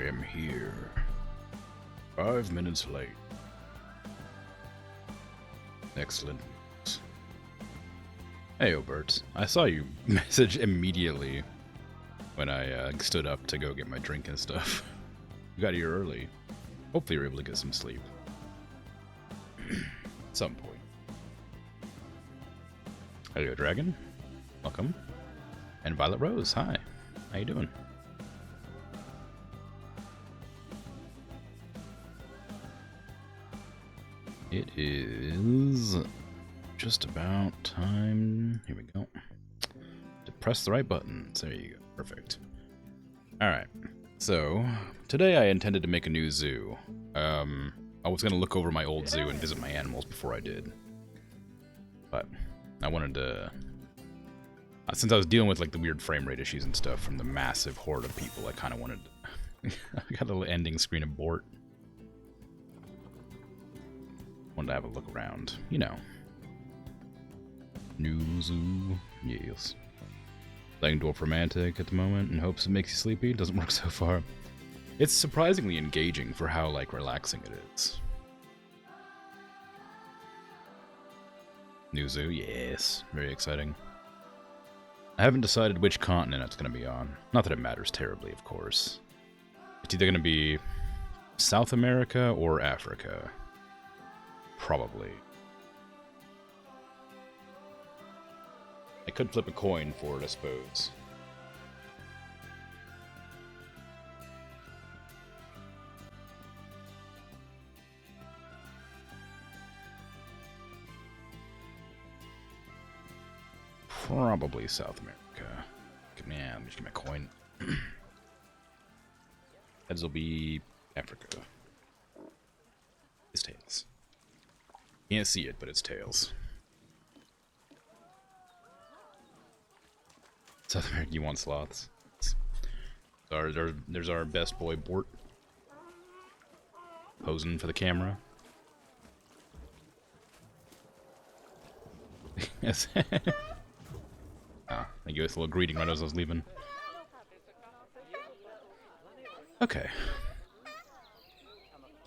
am here. 5 minutes late. Excellent. Hey, Obert. I saw you message immediately when I stood up to go get my drink and stuff. You got here early. Hopefully you're able to get some sleep. At some point. Hello, Dragon. Welcome. And Violet Rose, hi. How you doing? It is just about time. Here we go. To press the right buttons. There you go. Perfect. Alright. So, today I intended to make a new zoo. I was going to look over my old zoo and visit my animals before I did. But I wanted to... since I was dealing with like the weird frame rate issues and stuff from the massive horde of people, I kind of wanted to... I got a little ending screen of Bort. Wanted to have a look around, you know. New zoo, yes. Playing Dwarf Romantic at the moment in hopes it makes you sleepy. Doesn't work so far. It's surprisingly engaging for how, like, relaxing it is. New zoo, yes. Very exciting. I haven't decided which continent it's going to be on. Not that it matters terribly, of course. It's either going to be South America or Africa. Probably. I could flip a coin for it, I suppose. Probably South America. Yeah, let me just get my coin. Heads will be Africa. It's tails. Can't see it, but it's tails. South America, you want sloths? There's our best boy, Bort. Posing for the camera. Yes. Thank you. It's a little greeting right as I was leaving. Okay.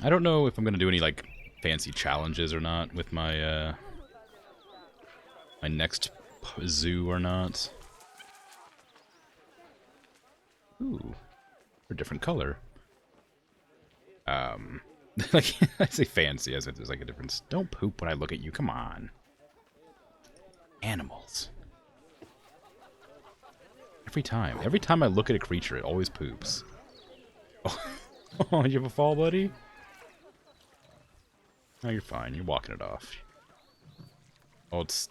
I don't know if I'm going to do any, like, fancy challenges or not with my, my next zoo or not. Ooh. A different color. Like, I say fancy as if there's, like, a difference. Don't poop when I look at you. Come on. Animals. Every time I look at a creature, it always poops. Oh, you have a fall, buddy? No, you're fine. You're walking it off. Oh, it's...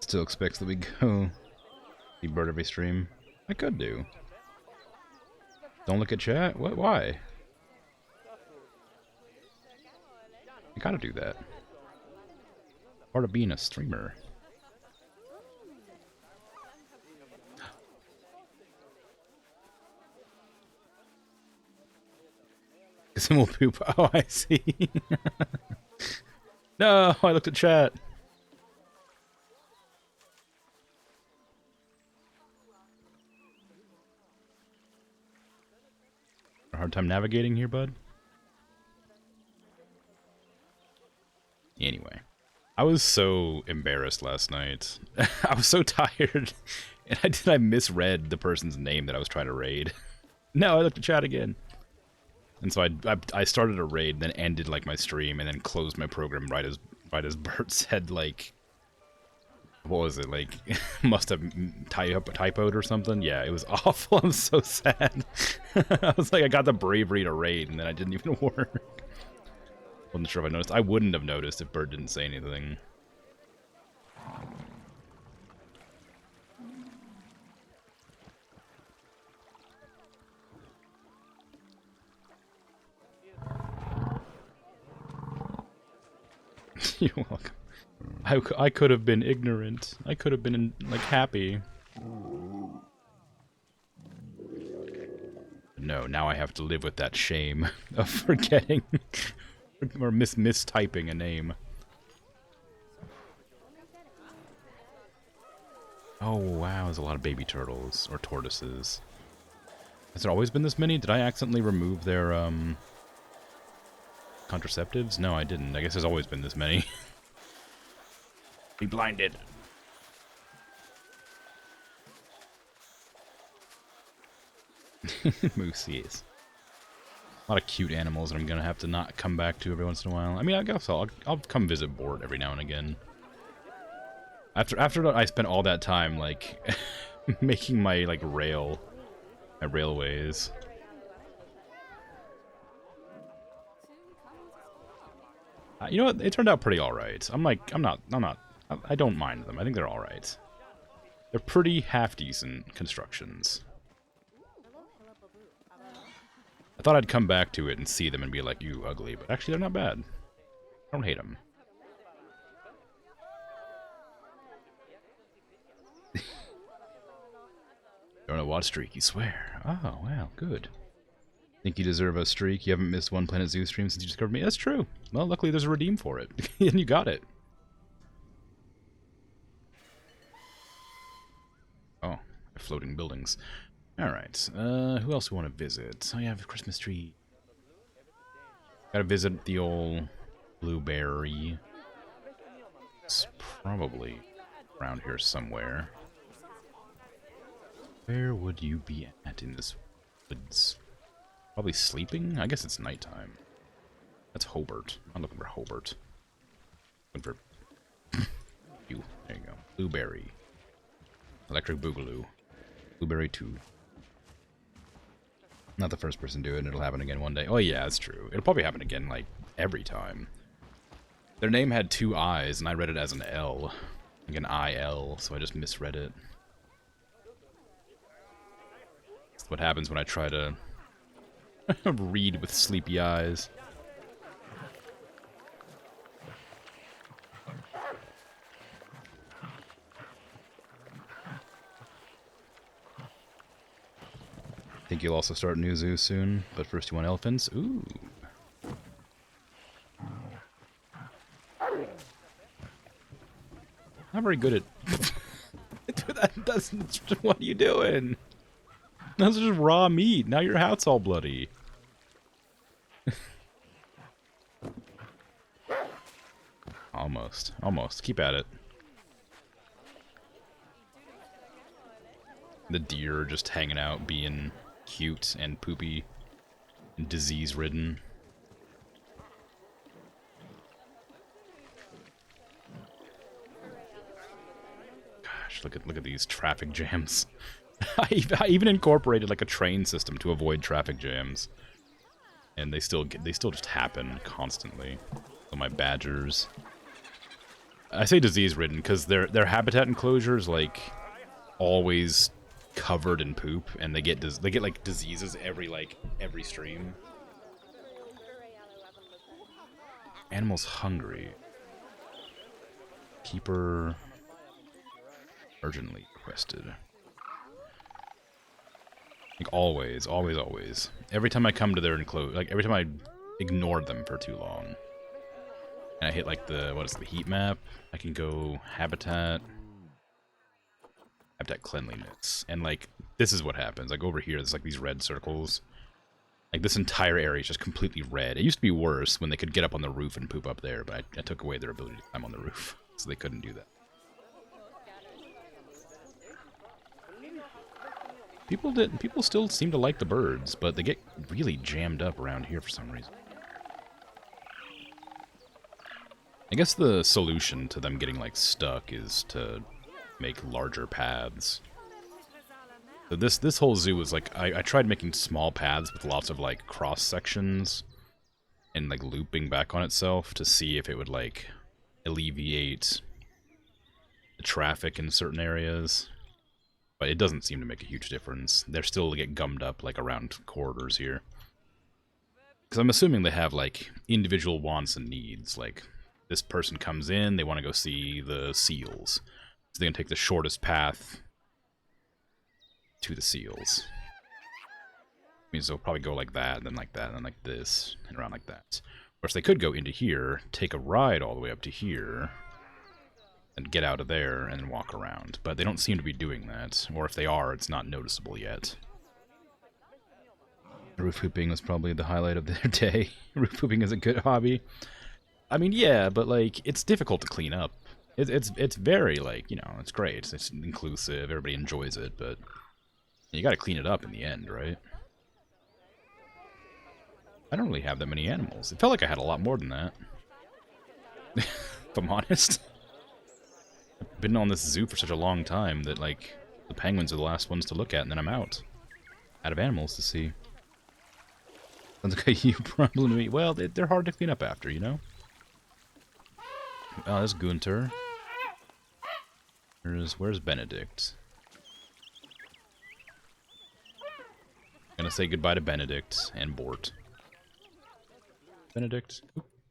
Still expects that we go see Bird every stream. I could do. Don't look at chat? What? Why? I gotta do that. Part of being a streamer. Will poop. Oh, I see. No, I looked at chat. A hard time navigating here, bud? Anyway. I was so embarrassed last night. I was so tired. And I misread the person's name that I was trying to raid. No, I looked at chat again. And so I started a raid, then ended like my stream, and then closed my program right as Bert said, like, what was it, like, must have typoed or something. Yeah, it was awful. I'm so sad. I was like, I got the bravery to raid, and then I didn't even work. Wasn't sure if I noticed. I wouldn't have noticed if Bert didn't say anything. You're welcome. I could have been ignorant. I could have been, like, happy. No, now I have to live with that shame of forgetting or mistyping a name. Oh wow, there's a lot of baby turtles or tortoises. Has there always been this many? Did I accidentally remove their, contraceptives? No, I didn't. I guess there's always been this many. Be blinded. Moose, yes. A lot of cute animals that I'm gonna have to not come back to every once in a while. I mean, I guess I'll come visit Bort every now and again. After I spent all that time, like, making my, like, railways. You know what? It turned out pretty alright. I don't mind them. I think they're alright. They're pretty half-decent constructions. I thought I'd come back to it and see them and be like, you ugly, but actually they're not bad. I don't hate them. Don't know what streak, you swear. Oh, well, good. Think you deserve a streak? You haven't missed one Planet Zoo stream since you discovered me? That's true. Well, luckily there's a redeem for it. And you got it. Oh, floating buildings. Alright, who else we want to visit? Oh, yeah, the Christmas tree. Gotta visit the old blueberry. It's probably around here somewhere. Where would you be at in this woods? Probably sleeping? I guess it's nighttime. That's Hobart. I'm looking for Hobart. Looking for you. There you go. Blueberry. Electric Boogaloo. Blueberry 2. Not the first person to do it, and it'll happen again one day. Oh yeah, that's true. It'll probably happen again, like, every time. Their name had 2 I's, and I read it as an L. Like an I-L, so I just misread it. That's what happens when I try to read with sleepy eyes. Think you'll also start a new zoo soon, but first you want elephants? Ooh. Not very good at... that's what are you doing? That's just raw meat. Now your hat's all bloody. Almost. Almost. Keep at it. The deer just hanging out, being cute and poopy and disease-ridden. Gosh, look at these traffic jams. I even incorporated like a train system to avoid traffic jams, and they still just happen constantly. So my badgers. I say disease-ridden because their habitat enclosure is like always covered in poop, and they get like diseases every stream. Animals hungry. Keeper urgently requested. Like always. Every time I come to their enclosure, like every time I ignored them for too long, and I hit like the heat map, I can go habitat cleanliness, and like this is what happens. Like over here, there's like these red circles. Like this entire area is just completely red. It used to be worse when they could get up on the roof and poop up there, but I took away their ability to climb on the roof, so they couldn't do that. People still seem to like the birds, but they get really jammed up around here for some reason. I guess the solution to them getting like stuck is to make larger paths. So this whole zoo was like, I tried making small paths with lots of like cross sections and like looping back on itself to see if it would like alleviate the traffic in certain areas. But it doesn't seem to make a huge difference. They're still get gummed up like around corridors here. Because I'm assuming they have like individual wants and needs. Like this person comes in, they want to go see the seals. So they can take the shortest path to the seals. Means they'll probably go like that, and then like that, and then like this, and around like that. Of course, they could go into here, take a ride all the way up to here, and get out of there, and then walk around. But they don't seem to be doing that. Or if they are, it's not noticeable yet. roof hooping was probably the highlight of their day. Roof hooping is a good hobby. I mean, yeah, but like it's difficult to clean up. It's very like, you know, it's great. It's inclusive. Everybody enjoys it, but you got to clean it up in the end, right? I don't really have that many animals. It felt like I had a lot more than that. If I'm honest. I've been on this zoo for such a long time that, like, the penguins are the last ones to look at, and then I'm out. Out of animals to see. Sounds like a you problem to me. Well, they're hard to clean up after, you know? Oh, there's Gunter. Where's Benedict? I'm gonna say goodbye to Benedict and Bort. Benedict?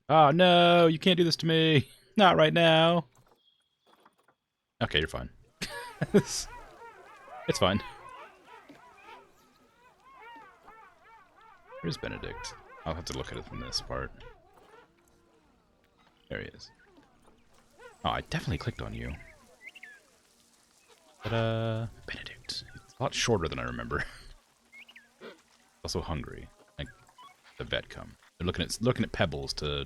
Oh, no! You can't do this to me! Not right now! Okay, you're fine. It's fine. Where's Benedict? I'll have to look at it from this part. There he is. Oh, I definitely clicked on you. But, Benedict. It's a lot shorter than I remember. Also hungry. Like, the vet come. They're looking at pebbles to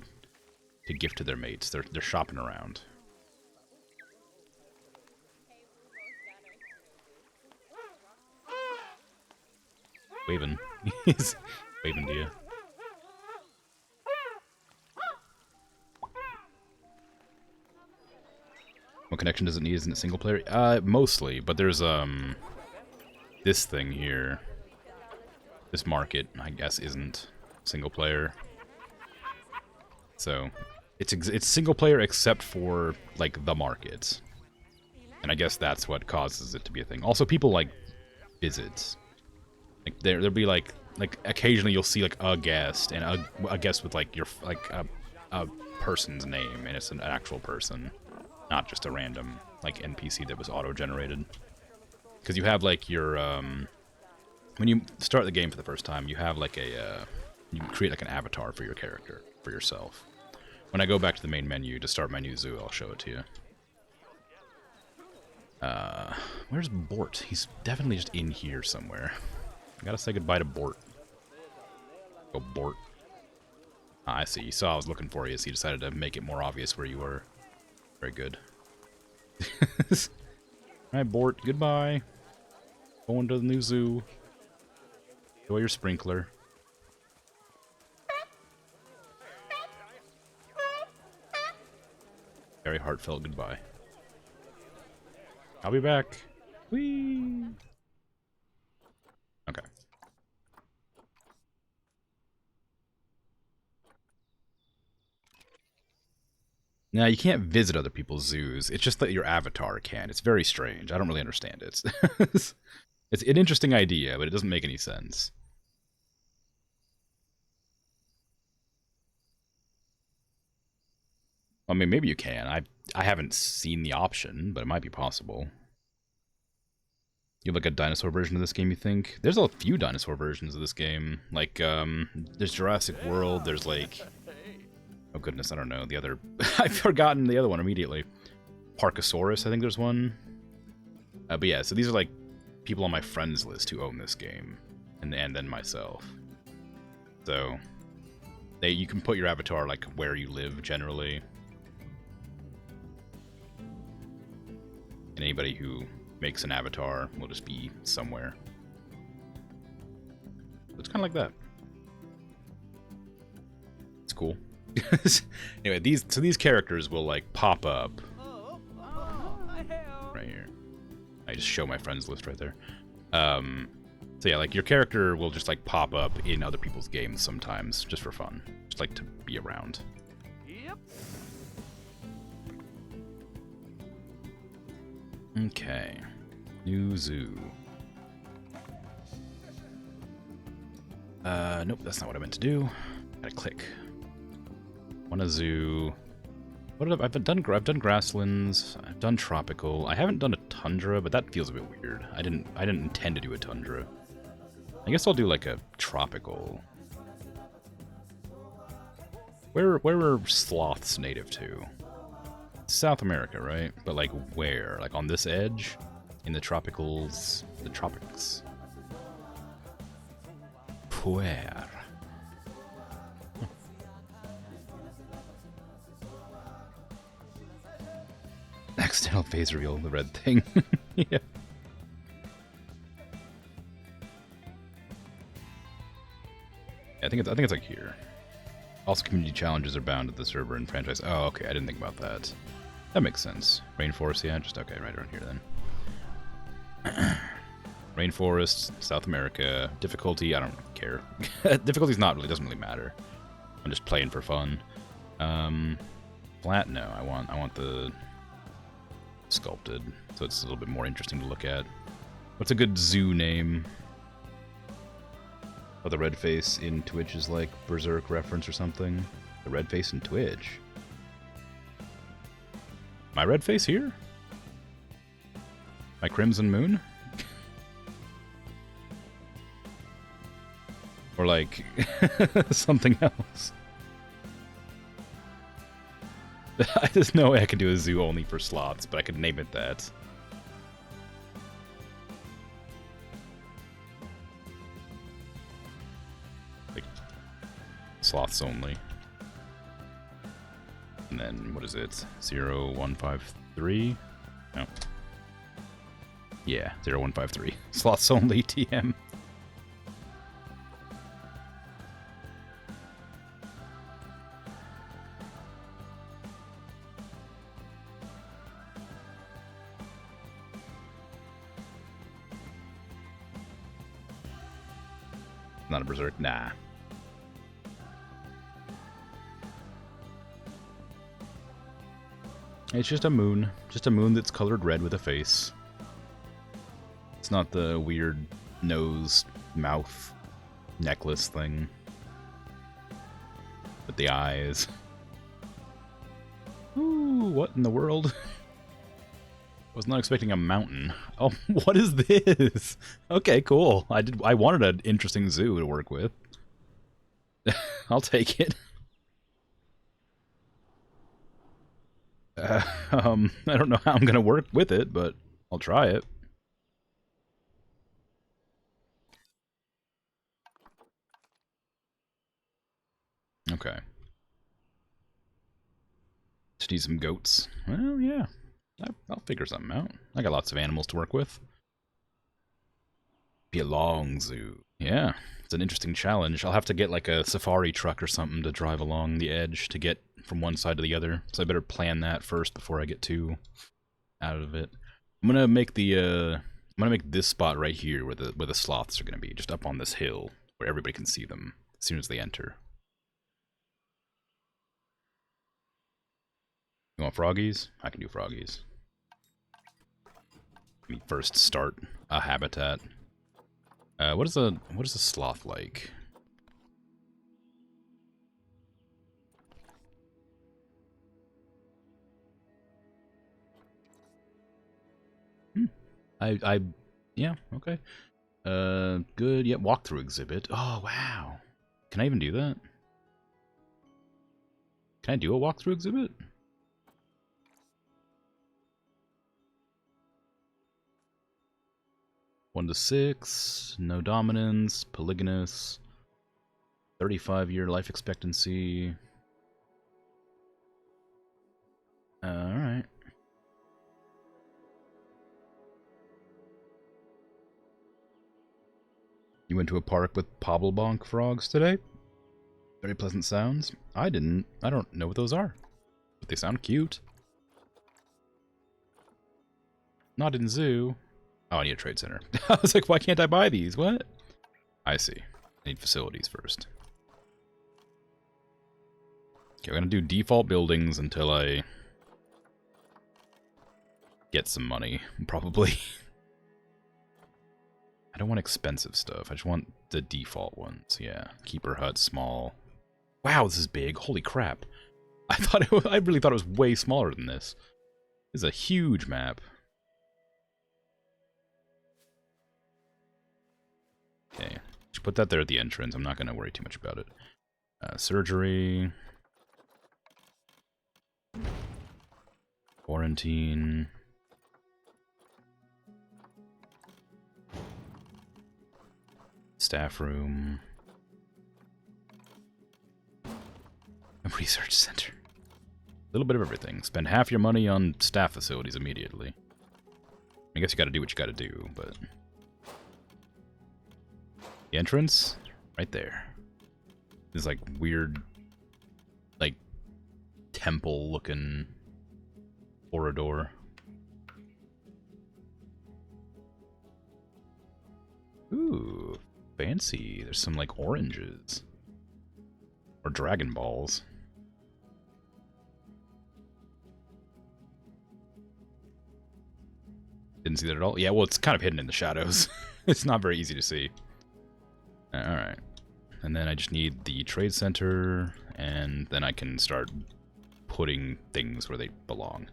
gift to their mates. They're shopping around. Waving. He's waving to you. What connection does it need? Isn't it single player? Mostly, but there's this thing here. This market, I guess, isn't single player. So it's single player except for like the markets. And I guess that's what causes it to be a thing. Also, people like visits. Like there'll be like occasionally you'll see like a guest and a guest with like your a person's name, and it's an actual person, not just a random like NPC that was auto-generated. Because you have like your when you start the game for the first time, you have like you create like an avatar for your character, for yourself. When I go back to the main menu to start my new zoo, I'll show it to you. Where's Bort? He's definitely just in here somewhere. I gotta say goodbye to Bort. Go Bort. Ah, I see. You saw I was looking for you, so you decided to make it more obvious where you were. Very good. Alright, Bort. Goodbye. Going to the new zoo. Enjoy your sprinkler. Very heartfelt goodbye. I'll be back. Whee! Okay. Now, you can't visit other people's zoos. It's just that your avatar can. It's very strange. I don't really understand it. It's an interesting idea, but it doesn't make any sense. I mean, maybe you can. I haven't seen the option, but it might be possible. You have like a dinosaur version of this game, you think? There's a few dinosaur versions of this game. Like, there's Jurassic World, there's like... Oh goodness, I don't know. The other... I've forgotten the other one immediately. Parkosaurus, I think there's one. But yeah, so these are like people on my friends list who own this game. And then myself. So, you can put your avatar like where you live generally. And anybody who makes an avatar will just be somewhere. It's kind of like that. It's cool. Anyway, these characters will like pop up right here. I just show my friends list right there. So yeah, like your character will just like pop up in other people's games sometimes, just for fun, just like to be around. Yep. Okay, new zoo. Nope, that's not what I meant to do. Gotta click. Want a zoo. What have I've done grasslands. I've done tropical. I haven't done a tundra, but that feels a bit weird. I didn't intend to do a tundra. I guess I'll do like a tropical. Where were sloths native to? South America, right? But like where? Like on this edge? In the tropicals? The tropics? Where? Accidental phase reveal, the red thing. Yeah. I think it's like here. Also, community challenges are bound to the server and franchise. Oh, okay. I didn't think about that. That makes sense. Rainforest, yeah, just okay, right around here then. Rainforest, South America. Difficulty, I don't care. Difficulty's doesn't really matter. I'm just playing for fun. Flat, no. I want the sculpted, so it's a little bit more interesting to look at. What's a good zoo name? Oh, the red face in Twitch is like Berserk reference or something. The red face in Twitch. My red face here? My Krimzonmoon? Or like something else. There's no way I could do a zoo only for sloths, but I could name it that. Like, sloths only. And then, what is it? 0153? No. Yeah, 0153. Sloths only, TM. Not a berserk? Nah. It's just a moon. Just a moon that's colored red with a face. It's not the weird nose, mouth, necklace thing. With the eyes. Ooh, what in the world? Was not expecting a mountain. Oh, what is this? Okay, cool. I wanted an interesting zoo to work with. I'll take it. I don't know how I'm gonna work with it, but I'll try it. Okay. Just need some goats. Well, yeah. I'll figure something out. I got lots of animals to work with. Be a long zoo. Yeah, it's an interesting challenge. I'll have to get like a safari truck or something to drive along the edge to get from one side to the other. So I better plan that first before I get too out of it. I'm gonna make this spot right here where the sloths are gonna be, just up on this hill where everybody can see them as soon as they enter. You want froggies? I can do froggies. Let me first start a habitat. What is a sloth like? Yeah, okay. Good. Yeah, walkthrough exhibit. Oh, wow. Can I even do that? Can I do a walkthrough exhibit? One to 6, no dominance, polygynous, 35-year life expectancy. Alright. You went to a park with Pobblebonk frogs today? Very pleasant sounds. I didn't. I don't know what those are. But they sound cute. Not in zoo. Oh, I need a trade center. I was like, why can't I buy these? What? I see. I need facilities first. Okay, we're gonna do default buildings until I get some money, probably. I don't want expensive stuff. I just want the default ones. Yeah, keeper hut, small. Wow, this is big. Holy crap! I really thought it was way smaller than this. This is a huge map. Okay, just put that there at the entrance. I'm not gonna worry too much about it. Surgery. Quarantine. Staff room. Research center. A little bit of everything. Spend half your money on staff facilities immediately. I guess you gotta do what you gotta do, but... The entrance? Right there. This, like, weird... like... temple-looking... corridor. Ooh, fancy. There's some, like, oranges. Or Dragon Balls. Didn't see that at all? Yeah, well, it's kind of hidden in the shadows. It's not very easy to see. Alright. And then I just need the trade center, and then I can start putting things where they belong.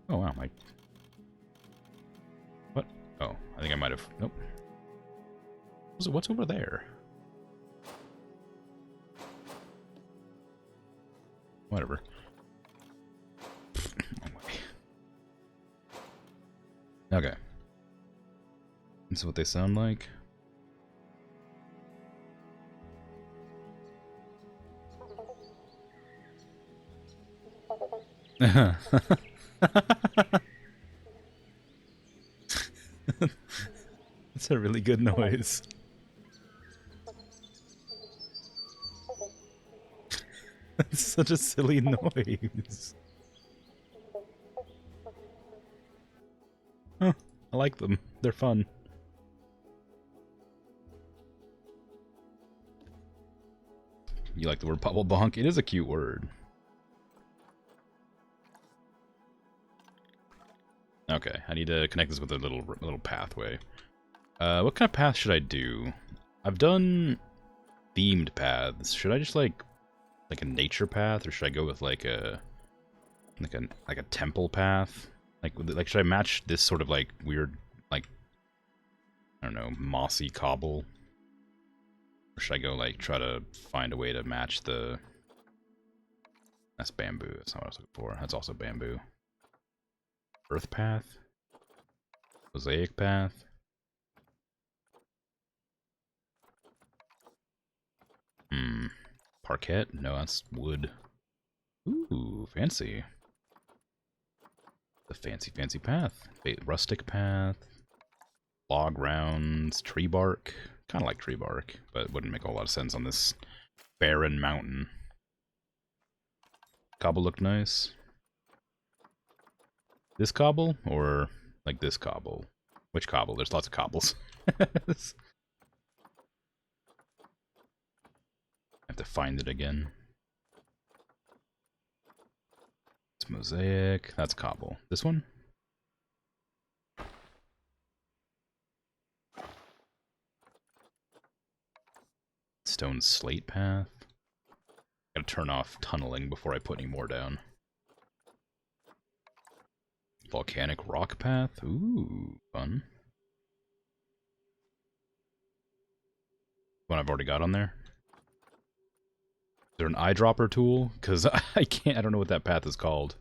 Oh, wow. What? Oh, I think I might have... Nope. What's over there? Whatever. Okay. This is what they sound like. That's a really good noise. It's such a silly noise. Huh, I like them. They're fun. You like the word bubble bonk? It is a cute word. Okay, I need to connect this with a little pathway. What kind of path should I do? I've done themed paths. Should I just like a nature path, or should I go with like a temple path? Like should I match this sort of like weird, like, I don't know, mossy cobble? Or should I go like try to find a way to match the... That's bamboo. That's not what I was looking for. That's also bamboo. Earth path? Mosaic path? Parquet? No, that's wood. Ooh, fancy. The fancy path. Rustic path. Log rounds. Tree bark. Kind of like tree bark, but it wouldn't make a whole lot of sense on this barren mountain. Cobble looked nice. This cobble? Or like this cobble? Which cobble? There's lots of cobbles. I have to find it again. It's mosaic. That's cobble. This one? Stone slate path. Gotta turn off tunneling before I put any more down. Volcanic rock path. Ooh, fun. One I've already got on there. Is there an eyedropper tool? Because I don't know what that path is called.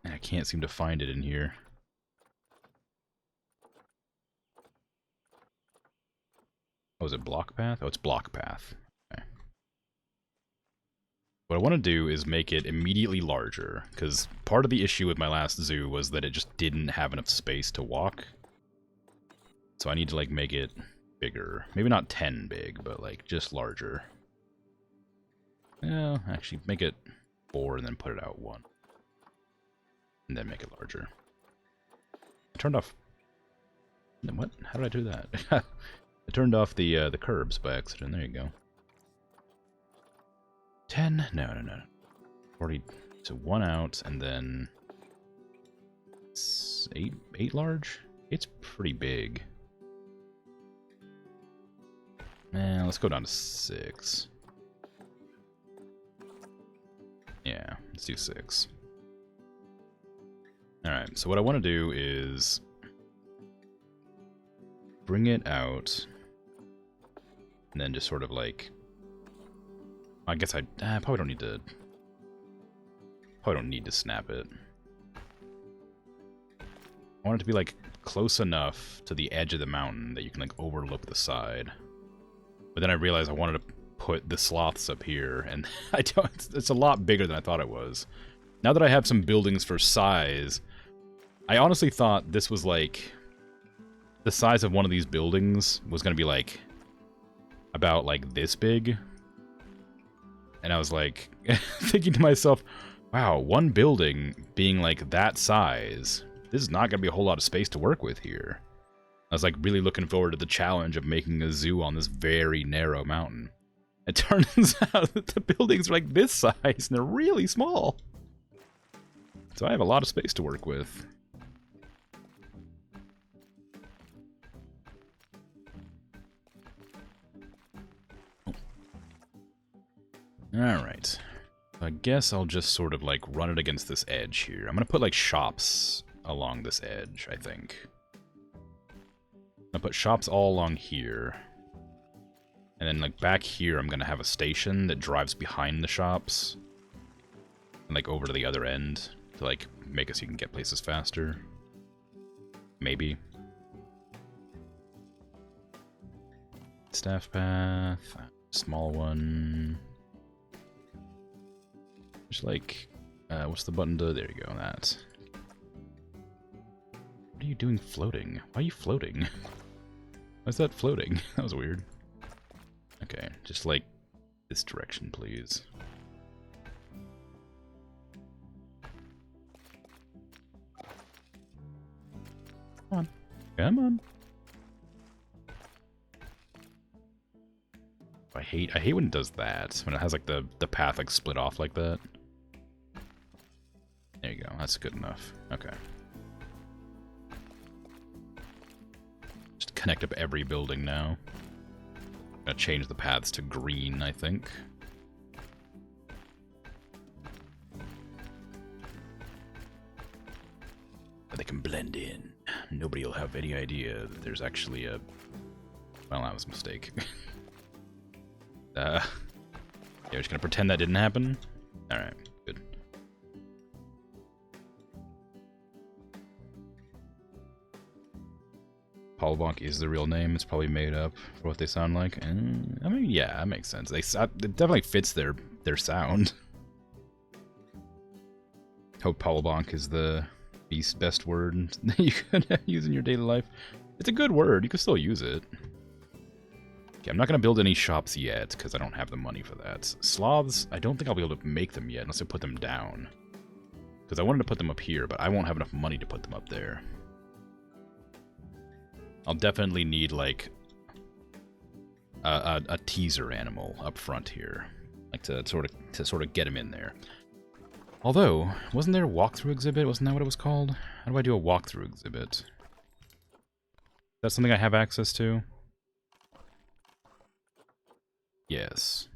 And I can't seem to find it in here. Oh, is it block path? Oh, it's block path. Okay. What I want to do is make it immediately larger, because part of the issue with my last zoo was that it just didn't have enough space to walk. So I need to, like, make it bigger. Maybe not 10 big, but, like, just larger. Yeah, actually, make it 4 and then put it out 1. And then make it larger. I turned off... What? How did I do that? I turned off the curbs by accident. There you go. 10? No. 40. So 1 out, and then... 8 large? It's pretty big. Let's go down to 6. Yeah, let's do 6. Alright, so what I want to do is... bring it out... and then just sort of like... I guess I probably don't need to... Probably don't need to snap it. I want it to be like close enough to the edge of the mountain that you can like overlook the side. But then I realized I wanted to put the sloths up here, and I don't. It's a lot bigger than I thought it was. Now that I have some buildings for size, I honestly thought this was like the size of one of these buildings was going to be like about like this big. And I was like thinking to myself, wow, one building being like that size, this is not going to be a whole lot of space to work with here. I was like really looking forward to the challenge of making a zoo on this very narrow mountain. It turns out that the buildings are like this size and they're really small. So I have a lot of space to work with. Alright. So I guess I'll just sort of like run it against this edge here. I'm going to put like shops along this edge, I think. I'm going to put shops all along here. And then like back here I'm going to have a station that drives behind the shops. And like over to the other end to like make it so you can get places faster. Maybe. Staff path. Small one. Just like, what's the button to, there you go, that. What are you doing floating? Why are you floating? Why is that floating? That was weird. Okay, just like this direction, please. Come on. Come on. I hate when it does that. When it has like the path like split off like that. There you go. That's good enough. Okay. Just connect up every building now. I'm gonna change the paths to green, I think. But they can blend in. Nobody will have any idea that there's actually a... Well, that was a mistake. Yeah, we're just gonna pretend that didn't happen? Alright, good. Polybonk is the real name. It's probably made up for what they sound like. And, I mean, yeah, that makes sense. It definitely fits their sound. Hope Polybonk is the best word that you could use in your daily life. It's a good word. You can still use it. Okay, I'm not going to build any shops yet, because I don't have the money for that. Sloths, I don't think I'll be able to make them yet, unless I put them down. Because I wanted to put them up here, but I won't have enough money to put them up there. I'll definitely need, like, a teaser animal up front here. Like, to sort of get him in there. Although, wasn't there a walkthrough exhibit? Wasn't that what it was called? How do I do a walkthrough exhibit? Is that something I have access to? Yes.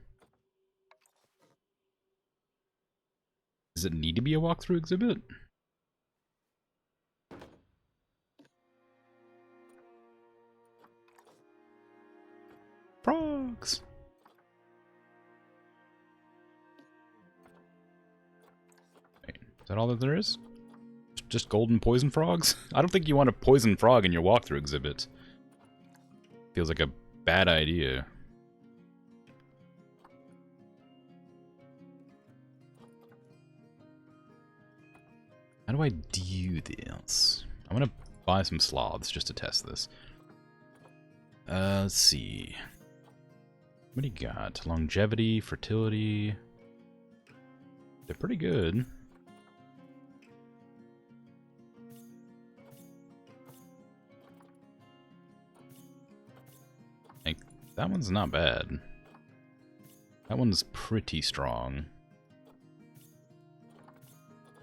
Does it need to be a walkthrough exhibit? Frogs! Wait, is that all that there is? Just golden poison frogs? I don't think you want a poison frog in your walkthrough exhibit. Feels like a bad idea. How do I do this? I'm gonna buy some sloths just to test this. Let's see. What do you got? Longevity, fertility. They're pretty good. Like, that one's not bad. That one's pretty strong.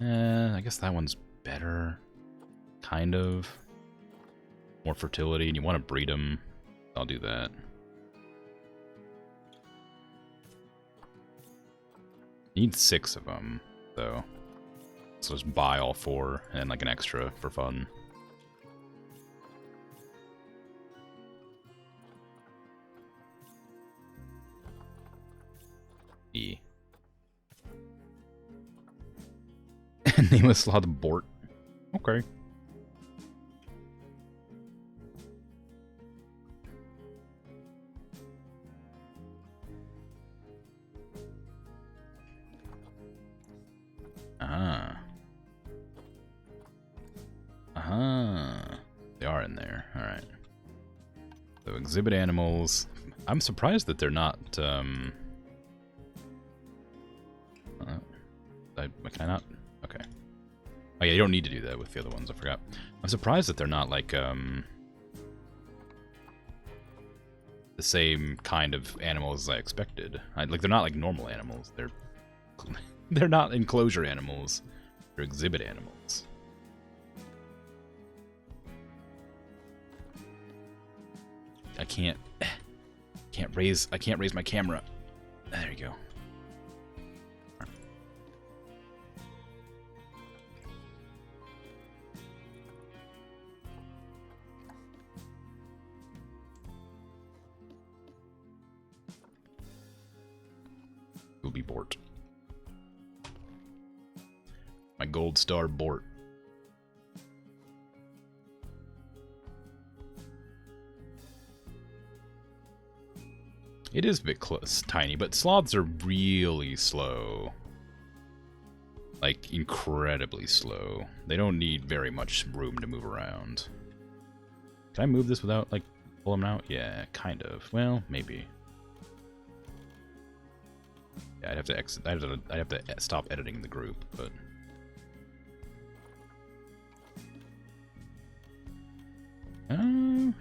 I guess that one's better. Kind of. More fertility, and you want to breed them. I'll do that. Need 6 of them, though. So just buy all 4, and like an extra for fun. E. Name a sloth Bort. Okay. are in there. Alright. So exhibit animals. I'm surprised that they're not, can I not? Okay. Oh yeah, you don't need to do that with the other ones, I forgot. I'm surprised that they're not like, the same kind of animals as I expected. Like, they're not like normal animals. They're not enclosure animals. They're exhibit animals. I can't raise my camera. There you go. Will be Bort. My gold star Bort. It is a bit close, tiny, but sloths are really slow. Like, incredibly slow. They don't need very much room to move around. Can I move this without, like, pulling them out? Yeah, kind of. Well, maybe. Yeah, I'd have to exit. I'd have to stop editing the group, but...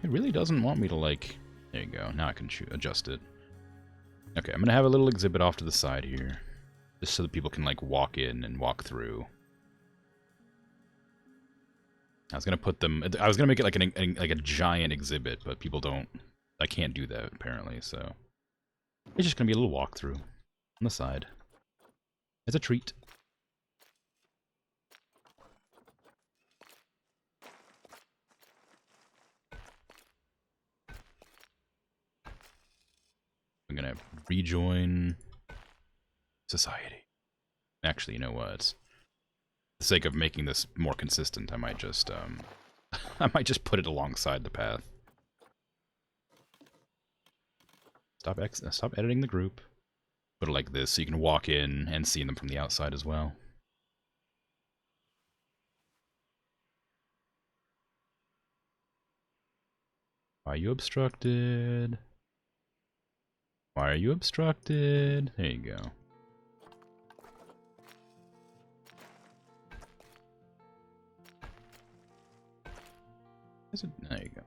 it really doesn't want me to, like... There you go. Now I can adjust it. Okay, I'm gonna have a little exhibit off to the side here, just so that people can like walk in and walk through. I was gonna put them. I was gonna make it like like a giant exhibit, but people don't. I can't do that apparently, so it's just gonna be a little walkthrough on the side. It's a treat. I'm gonna rejoin society. Actually, you know what? For the sake of making this more consistent, I might just I might just put it alongside the path. Stop editing the group. Put it like this so you can walk in and see them from the outside as well. Why are you obstructed? Why are you obstructed? There you go. There you go.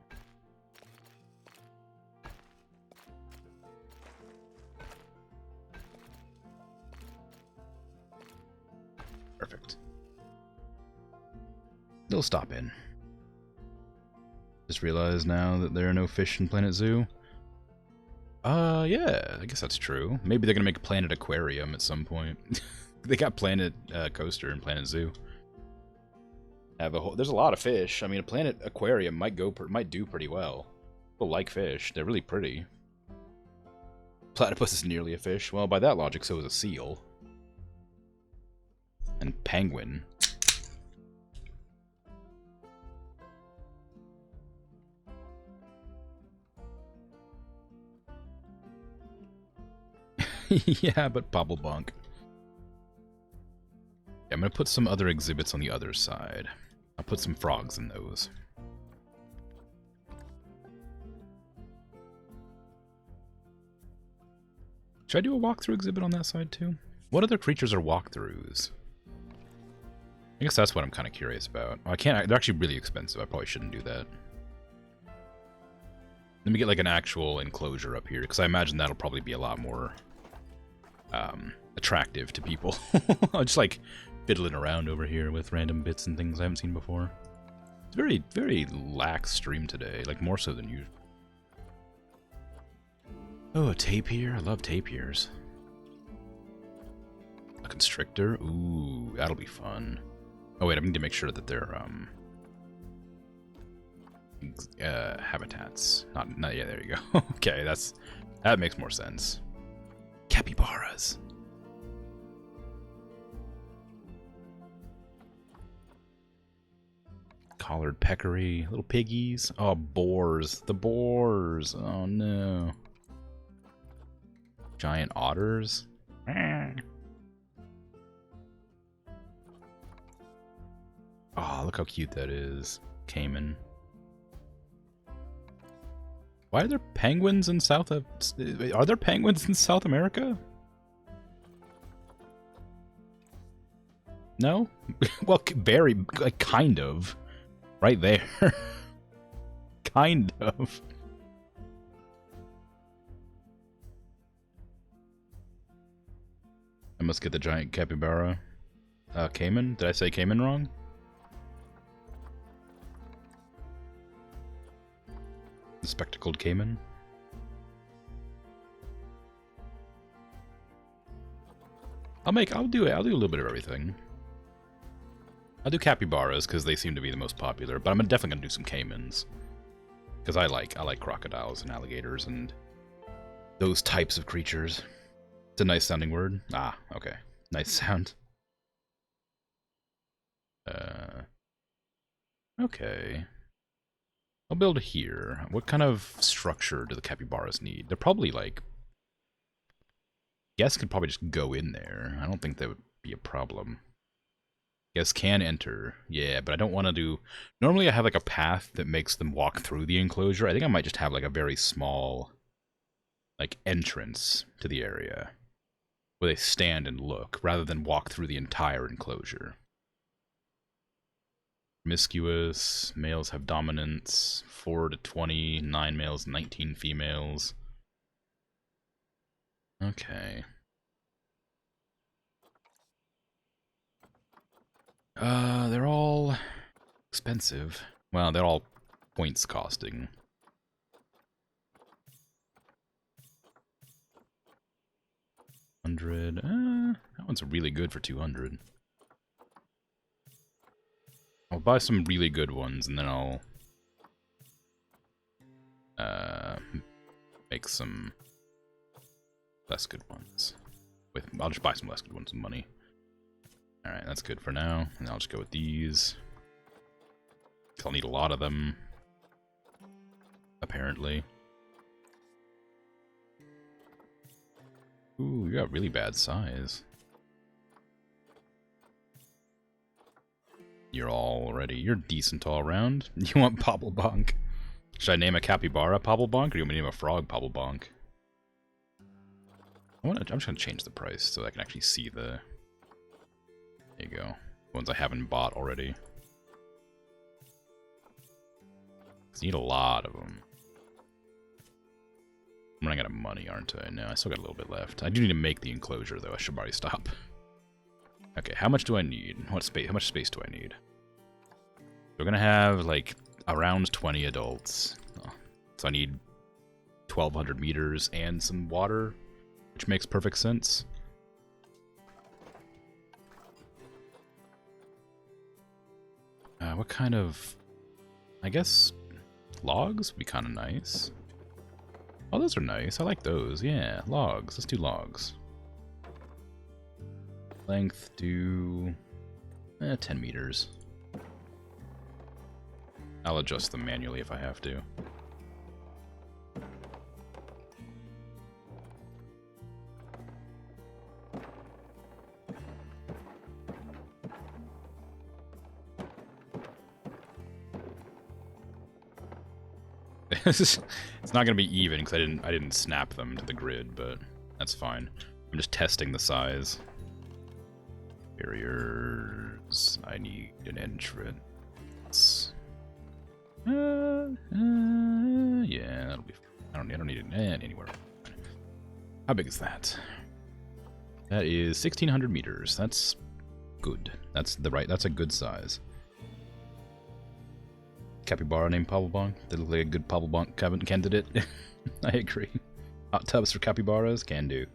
Perfect. They'll stop in. Just realized now that there are no fish in Planet Zoo. Yeah, I guess that's true. Maybe they're gonna make a Planet Aquarium at some point. They got Planet Coaster and Planet Zoo. There's a lot of fish. I mean, a Planet Aquarium might do pretty well. People like fish. They're really pretty. Platypus is nearly a fish. Well, by that logic, so is a seal. And penguin. Yeah, but Bubblebunk. I'm gonna put some other exhibits on the other side. I'll put some frogs in those. Should I do a walkthrough exhibit on that side too? What other creatures are walkthroughs? I guess that's what I'm kind of curious about. Well, I can't. They're actually really expensive. I probably shouldn't do that. Let me get like an actual enclosure up here, because I imagine that'll probably be a lot more attractive to people. Just like fiddling around over here with random bits and things I haven't seen before. It's very, very lax stream today, like more so than usual. Oh, a tapir? I love tapirs. A constrictor? Ooh, that'll be fun. Oh wait, I need to make sure that they're habitats. Not yeah, there you go. Okay, that makes more sense. Capybaras. Collared peccary, little piggies. Oh, boars. The boars. Oh no. Giant otters. Oh, look how cute that is. Cayman. Why are there penguins in South of... Are there penguins in South America? No? Well, very, like, kind of. Right there. Kind of. I must get the giant capybara. Cayman? Did I say Cayman wrong? The spectacled cayman? I'll do a little bit of everything. I'll do capybaras because they seem to be the most popular, but I'm definitely gonna do some caimans. Because I like crocodiles and alligators and those types of creatures. It's a nice sounding word. Ah, okay. Nice sound. Okay. I'll build here. What kind of structure do the capybaras need? They're probably like... Guests could probably just go in there. I don't think that would be a problem. Guests can enter. Yeah, but I don't want to do... Normally I have like a path that makes them walk through the enclosure. I think I might just have like a very small like entrance to the area where they stand and look rather than walk through the entire enclosure. Promiscuous, males have dominance, 4 to 20, 9 males, 19 females. Okay. They're all expensive. Well, they're all points costing. $100. That one's really good for 200. I'll buy some really good ones, and then I'll make some less good ones. I'll just buy some less good ones with money. Alright, that's good for now. And I'll just go with these. I'll need a lot of them. Apparently. Ooh, you got really bad size. You're decent all around. You want Pobblebonk? Should I name a capybara Pobblebonk, or do you want me to name a frog Pobblebonk? I'm just gonna change the price so I can actually see the... There you go. Ones I haven't bought already. I need a lot of them. I'm running out of money, aren't I? No, I still got a little bit left. I do need to make the enclosure, though. I should probably stop. Okay, how much do I need? What space? How much space do I need? We're gonna have like around 20 adults, so I need 1,200 meters and some water, which makes perfect sense. What kind of? I guess logs would be kind of nice. Oh, those are nice. I like those. Yeah, logs. Let's do logs. Length do 10 meters. I'll adjust them manually if I have to. It's not gonna be even because I didn't snap them to the grid, but that's fine. I'm just testing the size. Barriers. I need an entrance. Yeah, that'll be. I don't need it anywhere. How big is that? That is 1,600 meters. That's good. That's a good size. Capybara named Pobblebonk. They look like a good Pobblebonk candidate. I agree. Hot tubs for capybaras? Can do.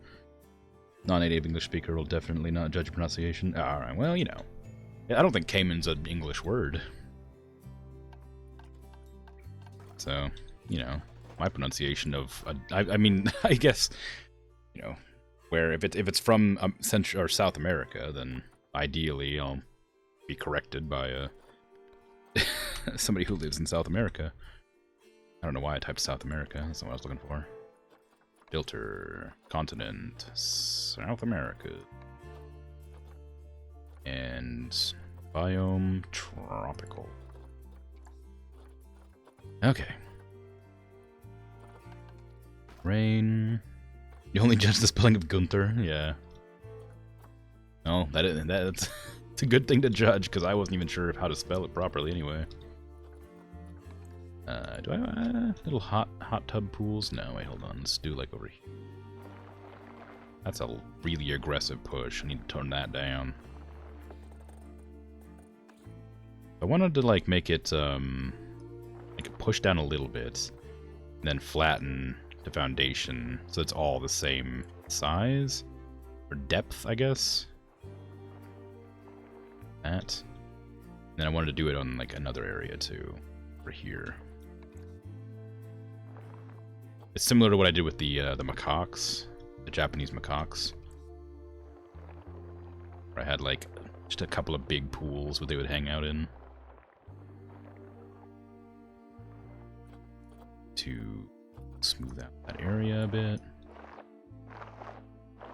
Non-native English speaker will definitely not judge your pronunciation. Alright, well, you know. I don't think Cayman's an English word. So, you know, my pronunciation of... I mean, I guess, you know, where if it's from Central or South America, then ideally I'll be corrected by a... somebody who lives in South America. I don't know why I typed South America. That's not what I was looking for. Filter. Continent. South America. And biome tropical. Okay. Rain. You only judge the spelling of Gunther? Yeah. No, that's it's a good thing to judge, because I wasn't even sure how to spell it properly anyway. Do I have little hot tub pools? No, wait, hold on. Let's do like over here. That's a really aggressive push. I need to tone that down. I wanted to like make it push down a little bit, and then flatten the foundation so it's all the same size or depth, I guess. That. And then I wanted to do it on like another area too, over here. It's similar to what I did with the macaques, the Japanese macaques. Where I had like just a couple of big pools where they would hang out in. To smooth out that area a bit. I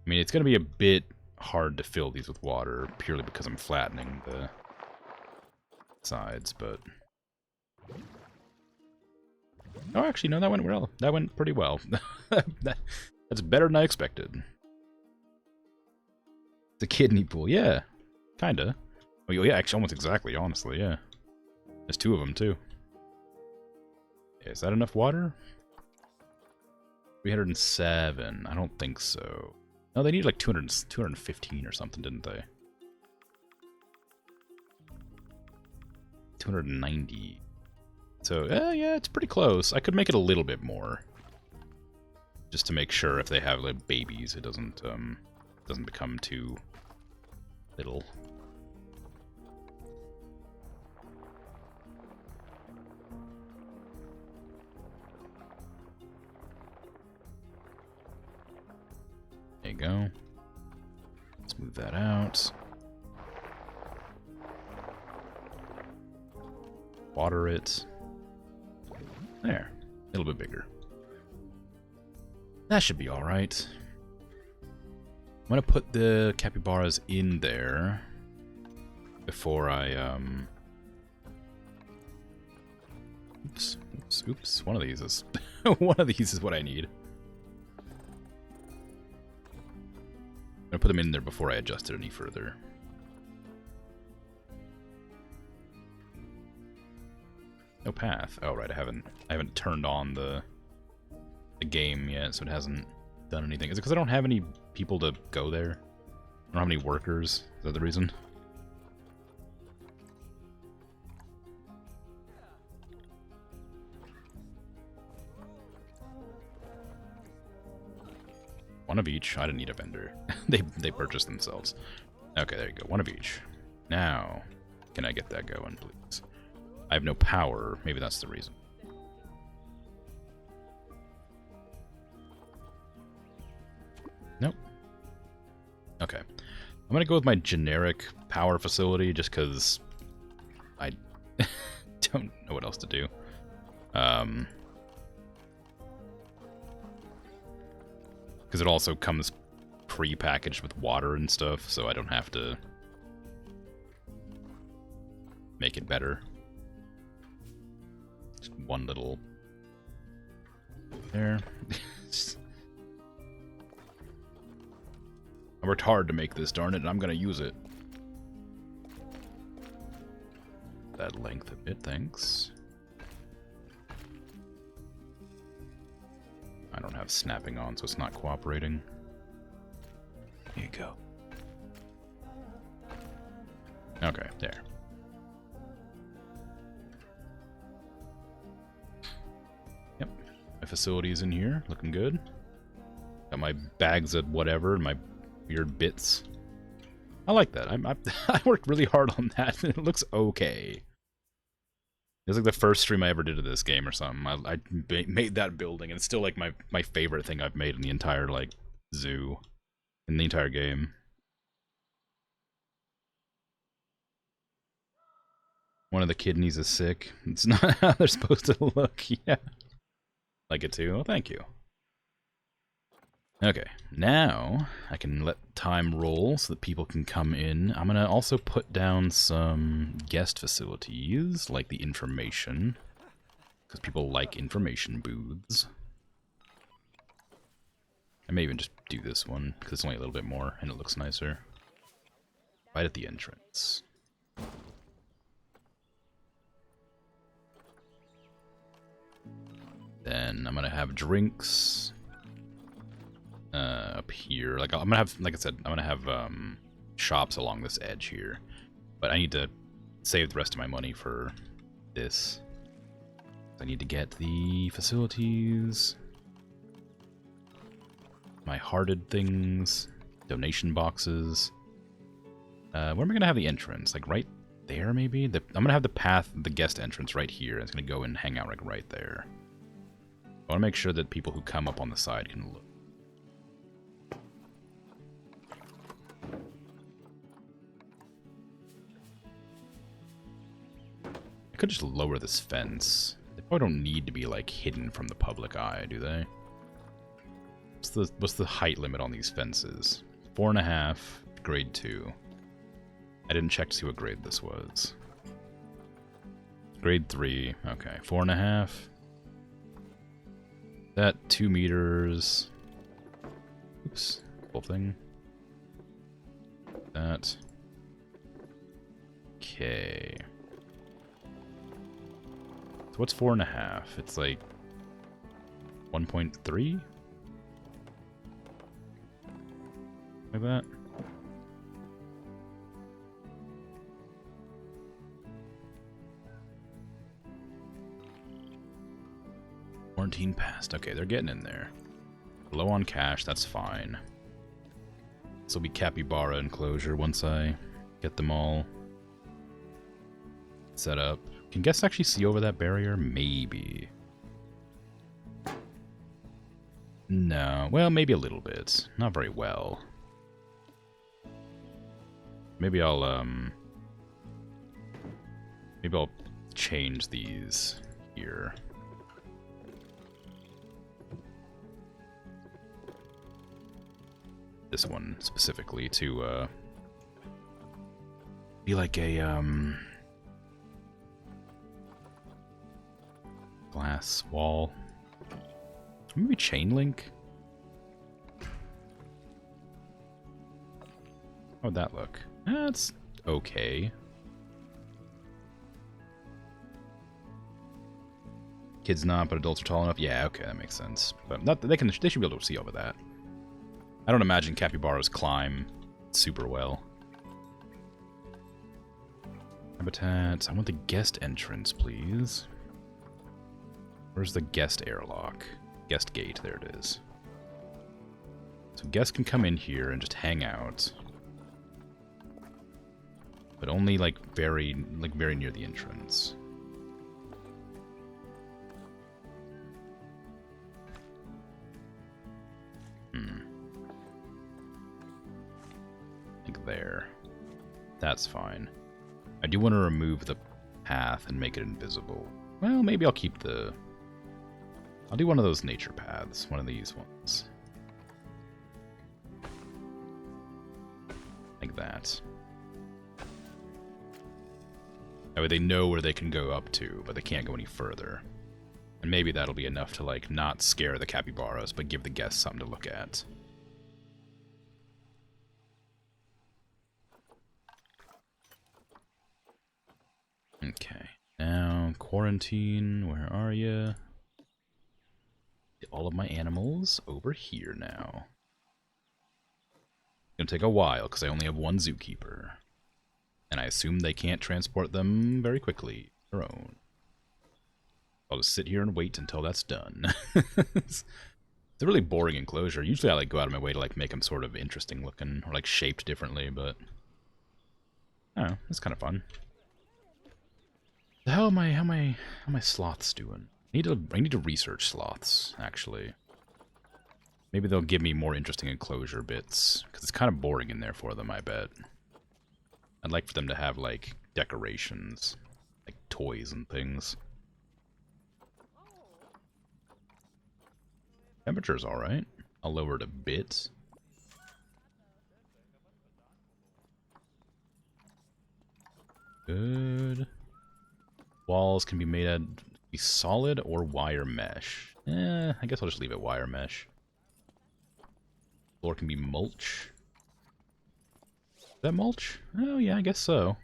mean, it's going to be a bit hard to fill these with water, purely because I'm flattening the sides, but... Oh, actually, no, that went well. That went pretty well. That's better than I expected. It's a kidney pool, yeah. Kinda. Oh, yeah, actually, almost exactly, honestly, yeah. There's two of them, too. Is that enough water? 307. I don't think so. No, they need like 215 or something, didn't they? 290. So, yeah, it's pretty close. I could make it a little bit more. Just to make sure if they have like babies, it doesn't become too little. There you go. Let's move that out. Water it. There. A little bit bigger. That should be alright. I'm gonna put the capybaras in there before I, Oops. One of these is... one of these is what I need. I'm gonna put them in there before I adjust it any further. No path. Oh right, I haven't turned on the game yet, so it hasn't done anything. Is it because I don't have any people to go there? I don't have any workers. Is that the reason? One of each. I didn't need a vendor. they purchased themselves. Okay, there you go. One of each. Now, can I get that going, please? I have no power. Maybe that's the reason. Nope. Okay. I'm gonna go with my generic power facility just because I don't know what else to do. Because it also comes pre-packaged with water and stuff, so I don't have to make it better. Just one little... there. I worked hard to make this, darn it, and I'm gonna use it. That length a bit, thanks. I don't have snapping on, so it's not cooperating. Here you go. Okay, there. Yep. My facility's in here, looking good. Got my bags of whatever, and my weird bits. I like that. I worked really hard on that, and it looks okay. It was like the first stream I ever did of this game or something. I made that building, and it's still like my favorite thing I've made in the entire like zoo, in the entire game. One of the kidneys is sick. It's not how they're supposed to look. Yeah, like it too. Well, thank you. Okay, now I can let time roll so that people can come in. I'm gonna also put down some guest facilities, like the information. Because people like information booths. I may even just do this one, because it's only a little bit more, and it looks nicer. Right at the entrance. Then I'm gonna have drinks up here. Like I'm gonna have, like I said, I'm gonna have shops along this edge here. But I need to save the rest of my money for this. I need to get the facilities, my hearted things, donation boxes. Where am I gonna have the entrance? Like right there, maybe? I'm gonna have the path, the guest entrance right here. It's gonna go and hang out like right there. I want to make sure that people who come up on the side can look. I could just lower this fence. They probably don't need to be like hidden from the public eye, do they? What's the height limit on these fences? 4.5, grade 2. I didn't check to see what grade this was. Grade 3, okay, 4.5. That 2 meters. Oops, whole thing. That. Okay. So what's 4.5? It's like 1.3? Like that? Quarantine passed. Okay, they're getting in there. Low on cash, that's fine. This will be capybara enclosure once I get them all set up. Can guests actually see over that barrier? Maybe. No. Well, maybe a little bit. Not very well. Maybe I'll change these here. This one specifically to be like a glass wall. Maybe chain link. How would that look? That's okay. Kids not, but adults are tall enough. Yeah, okay, that makes sense. But not they should be able to see over that. I don't imagine capybaras climb super well. Habitat. I want the guest entrance, please. Where's the guest airlock? Guest gate. There it is. So guests can come in here and just hang out, but only like very near the entrance. There. That's fine. I do want to remove the path and make it invisible. Well, maybe I'll keep the... I'll do one of those nature paths. One of these ones. Like that. That way they know where they can go up to, but they can't go any further. And maybe that'll be enough to, like, not scare the capybaras, but give the guests something to look at. Okay, now quarantine, where are you? All of my animals over here now. It's gonna take a while because I only have one zookeeper. And I assume they can't transport them very quickly. Their own. I'll just sit here and wait until that's done. It's a really boring enclosure. Usually I like go out of my way to like make them sort of interesting looking or like shaped differently, but I don't know, it's kind of fun. How am I sloths doing? I need to research sloths, actually. Maybe they'll give me more interesting enclosure bits, because it's kind of boring in there for them, I bet. I'd like for them to have, like, decorations, like toys and things. Temperature's alright. I'll lower it a bit. Good. Walls can be made out of Be solid or wire mesh? I guess I'll just leave it wire mesh. Floor can be mulch. Is that mulch? Oh yeah, I guess so.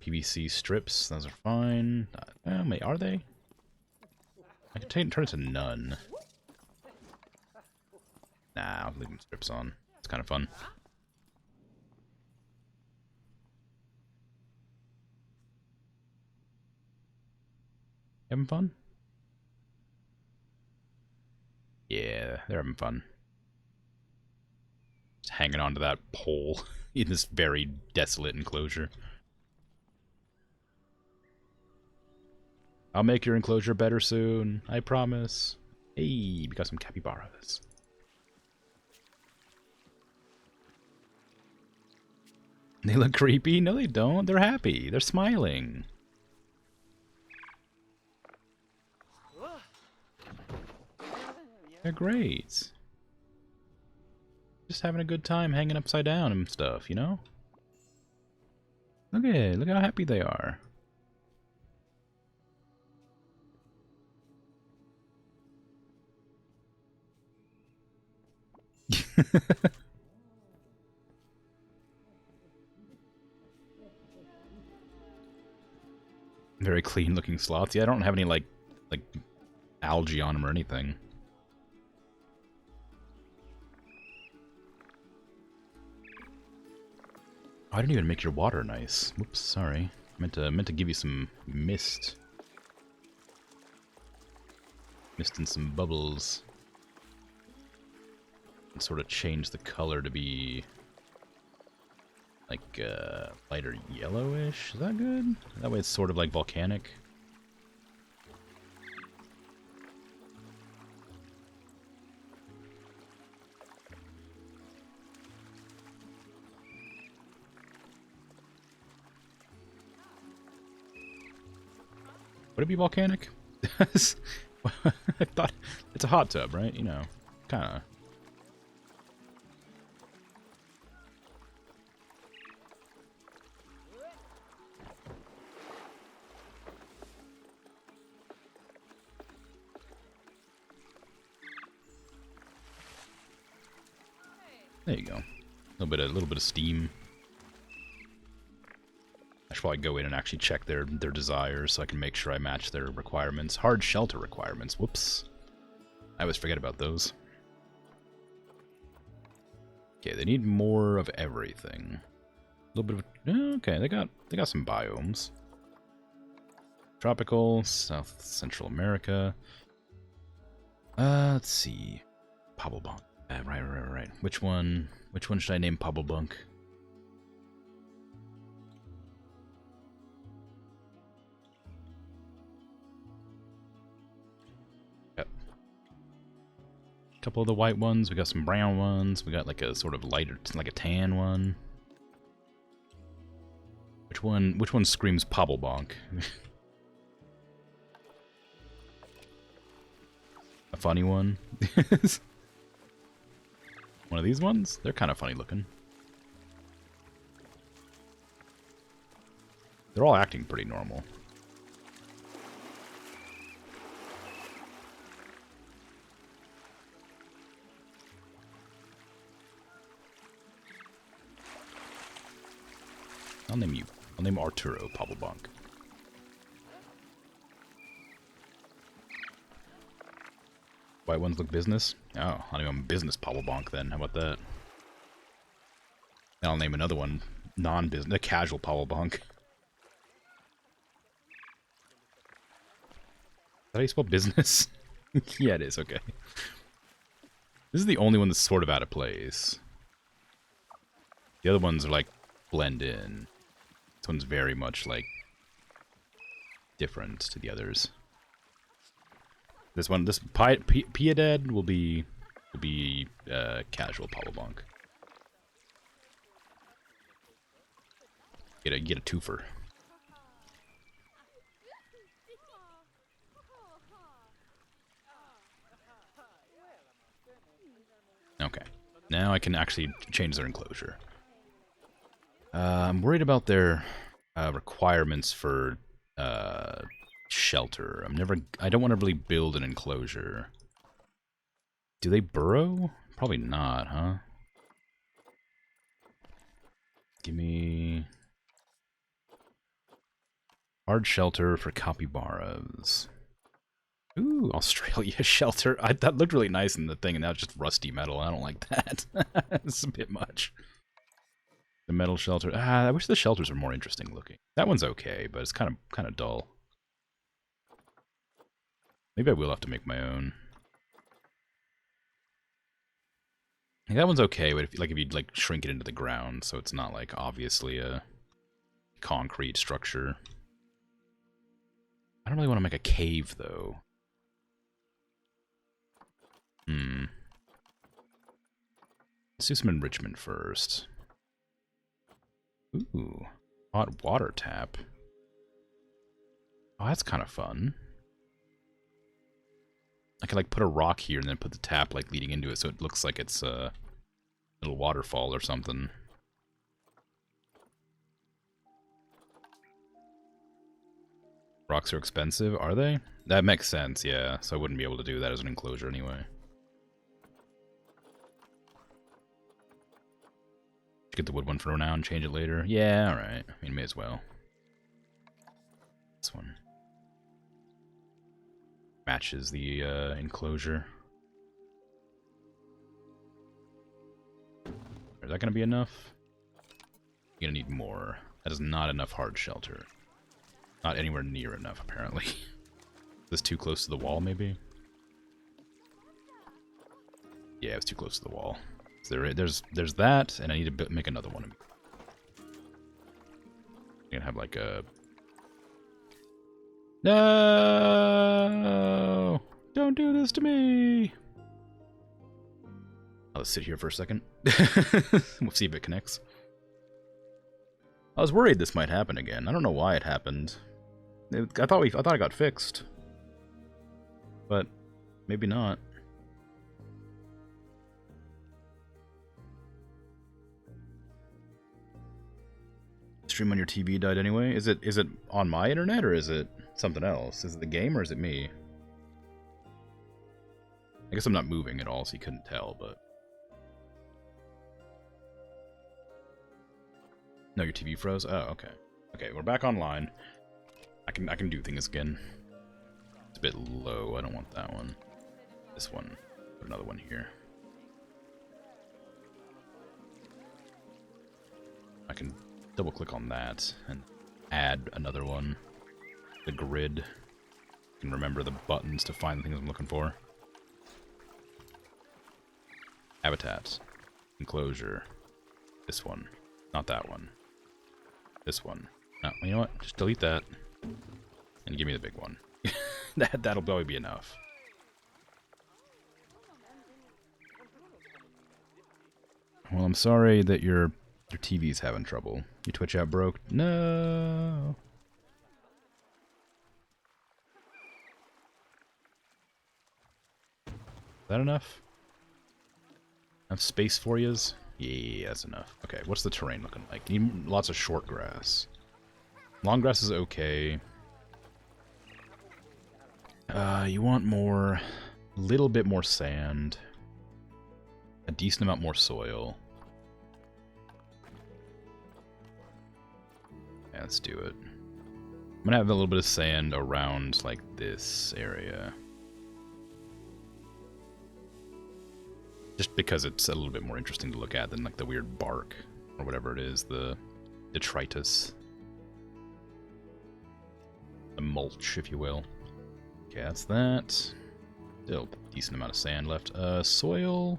PVC strips, those are fine. Wait, are they? I can turn it to none. Nah, I'll leave them strips on. It's kind of fun. Having fun? Yeah, they're having fun. Just hanging onto that pole in this very desolate enclosure. I'll make your enclosure better soon, I promise. Hey, we got some capybaras. They look creepy? No, they don't. They're happy. They're smiling. They're great. Just having a good time hanging upside down and stuff, you know? Look how happy they are. Very clean looking sloths. Yeah, I don't have any like algae on them or anything. Oh, I didn't even make your water nice. Whoops, sorry. Meant to give you some mist. Mist and some bubbles. And sort of change the color to be like lighter yellowish. Is that good? That way it's sort of like volcanic. Would it be volcanic? I thought it's a hot tub, right? You know, kind of. There you go. A little bit of steam. I should probably go in and actually check their desires so I can make sure I match their requirements. Hard shelter requirements. Whoops. I always forget about those. Okay, they need more of everything. A little bit of okay, they got some biomes. Tropical, South Central America. Let's see. Pabblebunk. Right. Which one should I name Pabblebunk? Yep. A couple of the white ones. We got some brown ones. We got like a sort of lighter, like a tan one. Which one screams Pabblebonk? A funny one? One of these ones? They're kind of funny looking. They're all acting pretty normal. I'll name you. I'll name Arturo Pabblebonk. White ones look business? Oh, I'll name him Business Pabblebonk then. How about that? And I'll name another one non-business, a casual Pabblebonk. Is that how you spell business? Yeah, it is, okay. This is the only one that's sort of out of place. The other ones are like blend in. This one's very much like different to the others. This Piedad will be casual Pabblebonk. Get a twofer. Okay, now I can actually change their enclosure. I'm worried about their requirements for uh, shelter. I don't want to really build an enclosure. Do they burrow? Probably not, huh? Give me hard shelter for capybaras. Ooh, Australia shelter. That looked really nice in the thing, and now it's just rusty metal. I don't like that. It's a bit much. The metal shelter. I wish the shelters were more interesting looking. That one's okay, but it's kind of dull. Maybe I will have to make my own. Like, that one's okay, but if you like shrink it into the ground, so it's not like obviously a concrete structure. I don't really want to make a cave though. Let's do some enrichment first. Ooh, hot water tap. Oh, that's kind of fun. I could like put a rock here and then put the tap like leading into it so it looks like it's a little waterfall or something. Rocks are expensive, are they? That makes sense, yeah. So I wouldn't be able to do that as an enclosure anyway. Get the wood one for now and change it later. Yeah, alright. I mean, may as well. This one matches the enclosure. Is that going to be enough? You're going to need more. That is not enough hard shelter. Not anywhere near enough, apparently. Is this too close to the wall, maybe? Yeah, it's too close to the wall. So there's that, and I need to make another one. I'm gonna have like a... No! Don't do this to me! I'll sit here for a second. We'll see if it connects. I was worried this might happen again. I don't know why it happened. I thought it got fixed, but maybe not. Stream on your TV died anyway. Is it on my internet or is it something else? Is it the game or is it me? I guess I'm not moving at all, so you couldn't tell, but... No, your TV froze? Oh, okay. Okay, we're back online. I can do things again. It's a bit low. I don't want that one. This one. Put another one here. I can double click on that and add another one. The grid. I can remember the buttons to find the things I'm looking for. Habitat. Enclosure. This one. Not that one. This one. No, you know what? Just delete that. And give me the big one. That'll probably be enough. Well, I'm sorry that your TV's having trouble. Your Twitch app broke? No. Is that enough? Enough space for yous? Yeah, that's enough. Okay, what's the terrain looking like? Need lots of short grass. Long grass is okay. You want more... A little bit more sand. A decent amount more soil. Yeah, let's do it. I'm gonna have a little bit of sand around, like, this area. Just because it's a little bit more interesting to look at than, like, the weird bark. Or whatever it is, the detritus. The mulch, if you will. Okay, that's that. Still a decent amount of sand left. Soil.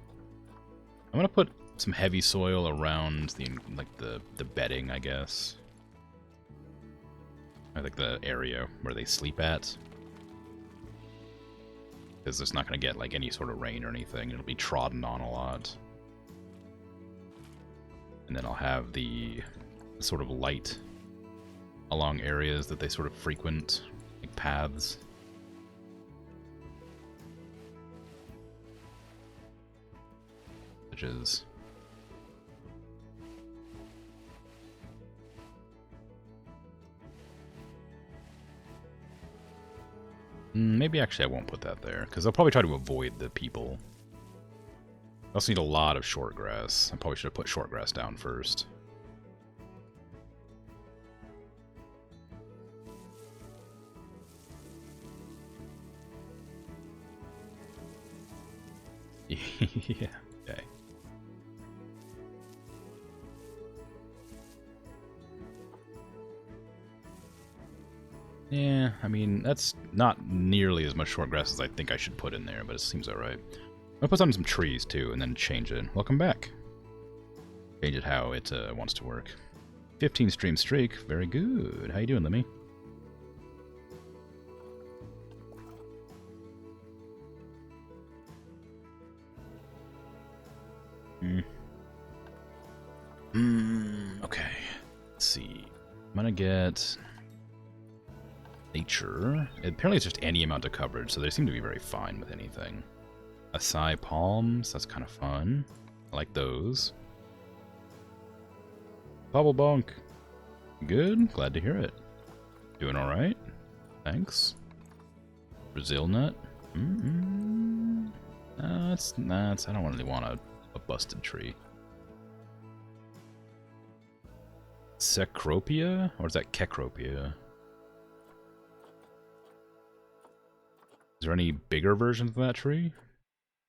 I'm gonna put some heavy soil around the bedding, I guess. I think the area where they sleep at. Because it's not gonna get like any sort of rain or anything. It'll be trodden on a lot. And then I'll have the sort of light along areas that they sort of frequent, like paths. Which is... maybe actually I won't put that there, because I'll probably try to avoid the people. I also need a lot of short grass. I probably should have put short grass down first. Yeah, okay. Yeah, I mean, that's not nearly as much short grass as I think I should put in there, but it seems alright. I'll put on some trees, too, and then change it. Welcome back. Change it how it wants to work. 15 stream streak. Very good. How you doing, Lemmy? Okay. Let's see. I'm gonna get nature. Apparently it's just any amount of coverage, so they seem to be very fine with anything. Acai palms, that's kind of fun. I like those. Bubble bunk. Good, glad to hear it. Doing alright. Thanks. Brazil nut. That's I don't really want a busted tree. Cecropia? Or is that Kekropia? Is there any bigger versions of that tree?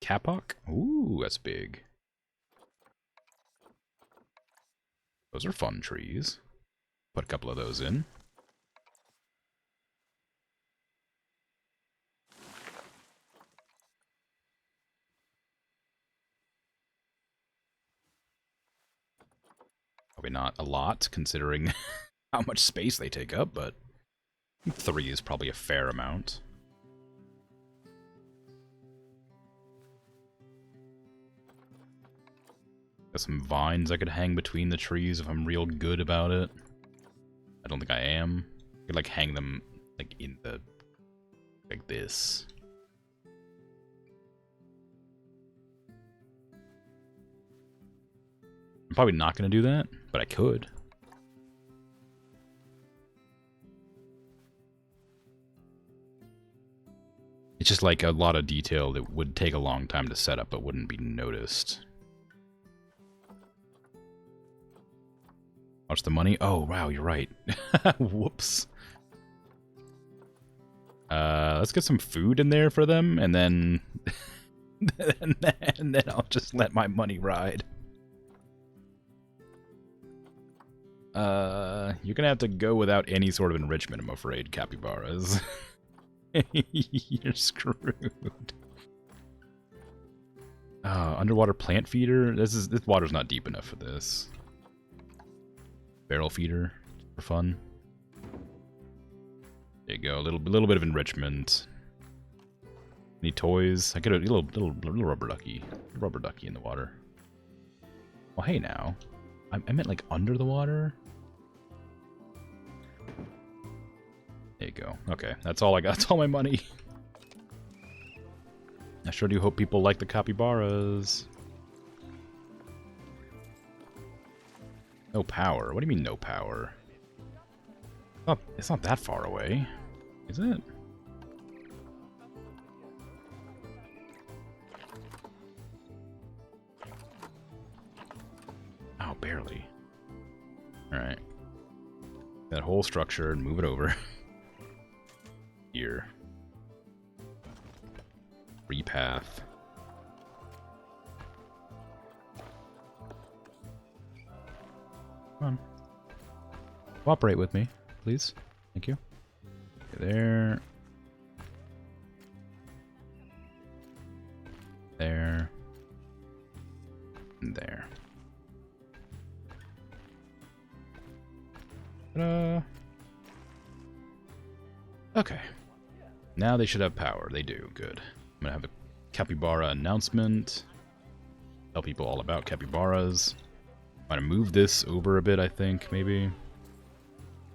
Kapok? Ooh, that's big. Those are fun trees. Put a couple of those in. Probably not a lot, considering how much space they take up, but 3 is probably a fair amount. Got some vines I could hang between the trees if I'm real good about it. I don't think I am. I could, like, hang them, like, in the... like this. I'm probably not going to do that, but I could. It's just like a lot of detail that would take a long time to set up but wouldn't be noticed. Watch the money? Oh, wow, you're right. Whoops. Let's get some food in there for them, and then... and then I'll just let my money ride. You're gonna have to go without any sort of enrichment, I'm afraid, capybaras. You're screwed. Underwater plant feeder? This water's not deep enough for this. Barrel feeder for fun. There you go, a little bit of enrichment. Any toys? I get a little rubber ducky. Rubber ducky in the water. Well, hey now. I meant like under the water. There you go. Okay, that's all I got. That's all my money. I sure do hope people like the capybaras. No power. What do you mean no power? Oh, it's not that far away, is it? Oh, barely. Alright. That whole structure and move it over. Here. Free path. Come on. Cooperate with me, please. Thank you. Okay, there. There. And there. Ta-da! Okay. Now they should have power. They do. Good. I'm gonna have a capybara announcement. Tell people all about capybaras. I'm gonna move this over a bit, I think, maybe.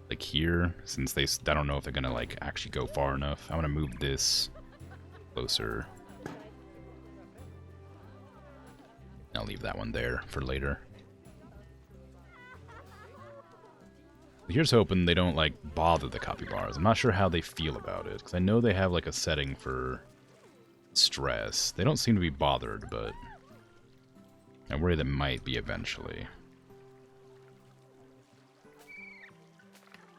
Like here, since I don't know if they're gonna, like, actually go far enough. I'm gonna move this closer. I'll leave that one there for later. Here's hoping they don't, like, bother the capybaras. I'm not sure how they feel about it, because I know they have, like, a setting for stress. They don't seem to be bothered, but I worry they might be eventually.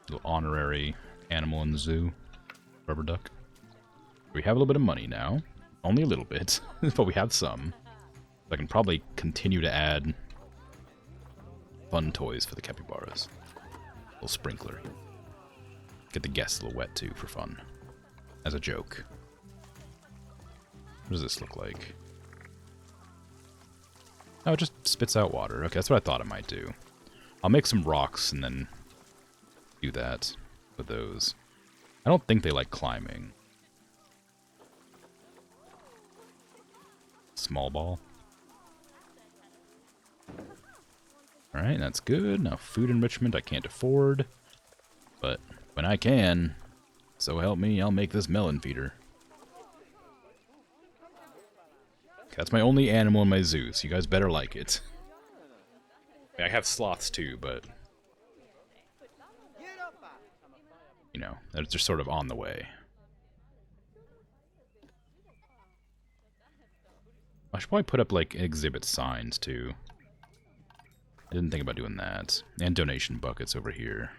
Little honorary animal in the zoo. Rubber duck. We have a little bit of money now. Only a little bit, but we have some. I can probably continue to add fun toys for the capybaras. Little sprinkler. Get the guests a little wet too for fun. As a joke. What does this look like? Oh, it just spits out water. Okay, that's what I thought it might do. I'll make some rocks and then do that with those. I don't think they like climbing. Small ball. Alright, that's good. Now food enrichment I can't afford. But when I can, so help me, I'll make this melon feeder. Okay, that's my only animal in my zoo, so you guys better like it. I have sloths too, but you know, they're just sort of on the way. I should probably put up, like, exhibit signs, too. I didn't think about doing that. And donation buckets over here.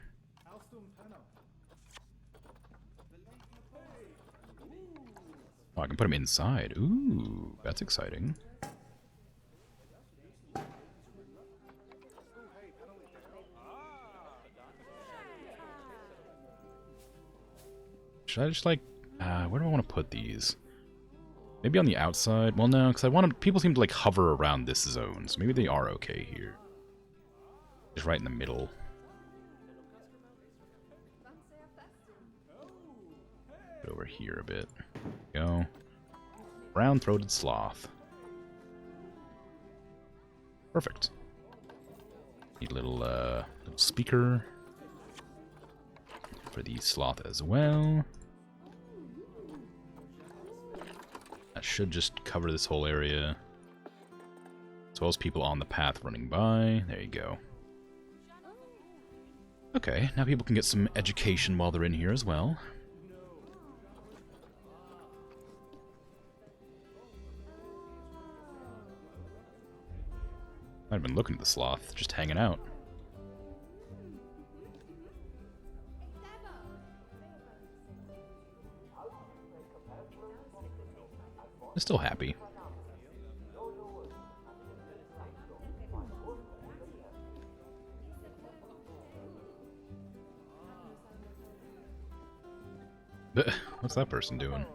Oh, I can put them inside. Ooh, that's exciting. Should I just, like, where do I want to put these? Maybe on the outside? Well, no, because I want to... People seem to, like, hover around this zone, so maybe they are okay here. Just right in the middle. Get over here a bit. Go. Brown-throated sloth. Perfect. Need a little, little speaker for the sloth as well. That should just cover this whole area. As well as people on the path running by. There you go. Okay, now people can get some education while they're in here as well. Might have been looking at the sloth, just hanging out. They're still happy. What's that person doing?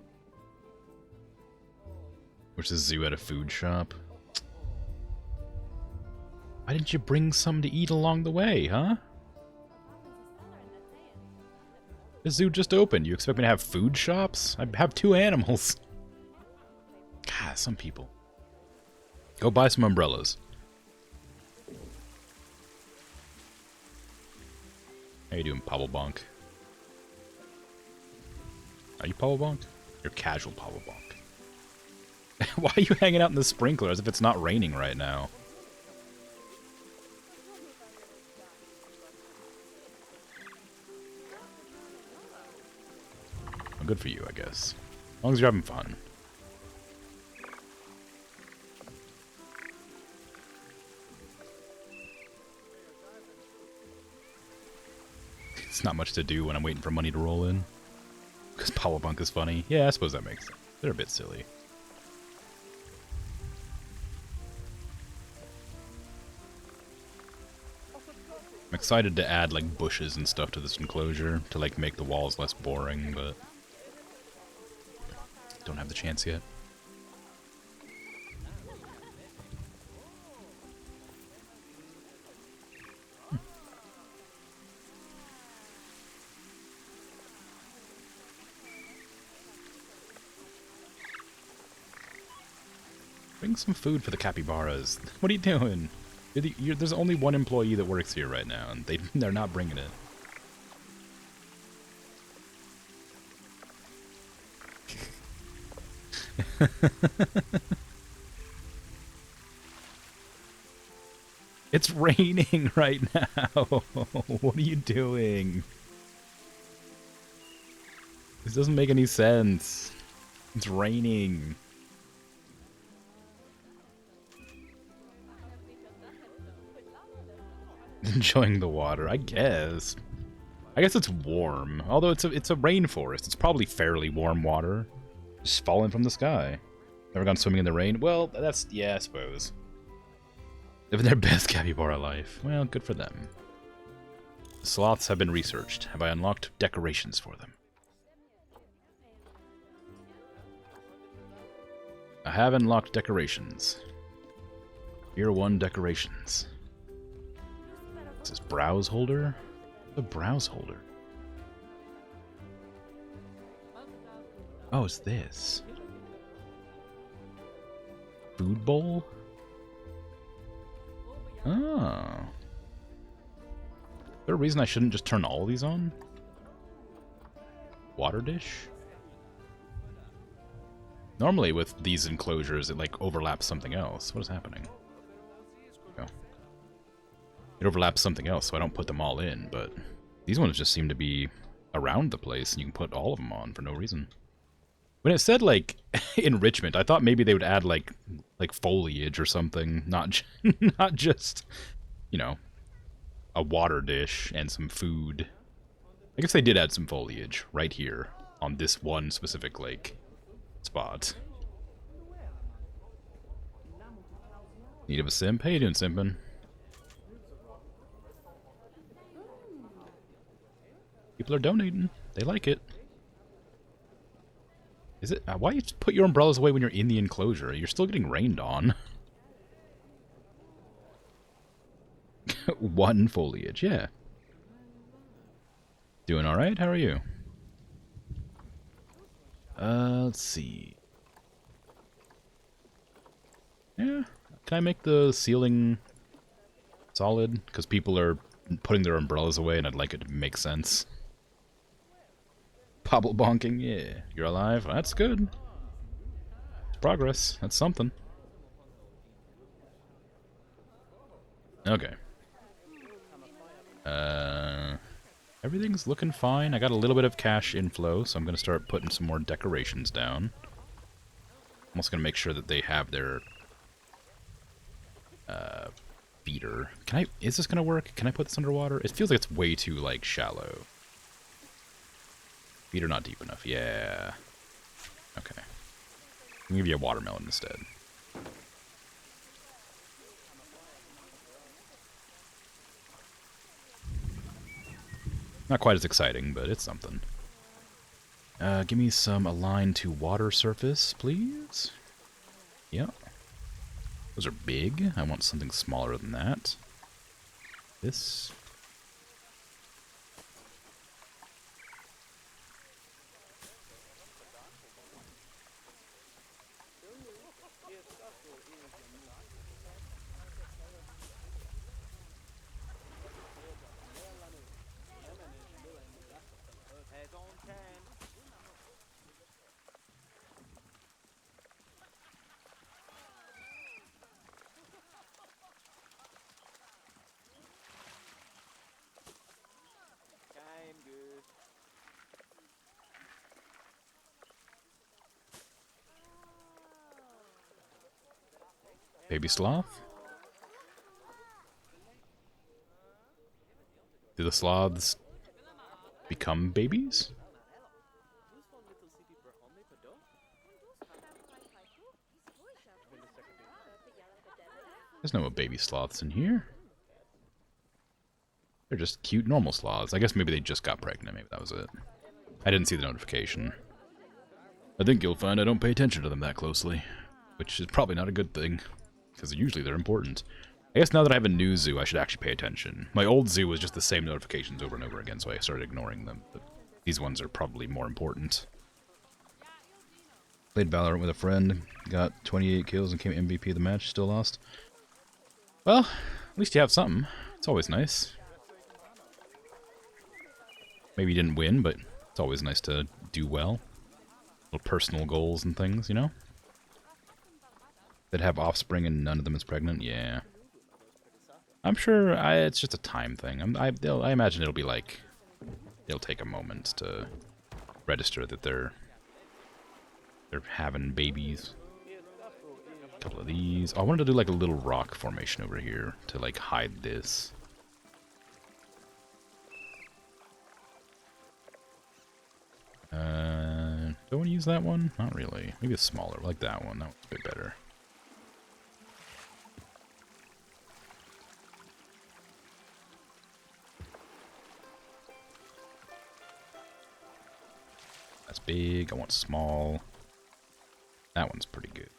Wish this zoo had a food shop. Why didn't you bring some to eat along the way, huh? The zoo just opened. You expect me to have food shops? I have 2 animals. God, some people. Go buy some umbrellas. How you doing, Pablo Bonk? Are you Pablo Bonk? You're casual Pablo Bonk. Why are you hanging out in the sprinkler as if it's not raining right now? Well, good for you, I guess. As long as you're having fun. It's not much to do when I'm waiting for money to roll in. Because Pablo Bonk is funny. Yeah, I suppose that makes sense. They're a bit silly. I'm excited to add, like, bushes and stuff to this enclosure to, like, make the walls less boring, but don't have the chance yet. Bring some food for the capybaras. What are you doing? There's only one employee that works here right now, and they're not bringing it. It's raining right now. What are you doing? This doesn't make any sense. It's raining. Enjoying the water, I guess. I guess it's warm. Although it's a rainforest. It's probably fairly warm water. Just falling from the sky. Never gone swimming in the rain? Well, that's... yeah, I suppose. Living their best capybara life. Well, good for them. The sloths have been researched. Have I unlocked decorations for them? I have unlocked decorations. Year 1 decorations. This is browse holder? The browse holder. Oh, it's this. Food bowl? Oh. Is there a reason I shouldn't just turn all of these on? Water dish? Normally with these enclosures, it like overlaps something else. What is happening? Oh. It overlaps something else, so I don't put them all in, but these ones just seem to be around the place, and you can put all of them on for no reason. When it said, like, enrichment, I thought maybe they would add, like foliage or something, not not just, you know, a water dish and some food. I guess they did add some foliage right here on this one specific, like, spot. Need of a simp? How you doing, simpin'? People are donating. They like it. Is it? Why you put your umbrellas away when you're in the enclosure? You're still getting rained on. One foliage, yeah. Doing alright? How are you? Let's see. Yeah. Can I make the ceiling solid? Because people are putting their umbrellas away and I'd like it to make sense. Pablo bonking, yeah. You're alive? Well, that's good. It's progress. That's something. Okay. Everything's looking fine. I got a little bit of cash inflow, so I'm going to start putting some more decorations down. I'm also going to make sure that they have their feeder. Can I... is this going to work? Can I put this underwater? It feels like it's way too, like, shallow. Feeder not deep enough. Yeah. Okay. I'll give you a watermelon instead. Not quite as exciting, but it's something. Give me some align to water surface, please. Yep. Those are big. I want something smaller than that. This. Baby sloth? Do the sloths become babies? There's no baby sloths in here. They're just cute normal sloths. I guess maybe they just got pregnant. Maybe that was it. I didn't see the notification. I think you'll find I don't pay attention to them that closely. Which is probably not a good thing. Because usually they're important. I guess now that I have a new zoo, I should actually pay attention. My old zoo was just the same notifications over and over again, so I started ignoring them. But these ones are probably more important. Played Valorant with a friend. Got 28 kills and came MVP of the match. Still lost. Well, at least you have something. It's always nice. Maybe you didn't win, but it's always nice to do well. Little personal goals and things, you know? That have offspring and none of them is pregnant? Yeah. I'm sure it's just a time thing. I imagine it'll be like, it'll take a moment to register that they're having babies. A couple of these. Oh, I wanted to do like a little rock formation over here to like hide this. Do I want to use that one? Not really. Maybe a smaller, like that one. That one's a bit better. That's big. I want small. That one's pretty good.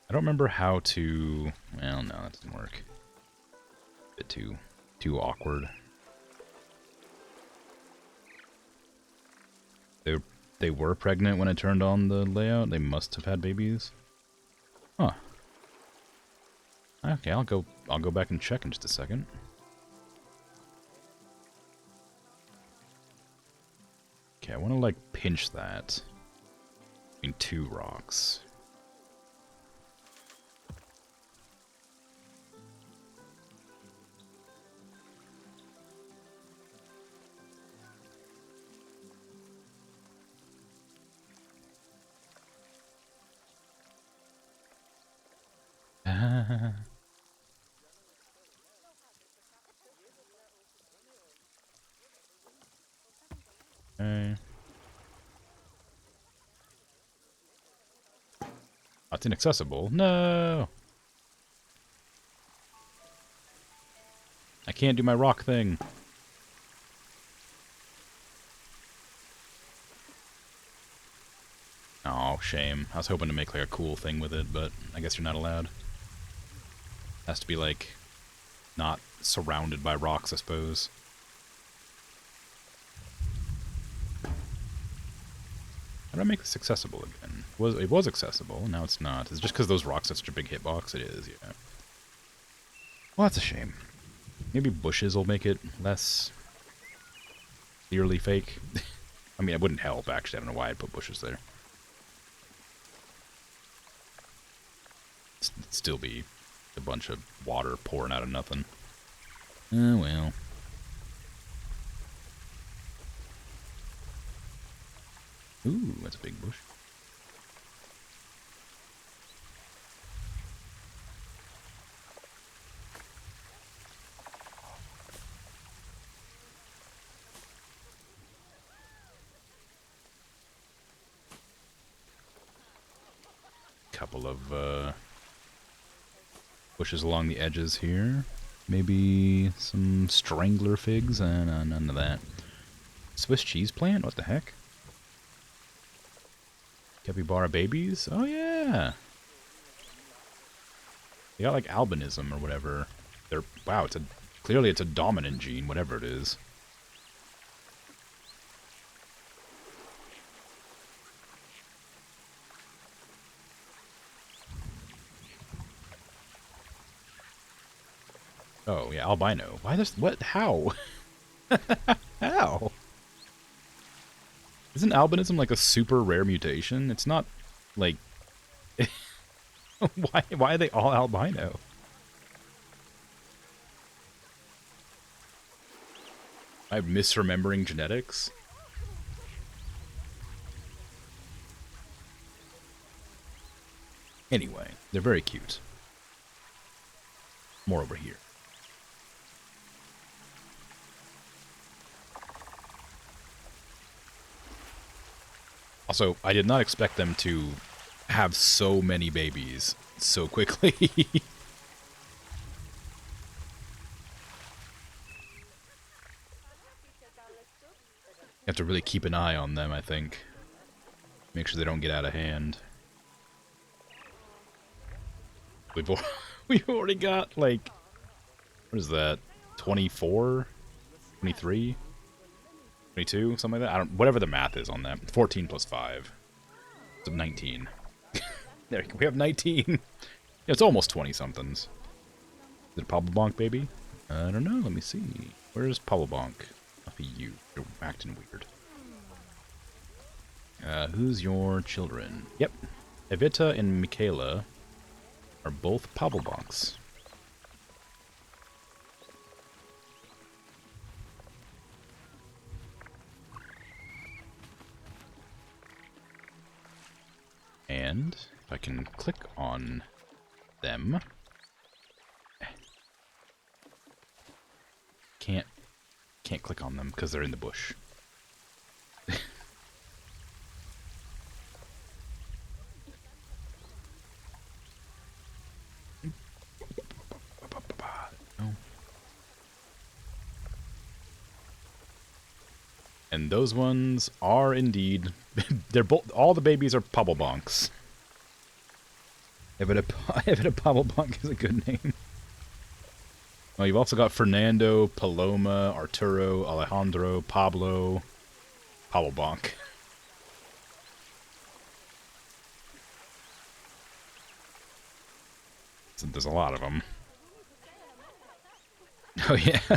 I don't remember how to... Well, no, that doesn't work. A bit too awkward. They were pregnant when I turned on the layout. They must have had babies. Huh. Okay, I'll go back and check in just a second. Okay, I want to like pinch that between two rocks. Okay. That's inaccessible. No! I can't do my rock thing. Oh, shame. I was hoping to make like a cool thing with it, but I guess you're not allowed. Has to be like not surrounded by rocks, I suppose. How do I make this accessible again? It was accessible, now it's not. It's just because those rocks have such a big hitbox. It is, yeah. Well, that's a shame. Maybe bushes will make it less clearly fake. I mean, it wouldn't help, actually. I don't know why I'd put bushes there. It'd still be a bunch of water pouring out of nothing. Oh, well. Ooh, that's a big bush. Couple of bushes along the edges here. Maybe some strangler figs. No, none of that. Swiss cheese plant? What the heck? Capybara babies? Oh yeah! They got like albinism or whatever. Wow, clearly it's a dominant gene, whatever it is. Oh yeah, albino. Why this? What? How? How? Isn't albinism like a super rare mutation? It's not like... Why are they all albino? I'm misremembering genetics? Anyway, they're very cute. More over here. Also, I did not expect them to have so many babies so quickly. You have to really keep an eye on them, I think. Make sure they don't get out of hand. We've already got, like... What is that? 24? 23? 22? Something like that? Whatever the math is on that. 14 plus 5. So 19. There we have 19. It's almost 20-somethings. Is it a Pablo baby? I don't know. Let me see. Where's Pablo Bonk? Not be you. You're acting weird. Who's your children? Yep. Evita and Michaela are both Pabblebonks. And if I can click on them, can't click on them because they're in the bush. Oh. And those ones are indeed, they're both, all the babies are Pabblebonks. If it a Pabblebonk is a good name. Well, you've also got Fernando, Paloma, Arturo, Alejandro, Pablo, Pabblebonk. So there's a lot of them. Oh yeah. I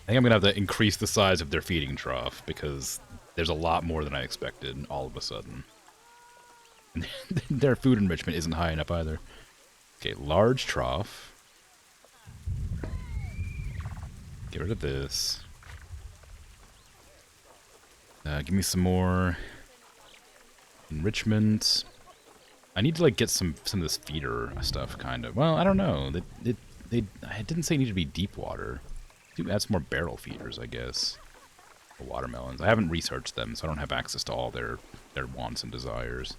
think I'm gonna have to increase the size of their feeding trough because there's a lot more than I expected all of a sudden. Their food enrichment isn't high enough either. Okay, large trough. Get rid of this. Give me some more enrichment. I need to like get some of this feeder stuff, kind of. Well, I don't know. I didn't say it needed to be deep water. Do add some more barrel feeders, I guess. The watermelons. I haven't researched them, so I don't have access to all their wants and desires.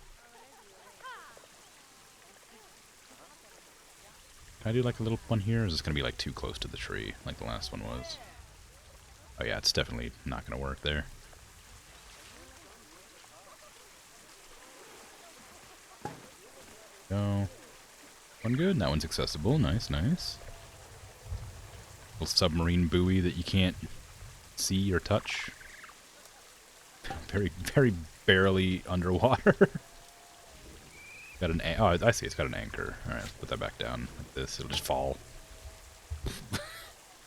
Can I do like a little one here? Or is this going to be like too close to the tree, like the last one was? Oh yeah, it's definitely not going to work there. Go. One good. That one's accessible. Nice, nice. Little submarine buoy that you can't see or touch. Very, very barely underwater. Got an oh, I see. It's got an anchor. All right, let's put that back down like this. It'll just fall.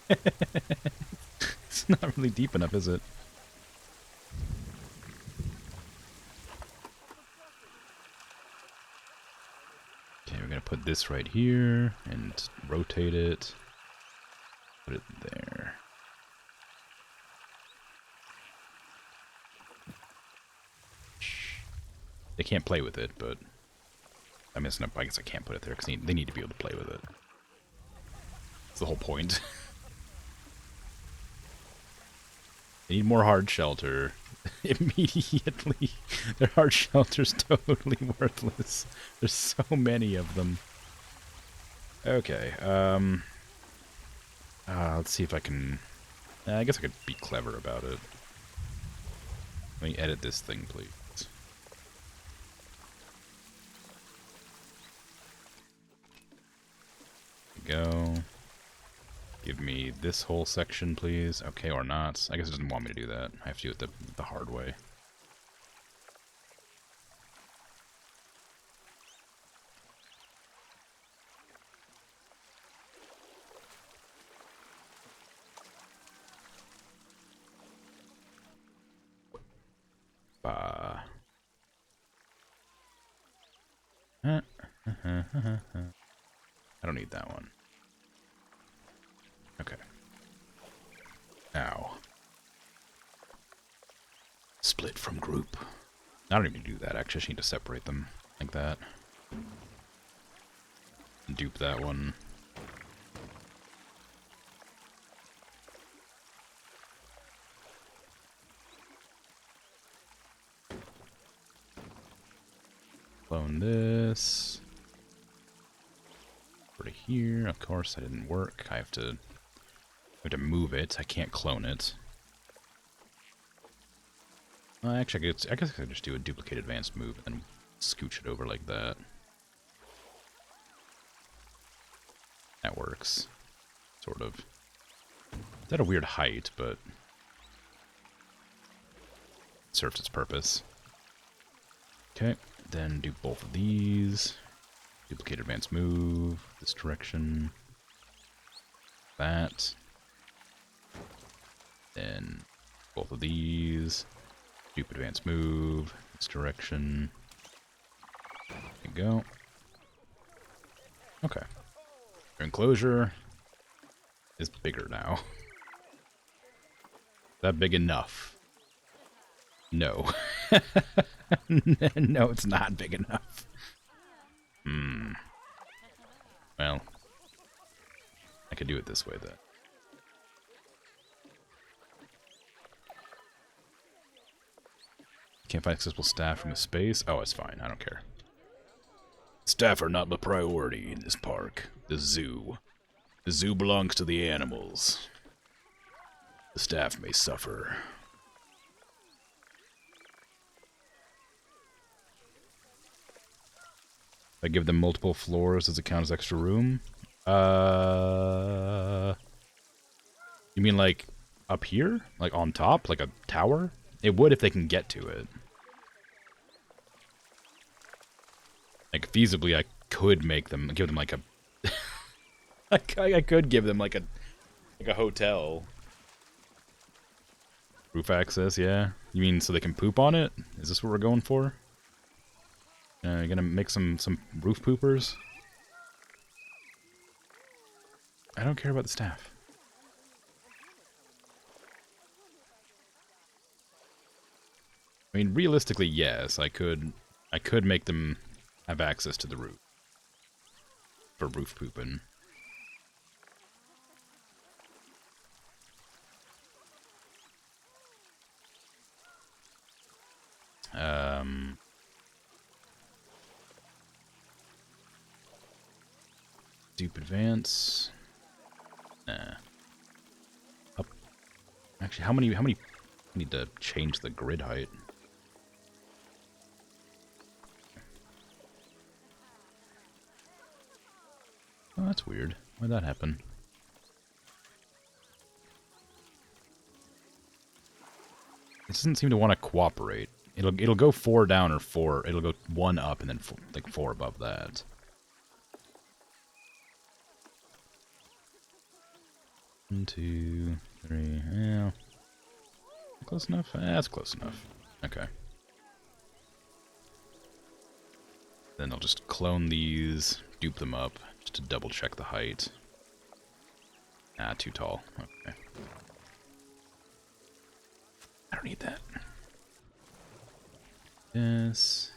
It's not really deep enough, is it? Okay, we're gonna put this right here and rotate it. Put it there. They can't play with it, but I guess I can't put it there because they need to be able to play with it. That's the whole point. They need more hard shelter. Immediately. Their hard shelter's totally worthless. There's so many of them. Okay, let's see if I can... I guess I could be clever about it. Let me edit this thing, please. Go. Give me this whole section, please. Okay, or not. I guess it doesn't want me to do that. I have to do it the hard way. I don't need that one. Okay. Now. Split from group. I don't even do that, actually. I just need to separate them like that. Dupe that one. Clone this. Put it here. Of course, that didn't work. I have to move it. I can't clone it. Actually, I guess I could just do a duplicate advanced move and scooch it over like that. That works. Sort of. It's at a weird height, but it serves its purpose. Okay, then do both of these. Duplicate advanced move, this direction. That. Then both of these. Dupe advance move. This direction. There you go. Okay. Your enclosure is bigger now. Is that big enough? No. No, it's not big enough. Well, I could do it this way then. Can't find accessible staff from the space? Oh, it's fine. I don't care. Staff are not the priority in this park. The zoo. The zoo belongs to the animals. The staff may suffer. I give them multiple floors. Does it count as extra room? You mean like up here? Like on top? Like a tower? It would if they can get to it. Like feasibly, I could make them, give them like a... I could give them like a hotel. Roof access, yeah. You mean so they can poop on it? Is this what we're going for? You're gonna make some roof poopers? I don't care about the staff. I mean, realistically, yes, I could make them have access to the roof for roof pooping. Dupe advance. Nah. Up. Actually, how many? I need to change the grid height. Oh, that's weird. Why'd that happen? It doesn't seem to want to cooperate. It'll go 4 down or 4. It'll go 1 up and then like 4 above that. 1, 2, 3. Yeah. Close enough? That's close enough. Okay. Then I'll just clone these, dupe them up, just to double check the height. Ah, too tall. Okay. I don't need that. This.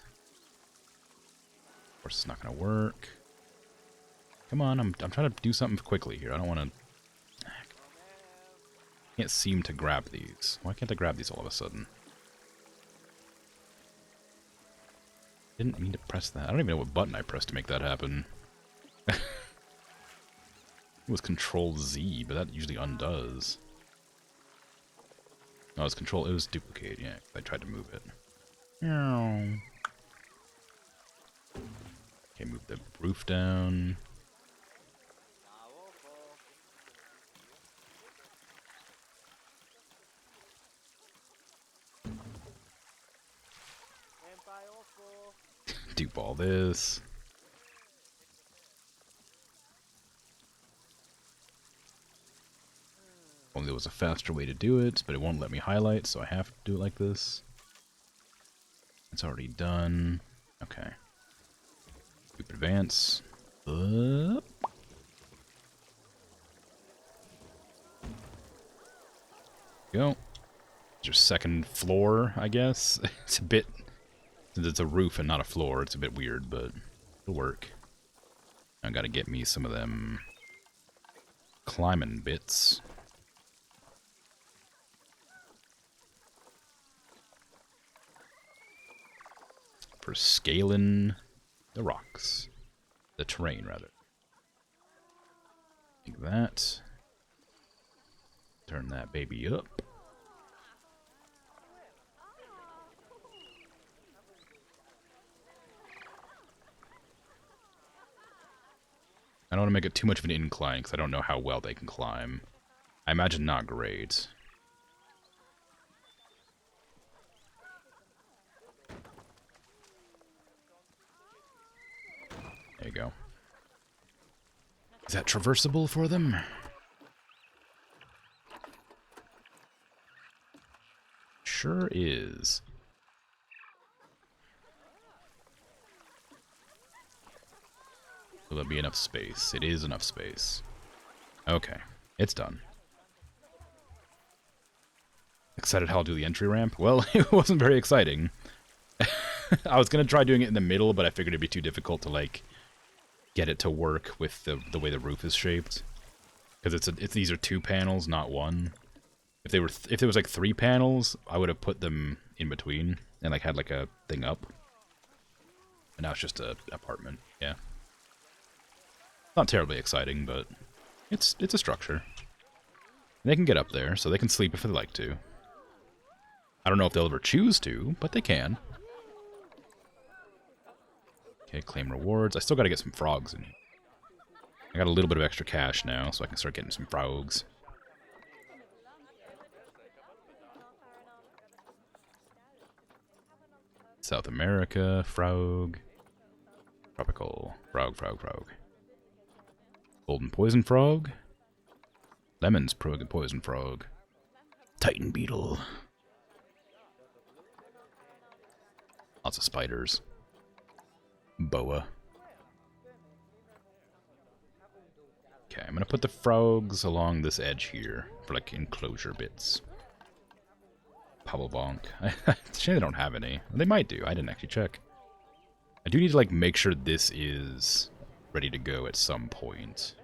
Of course, it's not gonna work. Come on, I'm trying to do something quickly here. I don't want to. Can't seem to grab these. Why can't I grab these all of a sudden? Didn't mean to press that. I don't even know what button I pressed to make that happen. It was Control Z, but that usually undoes. No, it was Control. It was duplicate. Yeah, I tried to move it. Okay, move the roof down. Dupe all this. Only there was a faster way to do it, but it won't let me highlight, so I have to do it like this. It's already done. Okay. Dupe advance. Up. Go. It's your second floor, I guess. It's a bit... Since it's a roof and not a floor, it's a bit weird, but it'll work. I gotta get me some of them climbing bits. For scaling the rocks. The terrain, rather. Like that. Turn that baby up. I don't want to make it too much of an incline, because I don't know how well they can climb. I imagine not great. There you go. Is that traversable for them? Sure is. Will it be enough space? It is enough space. Okay, it's done. Excited how I'll do the entry ramp? Well, it wasn't very exciting. I was going to try doing it in the middle, but I figured it'd be too difficult to, like, get it to work with the way the roof is shaped. Because these are 2 panels, not 1. If there was like 3 panels, I would have put them in between and like had like a thing up. And now it's just a apartment. Yeah. Not terribly exciting, but it's a structure. And they can get up there, so they can sleep if they like to. I don't know if they'll ever choose to, but they can. Okay, claim rewards. I still got to get some frogs in here. I got a little bit of extra cash now, so I can start getting some frogs. South America, frog. Tropical, frog. Golden poison frog. Lemons, poison frog. Titan beetle. Lots of spiders. Boa. Okay, I'm gonna put the frogs along this edge here for like enclosure bits. Pabblebonk. It's a shame they don't have any. They might do. I didn't actually check. I do need to like make sure this is ready to go at some point.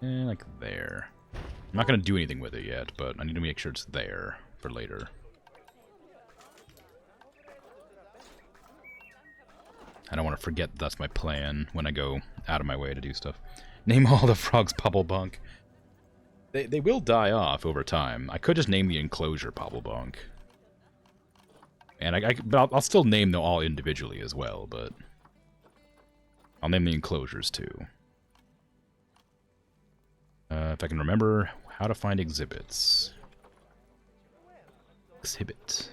And like there. I'm not going to do anything with it yet, but I need to make sure it's there for later. I don't want to forget that's my plan when I go out of my way to do stuff. Name all the frogs Pabblebonk. They will die off over time. I could just name the enclosure Pabblebonk. And but I'll still name them all individually as well, but I'll name the enclosures too. If I can remember how to find exhibits. Exhibit.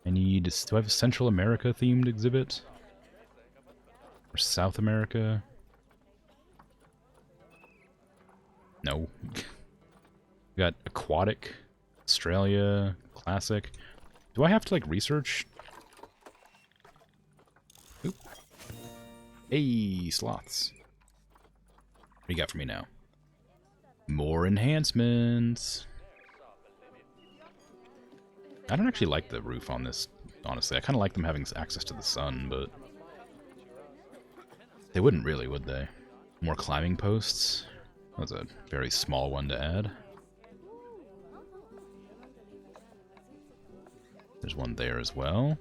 Do I have a Central America themed exhibit? Or South America? No. We got aquatic, Australia, classic. Do I have to like research? Oop. Hey, sloths. What do you got for me now? More enhancements. I don't actually like the roof on this, honestly. I kind of like them having access to the sun, but they wouldn't really, would they? More climbing posts. That's a very small one to add. There's one there as well.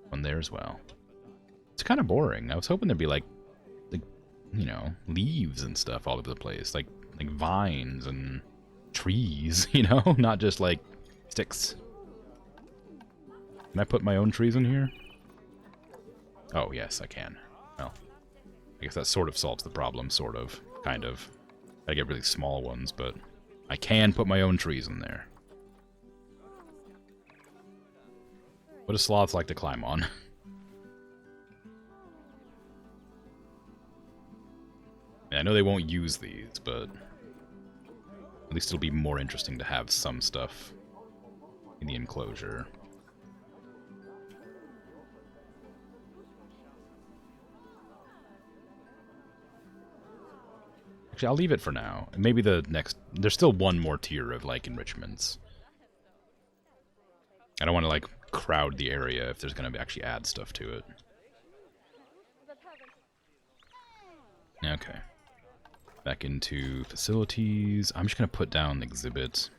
One there as well. It's kind of boring. I was hoping there'd be like, you know, leaves and stuff all over the place. Like vines and trees, you know? Not just like sticks. Can I put my own trees in here? Oh, yes, I can. Well, I guess that sort of solves the problem, sort of. Kind of. I get really small ones, but I can put my own trees in there. What do sloths like to climb on? I know they won't use these, but at least it'll be more interesting to have some stuff in the enclosure. Actually, I'll leave it for now. Maybe the next... There's still one more tier of, like, enrichments. I don't want to, like, crowd the area if there's going to actually add stuff to it. Okay. Back into facilities. I'm just going to put down exhibit.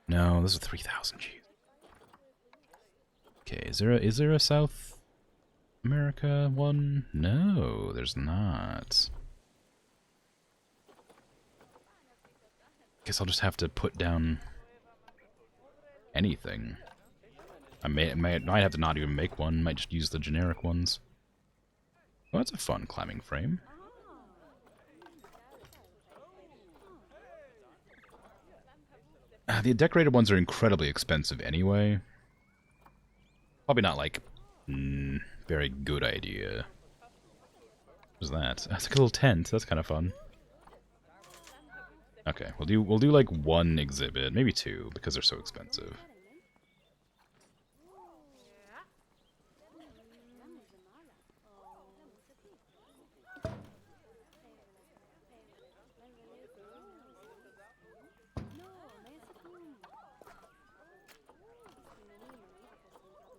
No, this is 3,000. Jeez. Okay, is there a South America one? No, there's not. Guess I'll just have to put down anything. I might have to not even make one. Might just use the generic ones. Oh, that's a fun climbing frame. The decorated ones are incredibly expensive anyway. Probably not like very good idea. What is that? That's like a little tent. That's kind of fun. Okay, we'll do like one exhibit, maybe two, because they're so expensive.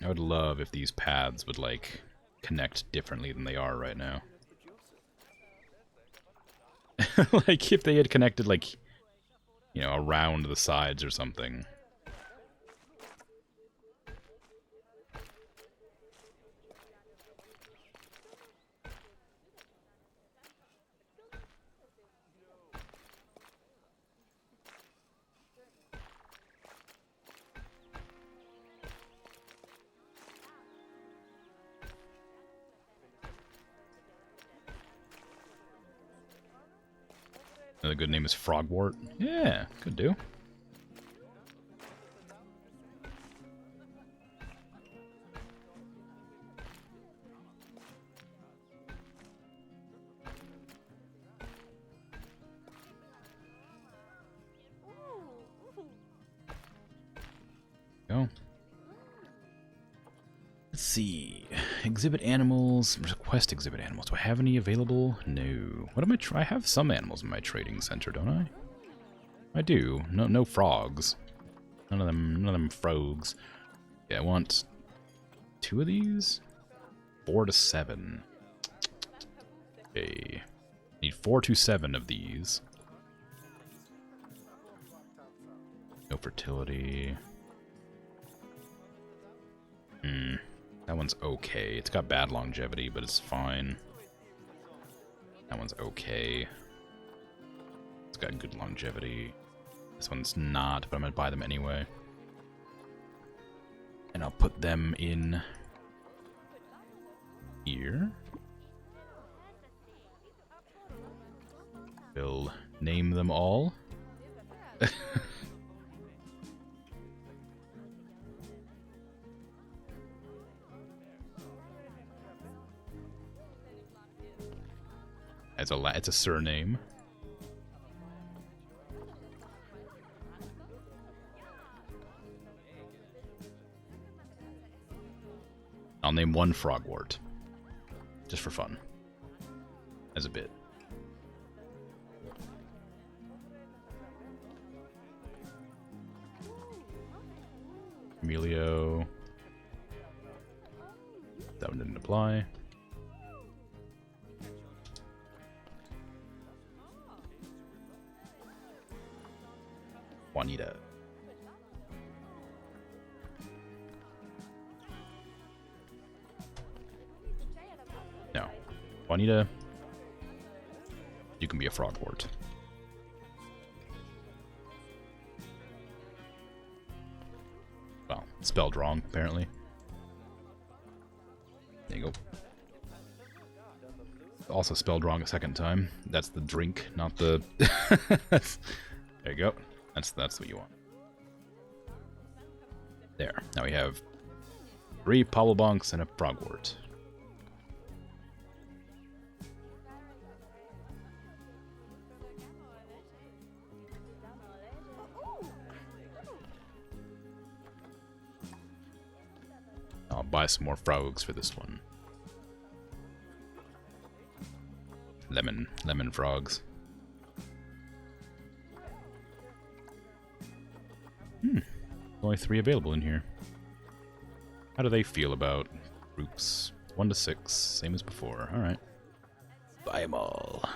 I would love if these paths would, like, connect differently than they are right now. Like, if they had connected, like, you know, around the sides or something. Another good name is Frogwort. Yeah, could do. Go. Let's see. Exhibit animals. Request exhibit animals. Do I have any available? No. What am I I have some animals in my trading center, don't I? I do. No frogs. None of them frogs. Yeah, I want 2 of these. 4 to 7. Okay. Need 4 to 7 of these. No fertility. That one's okay. It's got bad longevity, but it's fine. That one's okay. It's got good longevity. This one's not, but I'm going to buy them anyway. And I'll put them in here. We'll name them all. It's a surname. I'll name one Frogwort. Just for fun. As a bit. Emilio. That one didn't apply. Juanita. No. Juanita, you can be a Frogwort. Well, spelled wrong, apparently. There you go. Also spelled wrong a second time. That's the drink, not the... There you go. That's what you want. There. Now we have 3 Pobblebonks and a Frogwort. I'll buy some more frogs for this one. Lemon frogs. Only 3 available in here. How do they feel about groups? 1 to 6, same as before. Alright. Buy them all.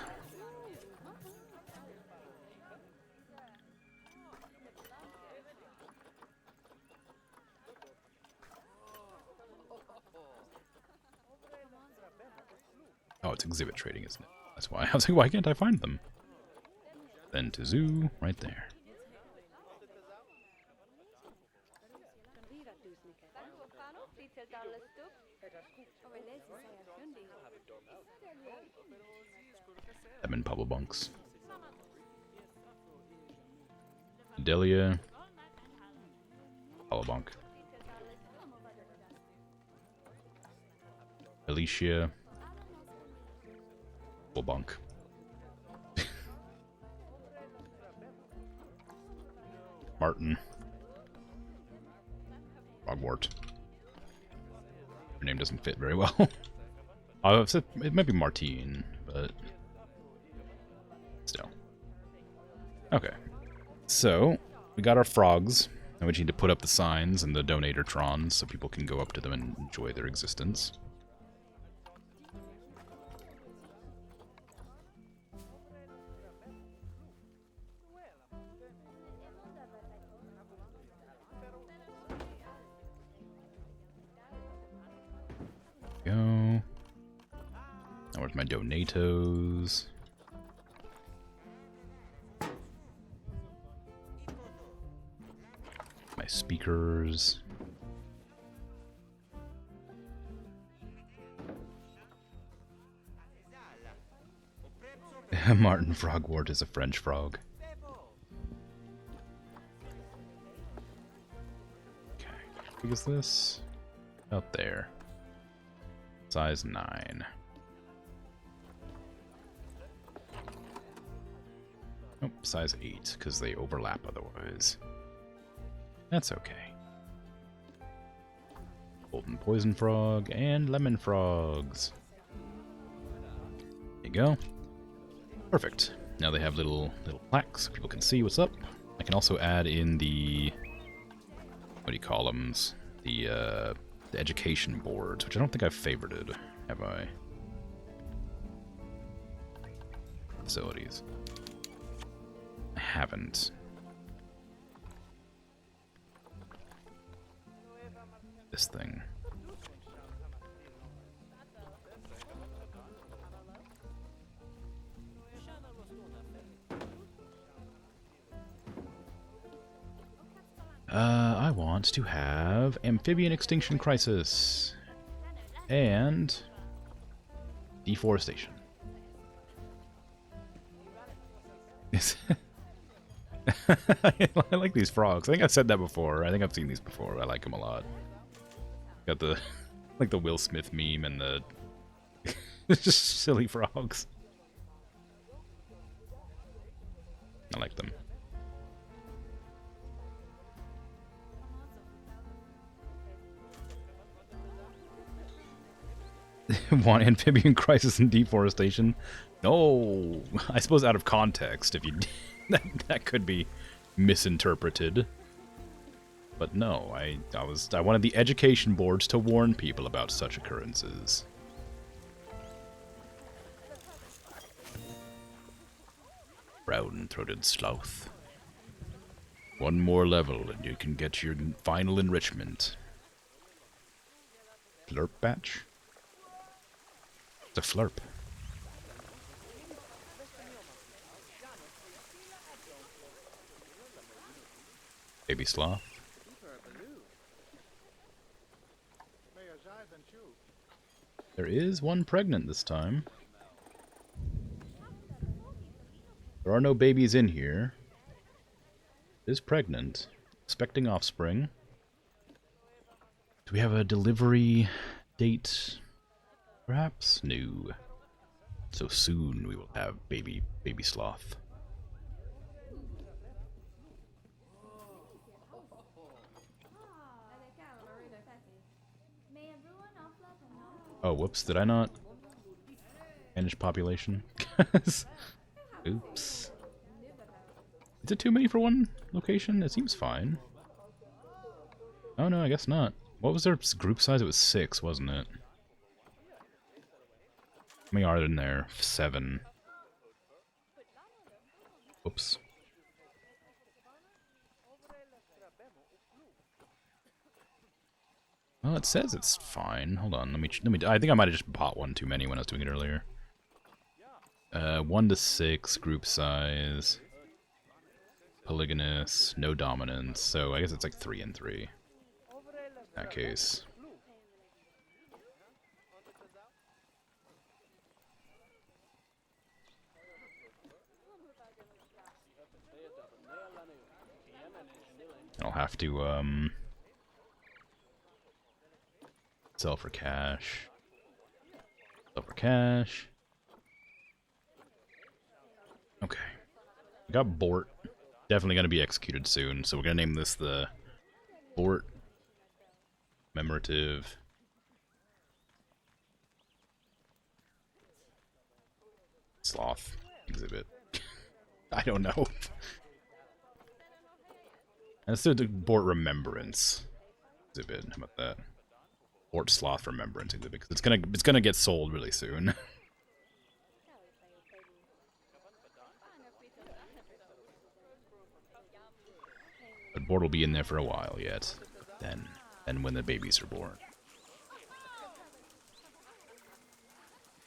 Oh, it's exhibit trading, isn't it? That's why. I was like, why can't I find them? Then to zoo, right there. Lemon Pobblebonks. Delia. Poblebonk. Alicia. Poblebonk. Martin. Frogwort. Her name doesn't fit very well. It might be Martine, but still. Okay. So, we got our frogs. Now we just need to put up the signs and the donator trons so people can go up to them and enjoy their existence. Go. Now where's my donatos? My speakers. Martin Frogwort is a French frog. Okay, how big is this? Out there. Size 9. Nope, size 8, because they overlap otherwise. That's okay. Golden poison frog and lemon frogs. There you go. Perfect. Now they have little plaques so people can see what's up. I can also add in the, what do you call them? The education boards, which I don't think I've favorited, have I? Facilities. I haven't. This thing. I want to have Amphibian Extinction Crisis and Deforestation. I like these frogs. I think I've said that before. I think I've seen these before. I like them a lot. Got the like the Will Smith meme and the just silly frogs. I like them. Want Amphibian Crisis and Deforestation? No, I suppose out of context, if you that could be misinterpreted. But no, I wanted the education boards to warn people about such occurrences. Brown-throated sloth. One more level and you can get your final enrichment. Flurp batch? It's a flurp. Baby sloth. There is one pregnant this time. There are no babies in here. It is pregnant. Expecting offspring. Do we have a delivery date? Perhaps? No. So soon we will have baby sloth. Oh, whoops, did I not manage population? Oops. Is it too many for one location? It seems fine. Oh no, I guess not. What was their group size? It was 6, wasn't it? How many are in there? 7. Oops. Well, it says it's fine. Hold on, let me. I think I might have just bought one too many when I was doing it earlier. 1 to 6 group size. Polygamous, no dominance. So I guess it's like 3 and 3. In that case. I'll have to sell for cash. Sell for cash. Okay. We got Bort. Definitely going to be executed soon, so we're going to name this the Bort Commemorative Sloth Exhibit. I don't know. Let's do the Bort Remembrance exhibit. How about that? Bort Sloth Remembrance exhibit, because it's gonna get sold really soon. But Bort will be in there for a while yet. Then when the babies are born.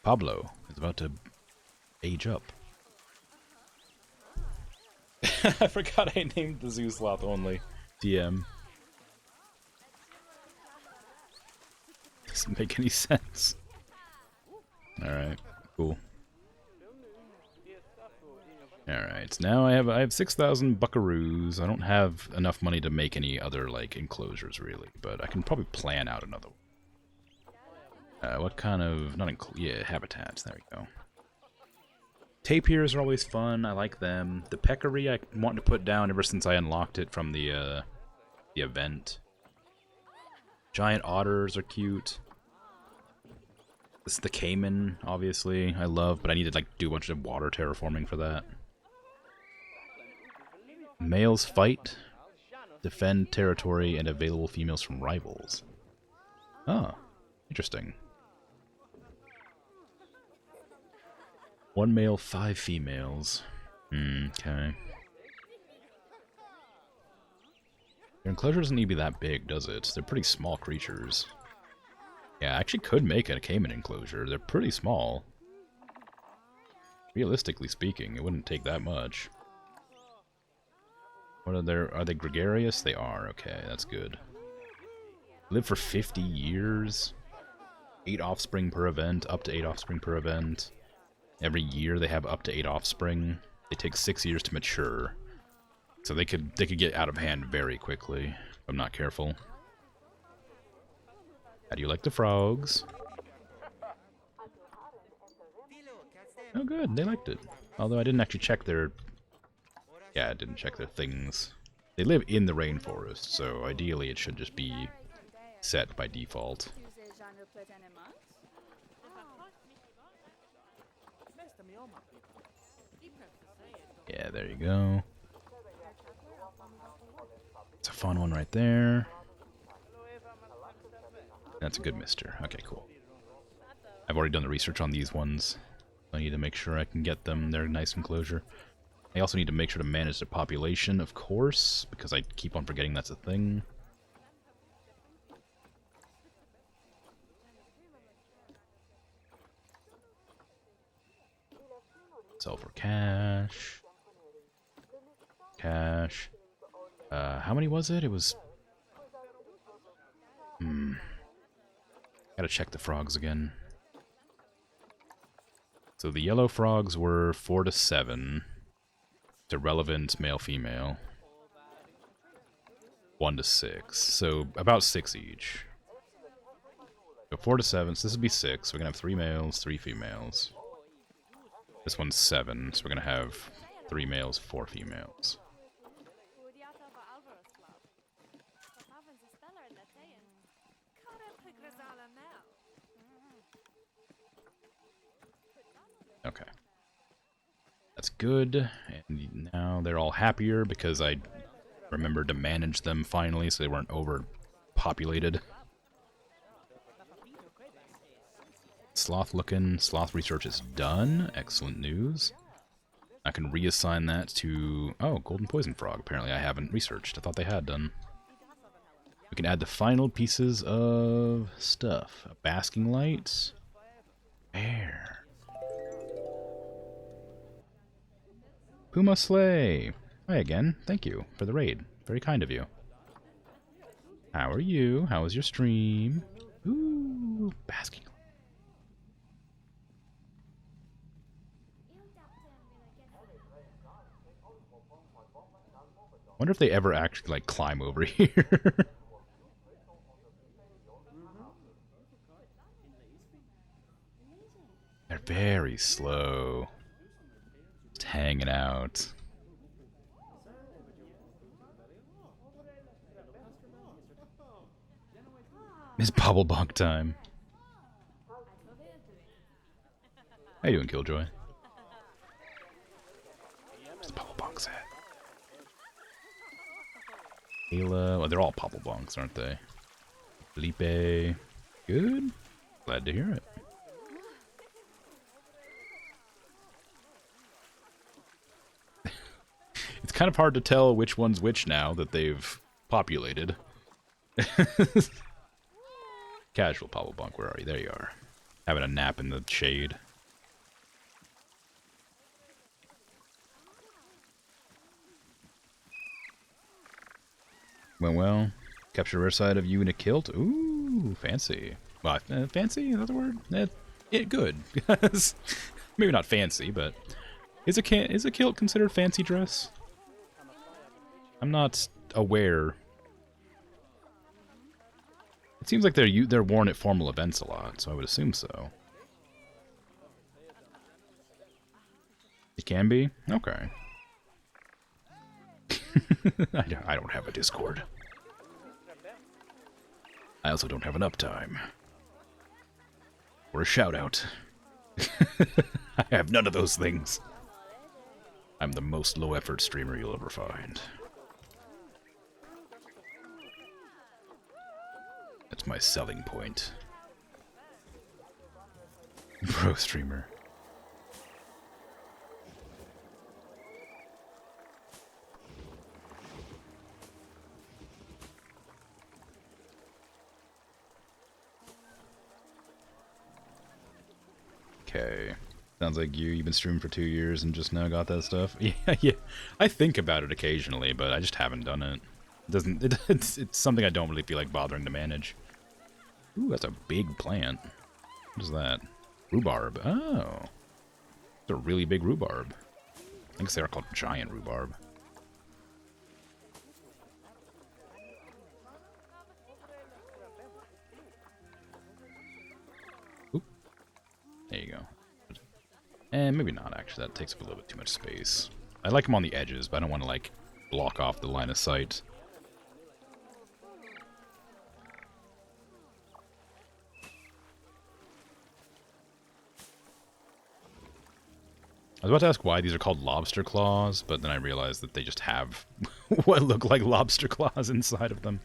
Pablo is about to age up. I forgot I named the Zoo Sloth only. DM. Doesn't make any sense. Alright, cool. Alright, now I have 6,000 buckaroos. I don't have enough money to make any other, like, enclosures, really. But I can probably plan out another one. What kind of... yeah, habitats. There we go. Tapirs are always fun. I like them. The peccary I want to put down ever since I unlocked it from the event. Giant otters are cute. This is the caiman, obviously, I love, but I need to, like, do a bunch of water terraforming for that. Males fight, defend territory, and available females from rivals. Oh, interesting. 1 male, 5 females. Okay. Their enclosure doesn't need to be that big, does it? They're pretty small creatures. Yeah, I actually could make a caiman enclosure. They're pretty small. Realistically speaking, it wouldn't take that much. What are they gregarious? They are, okay, that's good. Live for 50 years. 8 offspring per event, up to 8 offspring per event. Every year they have up to 8 offspring. They take 6 years to mature. So they could get out of hand very quickly if I'm not careful. How do you like the frogs? Oh good, they liked it. Although I didn't actually check their... Yeah, I didn't check their things. They live in the rainforest, so ideally it should just be set by default. Yeah, there you go. It's a fun one right there. That's a good mister. Okay, cool. I've already done the research on these ones. I need to make sure I can get them their nice enclosure. I also need to make sure to manage the population, of course, because I keep on forgetting that's a thing. Sell for cash. Cash. How many was it? It was... Gotta check the frogs again. So the yellow frogs were 4 to 7. Irrelevant male-female. 1 to 6. So about 6 each. So 4 to 7, so this would be 6. So we're gonna have 3 males, 3 females. This one's 7, so we're gonna have 3 males, 4 females. Okay. That's good, and now they're all happier because I remembered to manage them finally so they weren't overpopulated. Sloth looking. Sloth research is done. Excellent news. I can reassign that to... Oh, golden poison frog. Apparently I haven't researched. I thought they had done. We can add the final pieces of stuff. A basking light. Bear. Puma Slay! Hi again. Thank you for the raid. Very kind of you. How are you? How was your stream? Ooh, basking. Wonder if they ever actually, like, climb over here. They're very slow. Just hanging out. It's bubble bonk time. How you doing, Killjoy? Where's the bubble bonk set? Ayla. Well, they're all Popplebonks, aren't they? Felipe. Good. Glad to hear it. It's kind of hard to tell which one's which now that they've populated. Casual Popplebonk, where are you? There you are. Having a nap in the shade. Well. Capture rare side of you in a kilt. Ooh, fancy. Well, fancy? Is that the word? Good. Maybe not fancy, but is a kilt considered fancy dress? I'm not aware. It seems like they're worn at formal events a lot, so I would assume so. It can be? Okay. I don't have a Discord. I also don't have an uptime. Or a shout-out. I have none of those things. I'm the most low-effort streamer you'll ever find. That's my selling point. Pro streamer. Okay. Sounds like you've been streaming for 2 years and just now got that stuff. Yeah. I think about it occasionally, but I just haven't done it. It's something I don't really feel like bothering to manage. Ooh, that's a big plant. What is that? Rhubarb. Oh. It's a really big rhubarb. I think they're called giant rhubarb. Oop. There you go. And maybe not, actually. That takes up a little bit too much space. I like them on the edges, but I don't want to, like, block off the line of sight. I was about to ask why these are called lobster claws, but then I realized that they just have what look like lobster claws inside of them.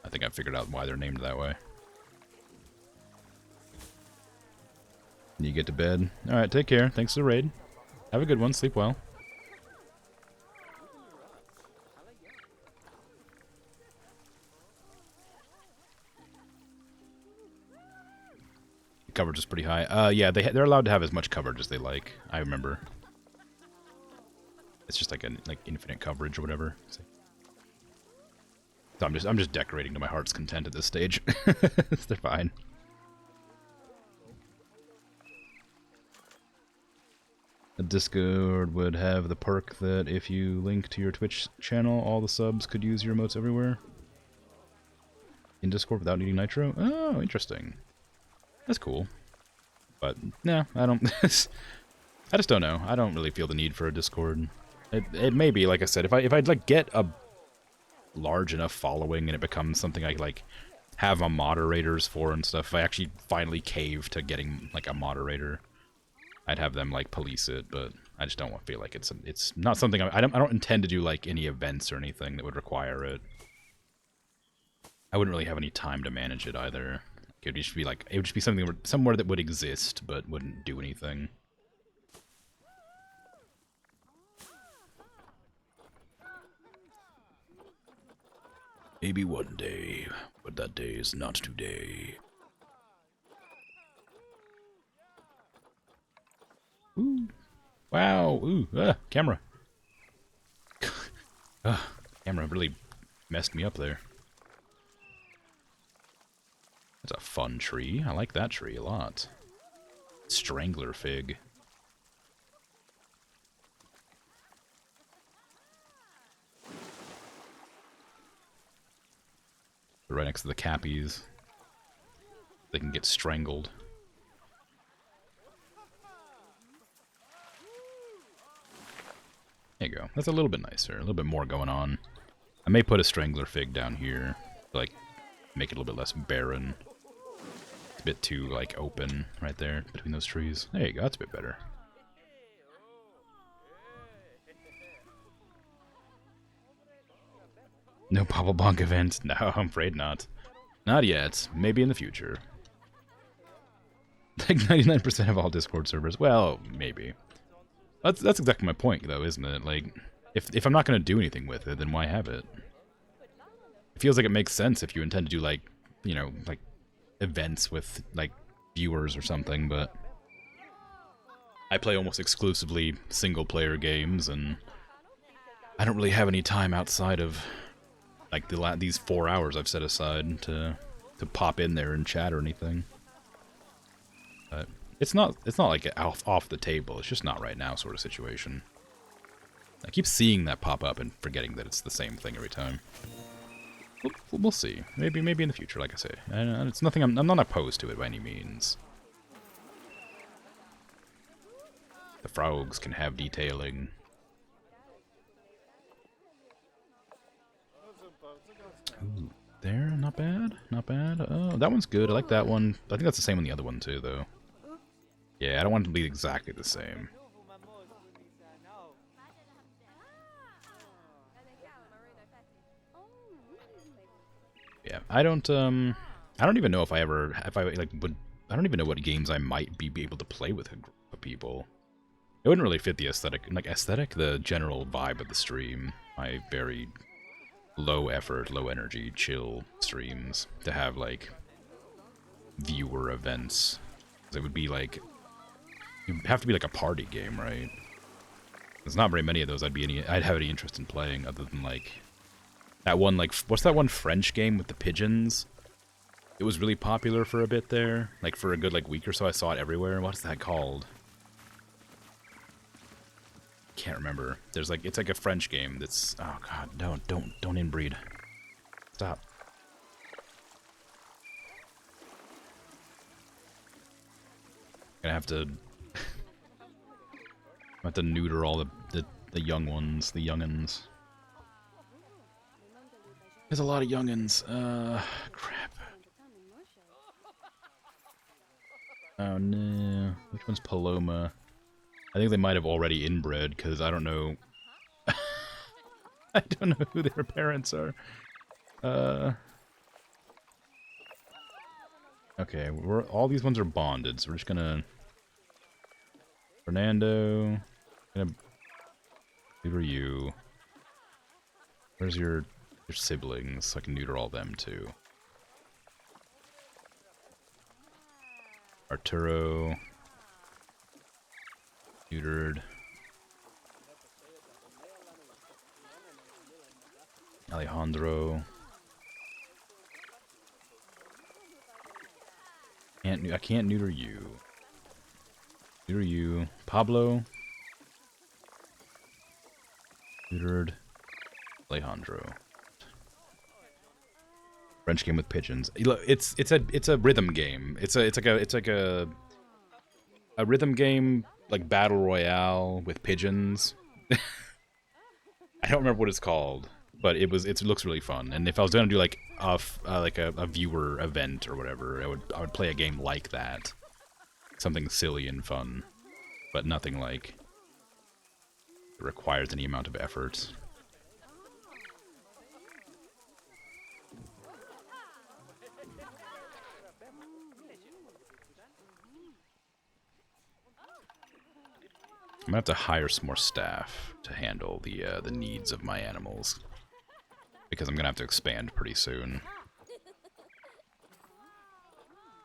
I think I figured out why they're named that way. You get to bed. Alright, take care. Thanks for the raid. Have a good one. Sleep well. The coverage is pretty high. Yeah, they're allowed to have as much coverage as they like. I remember. It's just like infinite coverage or whatever. So I'm just decorating to my heart's content at this stage. They're fine. A Discord would have the perk that if you link to your Twitch channel, all the subs could use your emotes everywhere. In Discord without needing Nitro? Oh, interesting. That's cool. But, no, I don't... I just don't know. I don't really feel the need for a Discord. It may be, like I said, if I'd like get a large enough following and it becomes something I like have a moderators for and stuff, if I actually finally cave to getting like a moderator, I'd have them like police it, but I just don't feel like it's not something I don't intend to do like any events or anything that would require it. I wouldn't really have any time to manage it either. It would just be like it would just be something somewhere that would exist but wouldn't do anything. Maybe one day, but that day is not today. Ooh. Wow. Ooh. Camera. Camera really messed me up there. That's a fun tree. I like that tree a lot. Strangler fig. Right next to the cappies. They can get strangled. There you go. That's a little bit nicer. A little bit more going on. I may put a strangler fig down here to, like, make it a little bit less barren. It's a bit too, like, open right there between those trees. There you go. That's a bit better. No Papa Bonk event? No, I'm afraid not. Not yet. Maybe in the future. Like 99% of all Discord servers. Well, maybe. That's exactly my point, though, isn't it? Like, if I'm not going to do anything with it, then why have it? It feels like it makes sense if you intend to do, like, you know, like, events with, like, viewers or something, but I play almost exclusively single-player games, and I don't really have any time outside of, like, these 4 hours I've set aside to pop in there and chat or anything. But it's not like off the table. It's just not right now sort of situation. I keep seeing that pop up and forgetting that it's the same thing every time. We'll see. Maybe in the future, like I say. And it's nothing. I'm not opposed to it by any means. The frogs can have detailing. Ooh, there, not bad, not bad. Oh, that one's good. I like that one. I think that's the same on the other one too, though. Yeah, I don't want it to be exactly the same. Yeah, I don't even know if I don't even know what games I might be able to play with a group of people. It wouldn't really fit the the general vibe of the stream. My very low effort, low energy, chill streams to have like viewer events. It would be like, it'd have to be like a party game, right? There's not very many of those I'd have any interest in playing other than like that one, like, what's that one French game with the pigeons? It was really popular for a bit there, like for a good like week or so. I saw it everywhere. What's that called? Can't remember. There's like, it's like a French game that's, oh god, don't inbreed. Stop. Gonna have to neuter all the young ones, the youngins. There's a lot of youngins. Crap. Oh no. Which one's Paloma? I think they might have already inbred, because I don't know. I don't know who their parents are. Okay, all these ones are bonded, so we're just gonna... Fernando... Gonna... Neuter you. Where's your siblings, so I can neuter all them too. Arturo... Neutered. Alejandro. I can't neuter you. Neuter you. Pablo. Neutered. Alejandro. French game with pigeons. Look, it's a rhythm game. It's like a rhythm game, like battle royale with pigeons. I don't remember what it's called, but it looks really fun. And if I was gonna do like a viewer event or whatever, I would play a game like that, something silly and fun, but nothing like requires any amount of effort. I'm gonna have to hire some more staff to handle the needs of my animals, because I'm gonna have to expand pretty soon.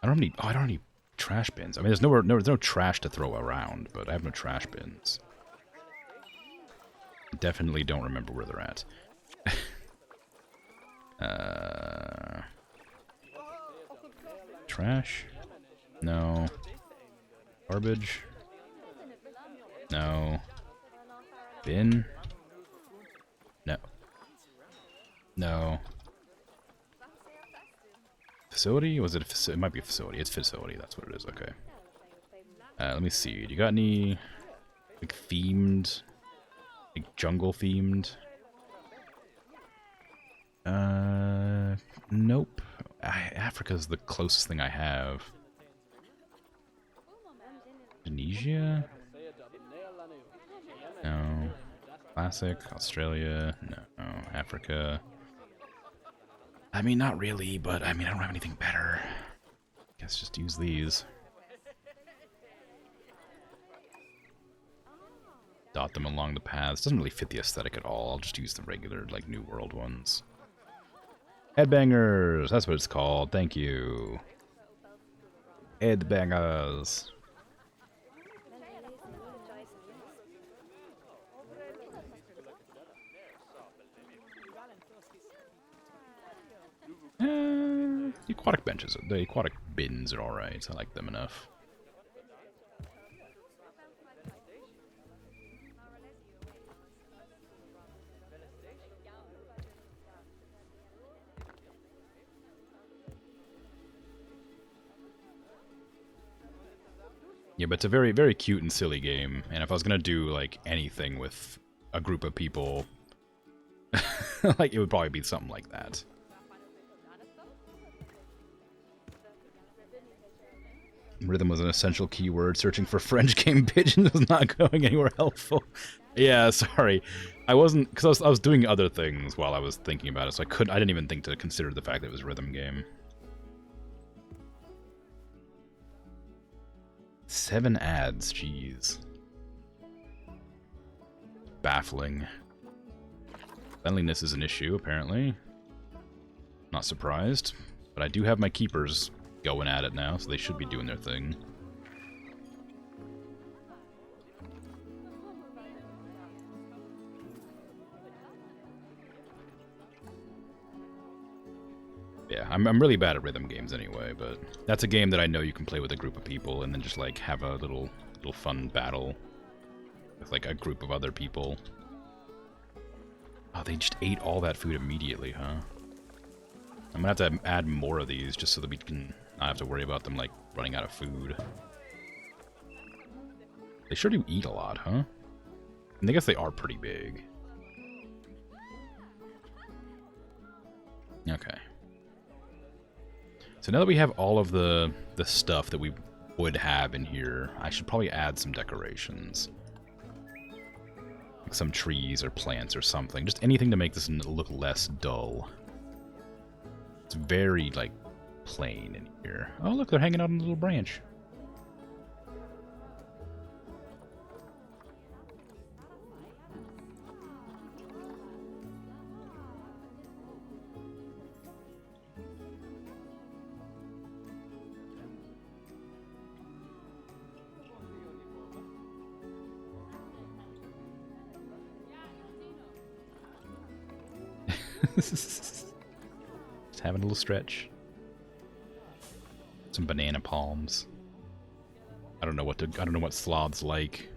I don't have any trash bins. I mean, there's no trash to throw around, but I have no trash bins. Definitely don't remember where they're at. Trash? No. Garbage? No. Bin? No. No. Facility? Was it a facility? It might be a facility. It's facility. That's what it is. Okay. Let me see. Do you got any, like, themed, like, jungle themed? Nope. Africa's the closest thing I have. Indonesia? No. Classic. Australia? No. Africa. I mean, not really, but I mean, I don't have anything better. Guess just use these. Dot them along the paths. Doesn't really fit the aesthetic at all. I'll just use the regular, like, New World ones. Headbangers! That's what it's called. Thank you. Headbangers. The aquatic benches, the aquatic bins are alright. I like them enough. Yeah, but it's a very, very cute and silly game. And if I was gonna do, like, anything with a group of people, like, it would probably be something like that. Rhythm was an essential keyword. Searching for French game pigeons is not going anywhere helpful. Yeah, sorry. I wasn't, because I was doing other things while I was thinking about it, so I didn't even think to consider the fact that it was a rhythm game. 7 ads, jeez. Baffling. Cleanliness is an issue, apparently. Not surprised. But I do have my keepers going at it now, so they should be doing their thing. Yeah, I'm really bad at rhythm games anyway, but that's a game that I know you can play with a group of people and then just, like, have a little fun battle with, like, a group of other people. Oh, they just ate all that food immediately, huh? I'm gonna have to add more of these just so that we can not have to worry about them, like, running out of food. They sure do eat a lot, huh? And I guess they are pretty big. Okay. So now that we have all of the stuff that we would have in here, I should probably add some decorations. Like some trees or plants or something. Just anything to make this look less dull. It's very, like, plain in here. Oh, look, they're hanging out on a little branch. Just having a little stretch. Some banana palms. I don't know what sloths like.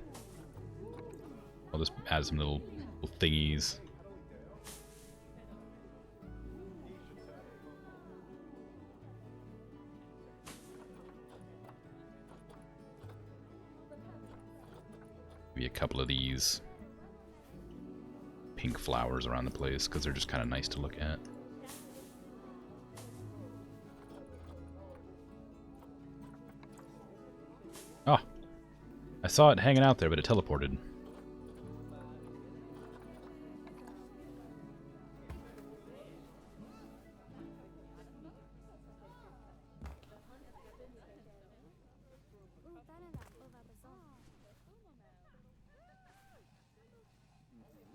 I'll just add some little thingies. Maybe a couple of these pink flowers around the place because they're just kind of nice to look at. Oh, I saw it hanging out there, but it teleported.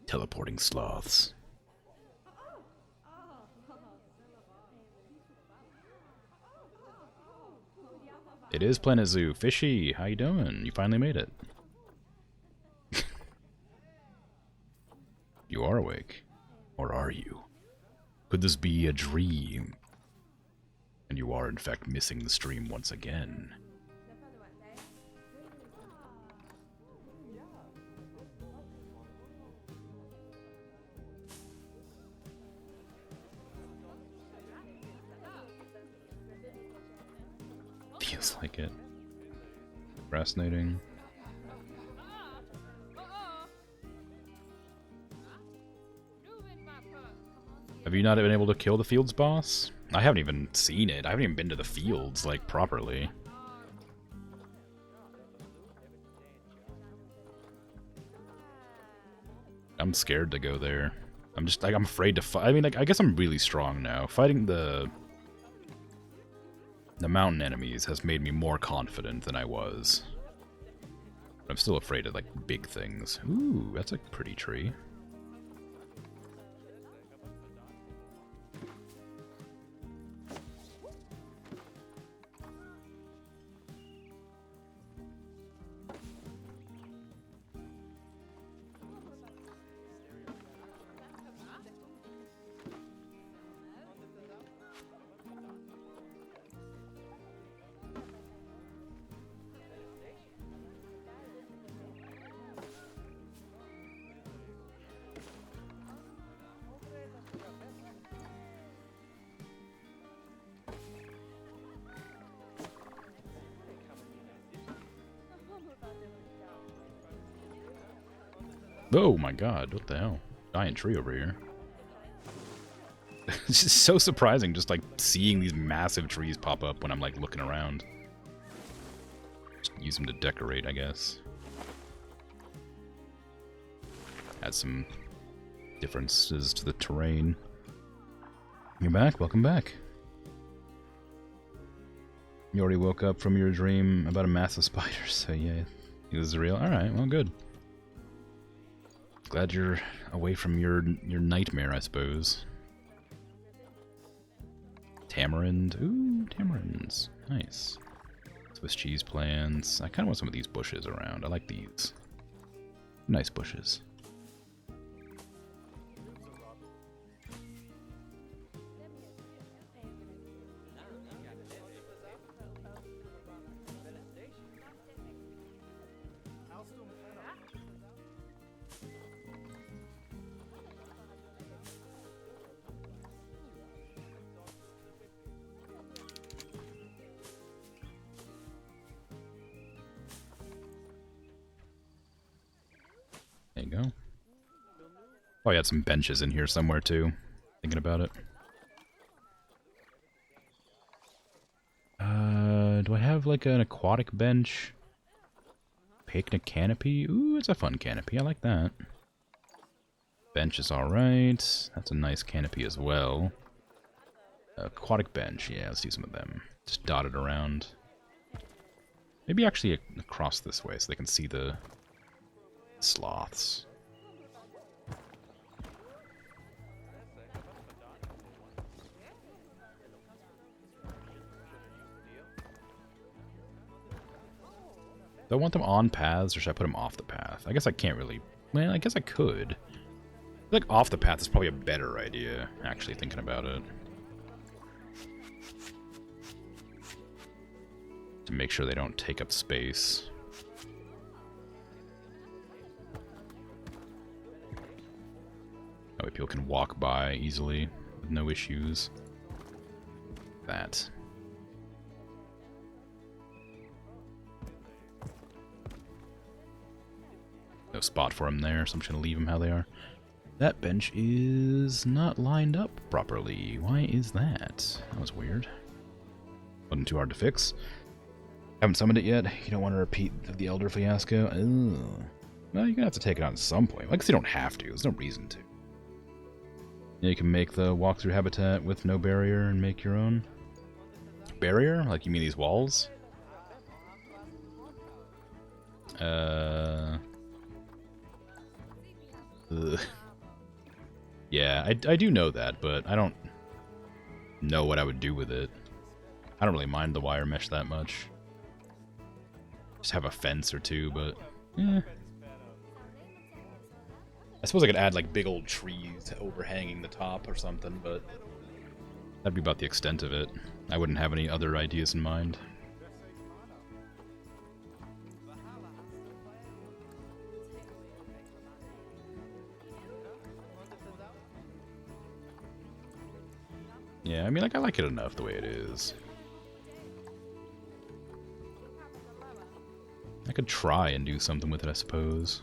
Teleporting sloths. It is Planet Zoo. Fishy, how you doing? You finally made it. You are awake. Or are you? Could this be a dream? And you are in fact missing the stream once again. Feels like it. Fascinating. Have you not been able to kill the fields boss? I haven't even seen it. I haven't even been to the fields, like, properly. I'm scared to go there. I'm just, like, I'm afraid to fight. I mean, like, I guess I'm really strong now. Fighting the mountain enemies has made me more confident than I was. But I'm still afraid of, like, big things. Ooh, that's a pretty tree. Oh my god, what the hell? Giant tree over here. It's just so surprising just like seeing these massive trees pop up when I'm like looking around. Just use them to decorate, I guess. Add some differences to the terrain. You're back? Welcome back. You already woke up from your dream about a massive spider, so yeah, it was real. Alright, well good. Glad you're away from your nightmare, I suppose. Tamarind. Ooh, tamarinds. Nice. Swiss cheese plants. I kind of want some of these bushes around. I like these. Nice bushes. There you go. Oh, I had some benches in here somewhere too. Thinking about it. Do I have like an aquatic bench? Picnic canopy? Ooh, it's a fun canopy. I like that. Bench is alright. That's a nice canopy as well. Aquatic bench. Yeah, let's do some of them. Just dot it around. Maybe actually across this way so they can see the sloths. Do I want them on paths, or should I put them off the path? I guess I can't really... Well, I guess I could. I feel like off the path is probably a better idea, actually, thinking about it. To make sure they don't take up space. That way people can walk by easily, with no issues. That. No spot for them there, so I'm just going to leave them how they are. That bench is not lined up properly. Why is that? That was weird. Wasn't too hard to fix. Haven't summoned it yet. You don't want to repeat the Elder Fiasco? Ugh. Well, you're going to have to take it on at some point. Like, you don't have to. There's no reason to. Yeah, you can make the walkthrough habitat with no barrier and make your own. Barrier? Like, you mean these walls? Ugh. Yeah, I do know that, but I don't know what I would do with it. I don't really mind the wire mesh that much. Just have a fence or two, but eh. I suppose I could add like big old trees overhanging the top or something, but that'd be about the extent of it. I wouldn't have any other ideas in mind. Yeah, I mean, like, I like it enough the way it is. I could try and do something with it, I suppose.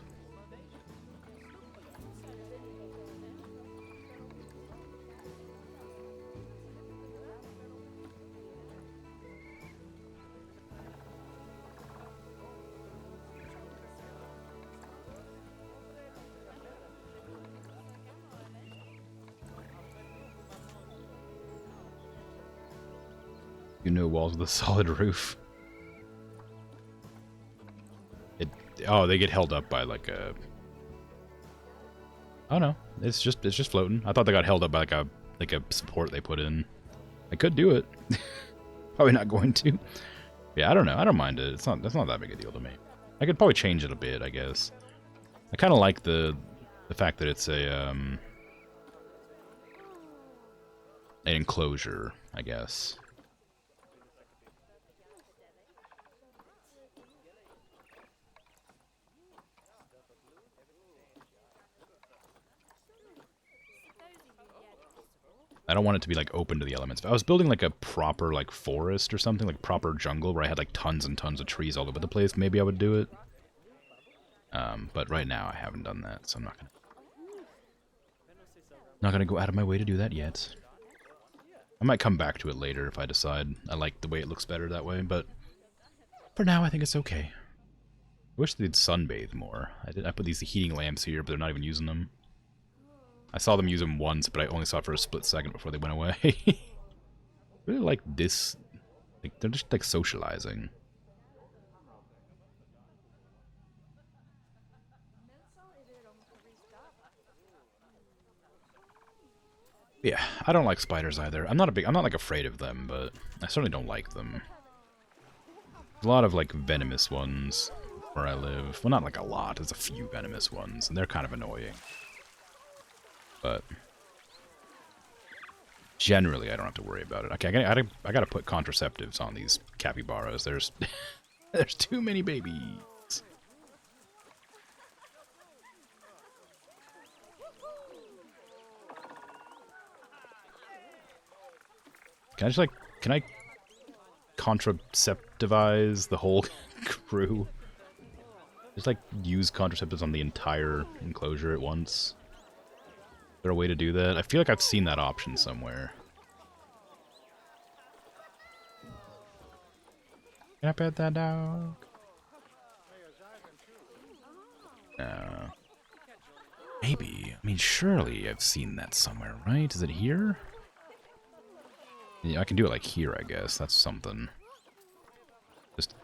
You know, walls with a solid roof. Oh, they get held up by like a... Oh no, it's just floating. I thought they got held up by like a support they put in. I could do it. Probably not going to. Yeah, I don't know. I don't mind it. That's not that big a deal to me. I could probably change it a bit, I guess. I kind of like the fact that it's a an enclosure, I guess. I don't want it to be like open to the elements. If I was building like a proper like forest or something, like proper jungle where I had like tons and tons of trees all over the place, maybe I would do it. But right now I haven't done that, so I'm not gonna go out of my way to do that yet. I might come back to it later if I decide I like the way it looks better that way, but for now I think it's okay. I wish they'd sunbathe more. I put these heating lamps here, but they're not even using them. I saw them use them once, but I only saw it for a split second before they went away. Really like this. Like, they're just like socializing. Yeah, I don't like spiders either. I'm not like afraid of them, but I certainly don't like them. There's a lot of like venomous ones where I live. Well, not like a lot. There's a few venomous ones, and they're kind of annoying. But generally, I don't have to worry about it. Okay, I gotta put contraceptives on these capybaras. There's there's too many babies. Can I contraceptivize the whole crew? Just like use contraceptives on the entire enclosure at once? Is there a way to do that? I feel like I've seen that option somewhere. Can I pet that dog? No. Maybe. I mean, surely I've seen that somewhere, right? Is it here? Yeah, I can do it like here, I guess. That's something. Just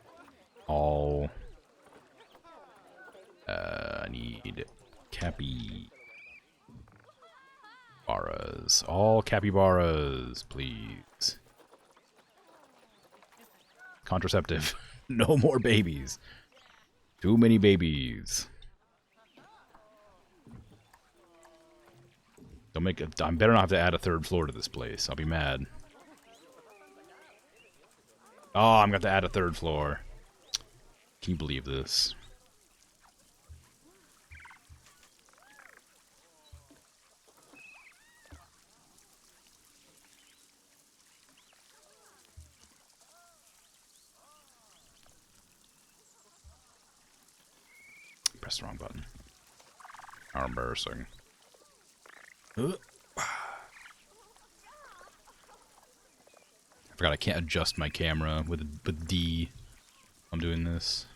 all... I need capybaras. All capybaras, please. Contraceptive. No more babies. Too many babies. Don't make it. I better not have to add a third floor to this place. I'll be mad. Oh, I'm going to have to add a third floor. Can you believe this? Press the wrong button. How embarrassing. I forgot I can't adjust my camera with D. I'm doing this.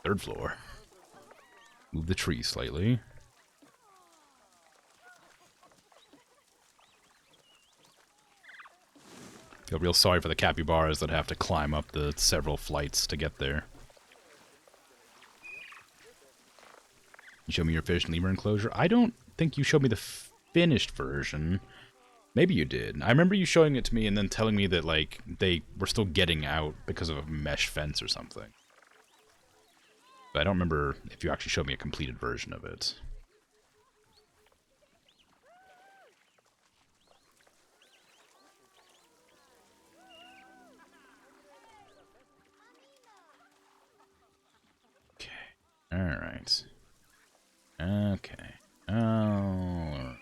Third floor. Move the tree slightly. Feel real sorry for the capybaras that have to climb up the several flights to get there. You show me your fish and lemur enclosure? I don't think you showed me the finished version. Maybe you did. I remember you showing it to me and then telling me that, like, they were still getting out because of a mesh fence or something. But I don't remember if you actually showed me a completed version of it. Okay. Alright. Okay. Alright.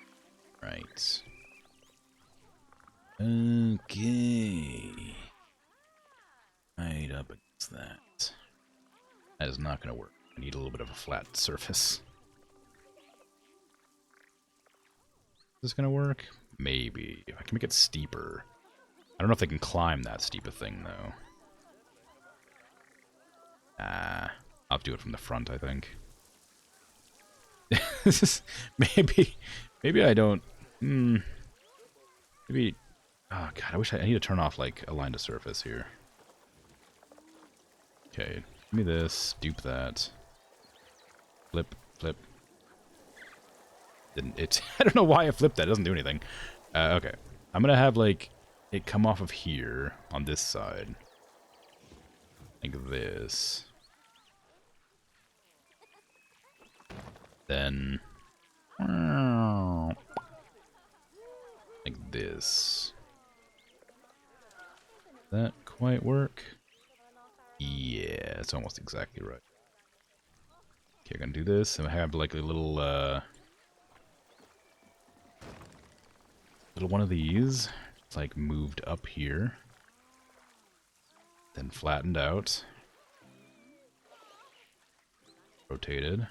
Okay. Right up against that. That is not going to work. I need a little bit of a flat surface. Is this going to work? Maybe. If I can make it steeper. I don't know if they can climb that steep a thing, though. I'll have to do it from the front, I think. This is maybe I don't. Maybe. Oh god, I need to turn off like align to surface here. Okay, give me this. Dupe that. Flip, flip. Didn't it? I don't know why I flipped that. It doesn't do anything. Okay, I'm gonna have like it come off of here on this side, like this. Then like this. That quite work? Yeah, it's almost exactly right. Okay, I'm gonna do this, and I have like a little little one of these. It's like moved up here, then flattened out, rotated,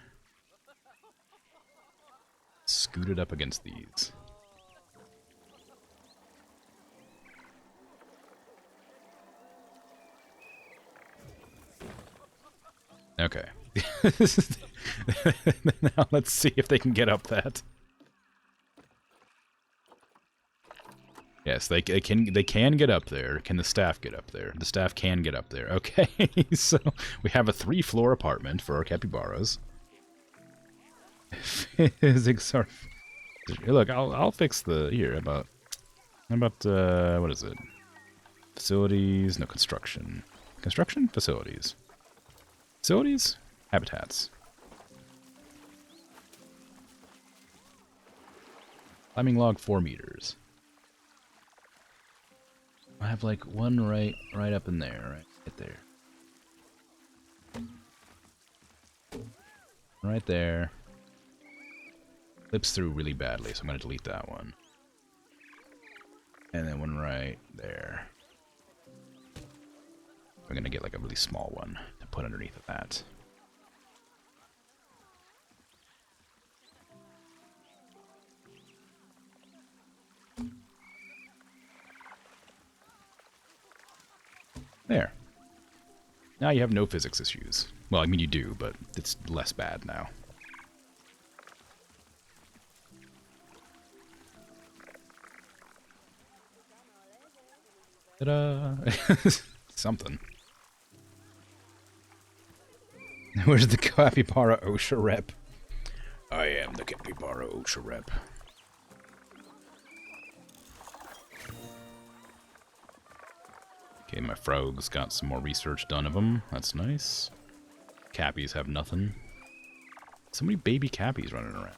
scooted up against these. Okay. Now let's see if they can get up that. Yes, they can get up there. Can the staff get up there? The staff can get up there. Okay, so we have a 3-floor apartment for our capybaras. Physics are. Look, I'll fix the here about what is it? Facilities, no construction. Construction? Facilities. Facilities? Habitats. Climbing log 4 meters. I have like one right up in there, right there. Right there. Flips through really badly, so I'm gonna delete that one. And then one right there. I'm gonna get like a really small one to put underneath of that. There. Now you have no physics issues. Well, I mean you do, but it's less bad now. Ta-da! Something. Where's the capybara OSHA rep? I am the capybara OSHA rep. Okay, my frogs got some more research done of them. That's nice. Cappies have nothing. So many baby cappies running around.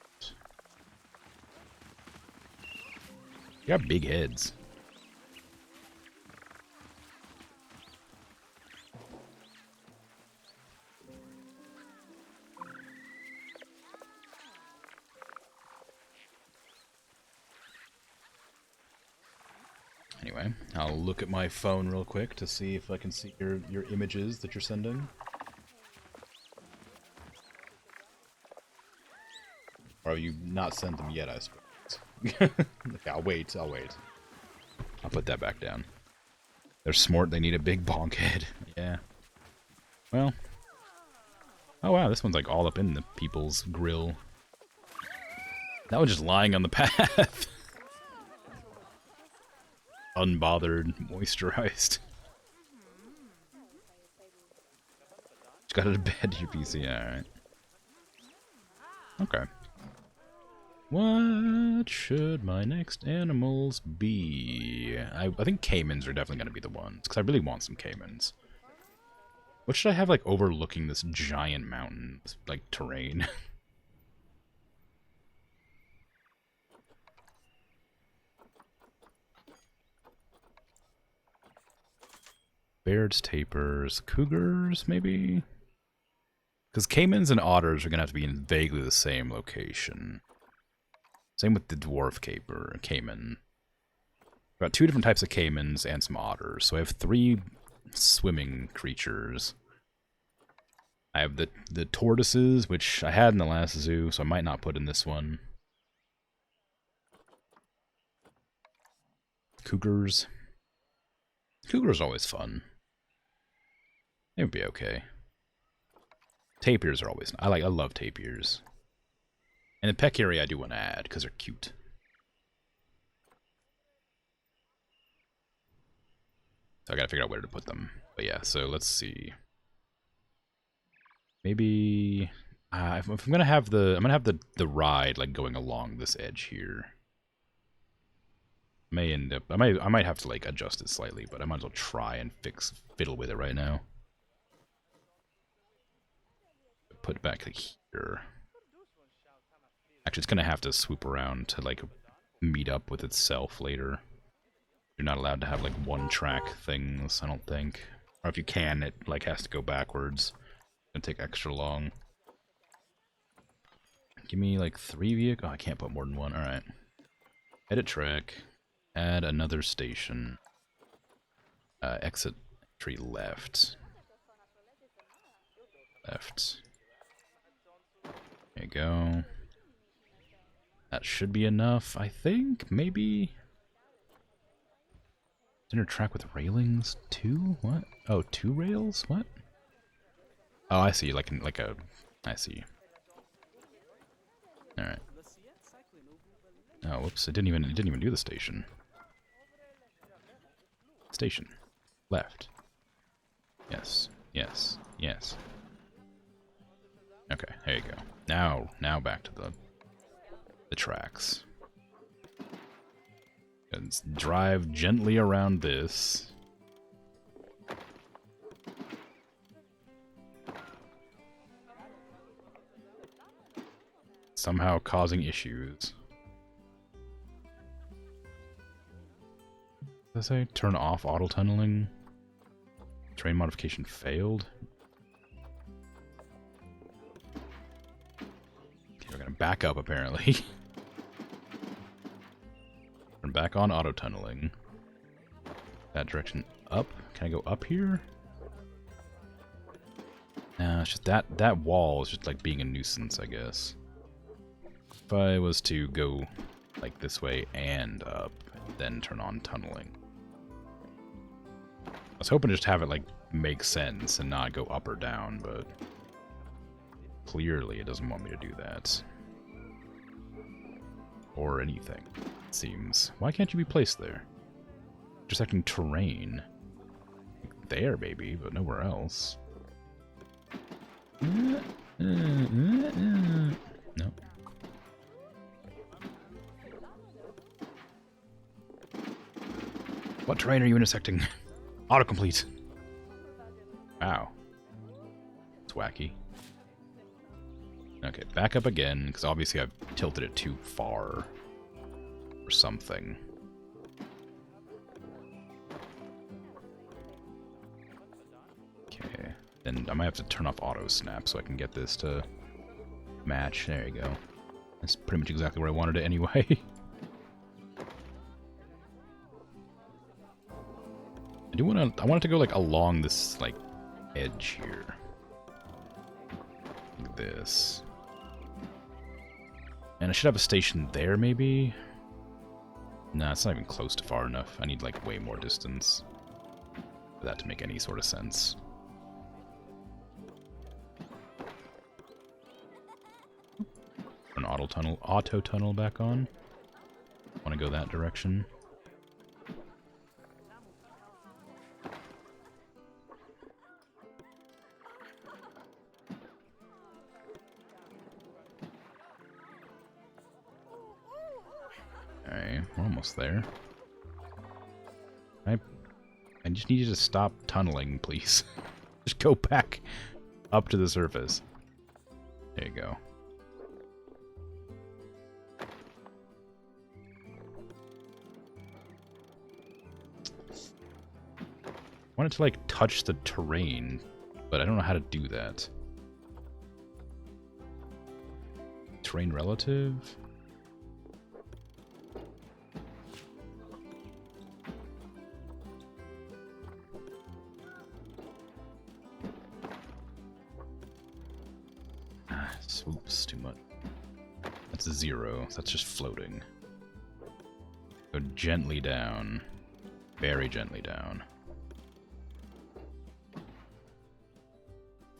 You got big heads. Anyway, I'll look at my phone real quick to see if I can see your images that you're sending. Or have you not sent them yet, I suppose? Okay, I'll wait. I'll put that back down. They're smart, they need a big bonk head. Yeah. Well. Oh wow, this one's like all up in the people's grill. That one's just lying on the path. Unbothered, moisturized. Just got out of bed, your PC, alright. Okay. What should my next animals be? I think caimans are definitely going to be the ones, because I really want some caimans. What should I have, like, overlooking this giant mountain, like, terrain? Bears, tapirs, cougars, maybe? Because caimans and otters are going to have to be in vaguely the same location. Same with the dwarf caiman. I've got 2 different types of caimans and some otters. So I have 3 swimming creatures. I have the tortoises, which I had in the last zoo, so I might not put in this one. Cougars. Cougars are always fun. They would be okay. Tapirs are always... I love tapirs. And the peck area I do want to add, because they're cute. So I gotta figure out where to put them. But yeah, so let's see. Maybe if I'm gonna have the ride like going along this edge here. May end up I might have to like adjust it slightly, but I might as well try and fiddle with it right now. Put it back like here. Actually, it's gonna have to swoop around to like meet up with itself later. You're not allowed to have like one track things, I don't think. Or if you can, it like has to go backwards. It's gonna take extra long. Give me like 3 vehicles. Oh, I can't put more than one. Alright. Edit track. Add another station. Exit entry left. Left. There you go. That should be enough, I think. Maybe. Center track with railings? 2? What? Oh, 2 rails? What? Oh, I see. Like a. I see. All right. Oh, whoops! It didn't even do the station. Station. Left. Yes. Yes. Yes. Okay. There you go. Now back to the tracks. And drive gently around this. Somehow causing issues. Does that say turn off auto tunneling? Terrain modification failed. Okay, we're gonna back up apparently. Turn back on auto tunneling. That direction up. Can I go up here? No, it's just that wall is just like being a nuisance, I guess. If I was to go like this way and up, then turn on tunneling. I was hoping to just have it like make sense and not go up or down, but clearly it doesn't want me to do that. Or anything, it seems. Why can't you be placed there? Intersecting terrain. There, maybe, but nowhere else. No. What terrain are you intersecting? Autocomplete. Wow. It's wacky. Okay, back up again, because obviously I've tilted it too far. Or something. Okay, then I might have to turn off auto snap so I can get this to match. There you go. That's pretty much exactly where I wanted it anyway. I want it to go like along this like edge here. Like this. And I should have a station there maybe. Nah, it's not even close to far enough. I need like way more distance for that to make any sort of sense. An auto tunnel back on. Want to go that direction. Alright, we're almost there. I just need you to stop tunneling, please. Just go back up to the surface. There you go. I want it to like touch the terrain, but I don't know how to do that. Terrain relative? Oops, too much. That's a 0. That's just floating. Go gently down. Very gently down.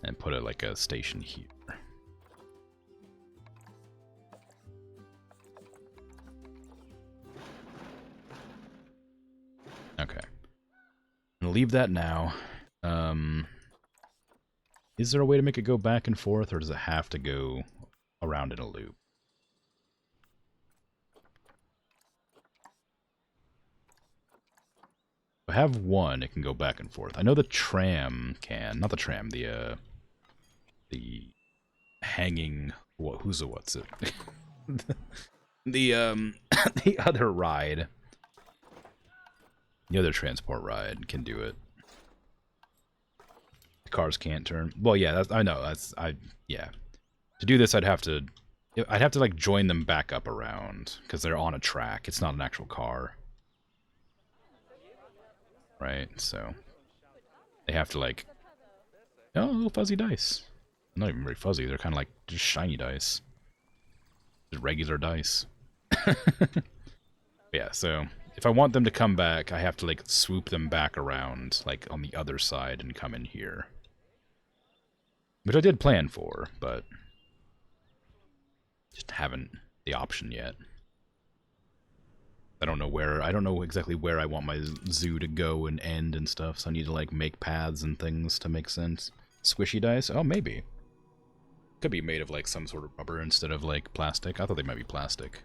And put it like a station here. Okay. I'm gonna leave that now. Is there a way to make it go back and forth, or does it have to go around in a loop? If I have one, it can go back and forth. I know the tram can. Not the tram, the hanging... what's it? the, the other ride. The other transport ride can do it. The cars can't turn. Well, yeah, I know. Yeah. To do this, I'd have to like join them back up around because they're on a track. It's not an actual car, right? So they have to like, oh, little fuzzy dice. Not even very fuzzy. They're kind of like just shiny dice, just regular dice. Yeah. So if I want them to come back, I have to like swoop them back around, like on the other side, and come in here, which I did plan for, but just haven't the option yet. I don't know exactly where I want my zoo to go and end and stuff, so I need to like make paths and things to make sense. Squishy dice? Oh, maybe. Could be made of like some sort of rubber instead of like plastic. I thought they might be plastic.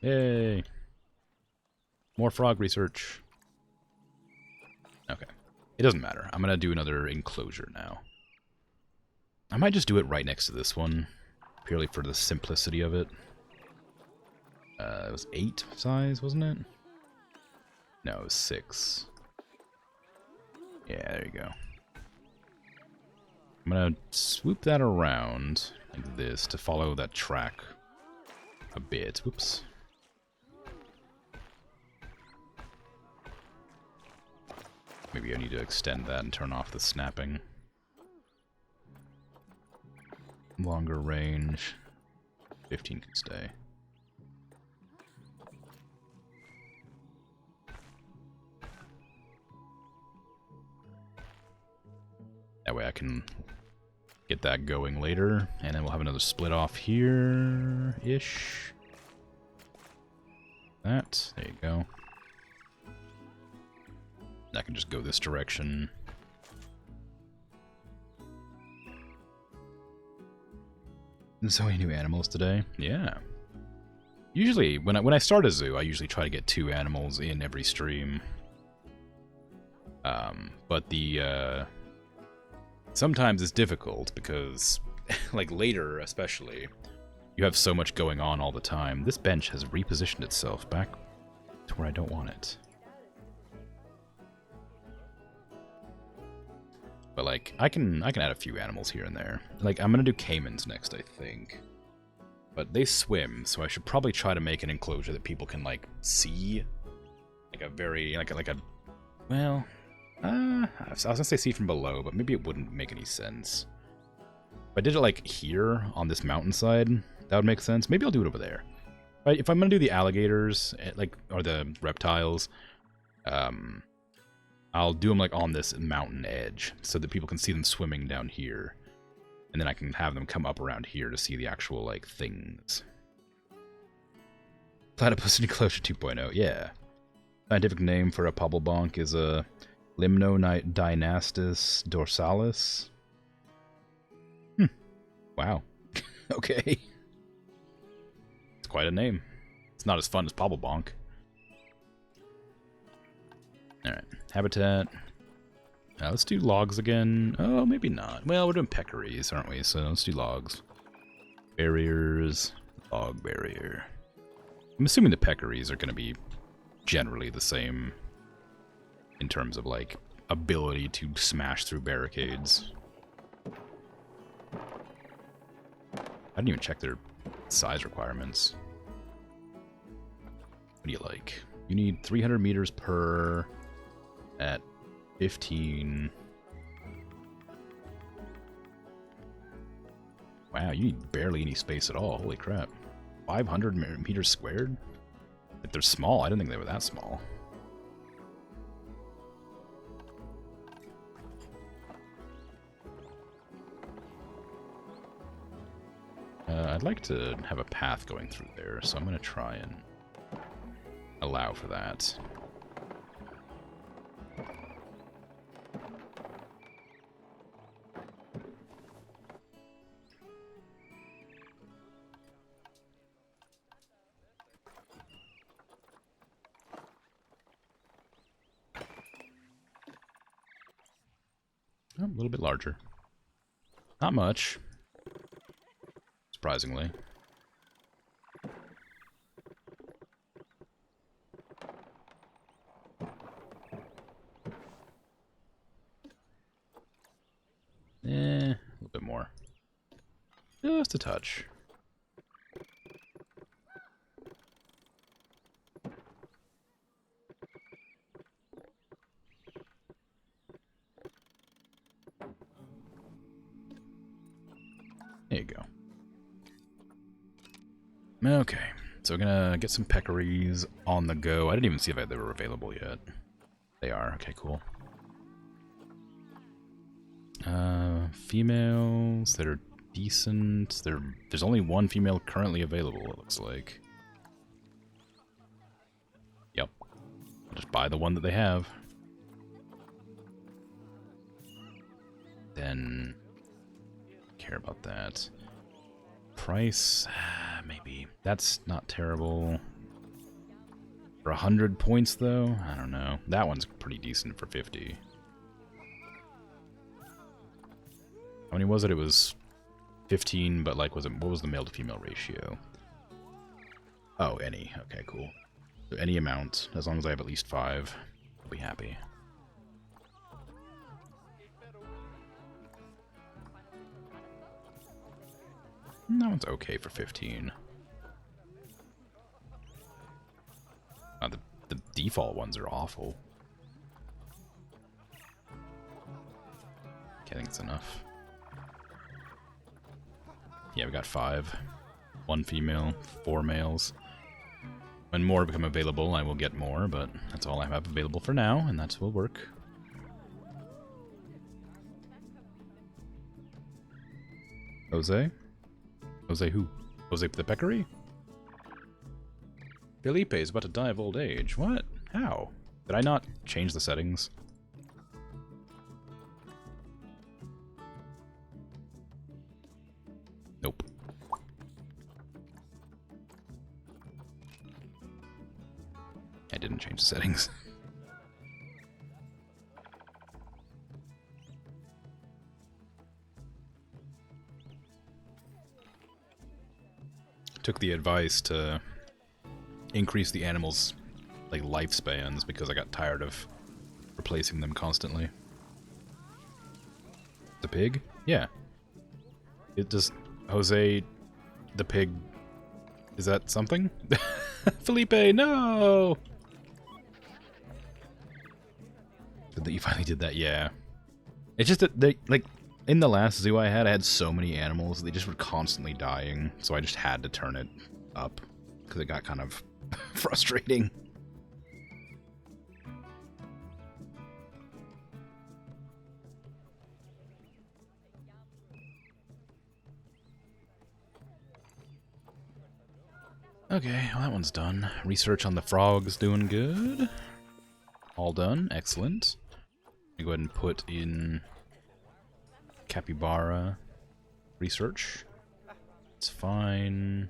Yay! More frog research. Okay. It doesn't matter. I'm gonna do another enclosure now. I might just do it right next to this one, purely for the simplicity of it. It was 8 size, wasn't it? No, it was 6. Yeah, there you go. I'm gonna swoop that around like this to follow that track a bit. Whoops. Maybe I need to extend that and turn off the snapping. Longer range. 15 can stay. That way I can get that going later, and then we'll have another split off here-ish. That, there you go. I can just go this direction. So many new animals today. Yeah. Usually, when I start a zoo, I usually try to get 2 animals in every stream. But sometimes it's difficult because, like later especially, you have so much going on all the time. This bench has repositioned itself back to where I don't want it. But like, I can add a few animals here and there. Like, I'm gonna do caimans next, I think. But they swim, so I should probably try to make an enclosure that people can like see. Like a very well, I was gonna say see from below, but maybe it wouldn't make any sense. If I did it like here on this mountainside, that would make sense. Maybe I'll do it over there. Right, if I'm gonna do the alligators, like, or the reptiles, I'll do them like on this mountain edge so that people can see them swimming down here. And then I can have them come up around here to see the actual, like, things. Platypus enclosure 2.0, yeah. Scientific name for a pobblebonk is a Limnodynastis dorsalis. Wow. Okay. It's quite a name. It's not as fun as pobblebonk. Alright, habitat. Let's do logs again. Oh, maybe not. Well, we're doing peccaries, aren't we? So let's do logs. Barriers. Log barrier. I'm assuming the peccaries are going to be generally the same in terms of, like, ability to smash through barricades. I didn't even check their size requirements. What do you like? You need 300 meters per at 15. Wow, you need barely any space at all. Holy crap. 500 meters squared? If they're small, I didn't think they were that small. I'd like to have a path going through there, so I'm going to try and allow for that. Oh, a little bit larger. Not much. Surprisingly. A little bit more. Just a touch. There you go. Okay, so we're gonna get some peccaries on the go. I didn't even see if they were available yet. They are. Okay, cool. Females that are decent. There's only one female currently available, it looks like. Yep. I'll just buy the one that they have. Then care about that. Price, maybe. That's not terrible. For 100 points, though? I don't know. That one's pretty decent for 50. How many was it? It was 15, but like, what was the male to female ratio? Oh, any. Okay, cool. So any amount, as long as I have at least 5, I'll be happy. That one's okay for 15. The default ones are awful. Okay, I think it's enough. Yeah, we got 5. 1 female, 4 males. When more become available, I will get more, but that's all I have available for now, and that will work. Jose? Jose who? Jose the Peccary? Felipe is about to die of old age. What? How? Did I not change the settings? Nope. I didn't change the settings. Took the advice to increase the animals' like lifespans because I got tired of replacing them constantly. The pig? Yeah. It just Jose the pig. Is that something? Felipe, no! Good that you finally did that, yeah. It's just that they like in the last zoo I had so many animals, they just were constantly dying, so I just had to turn it up because it got kind of frustrating. Okay, well that one's done. Research on the frogs doing good. All done, excellent. Let me go ahead and put in capybara research. It's fine.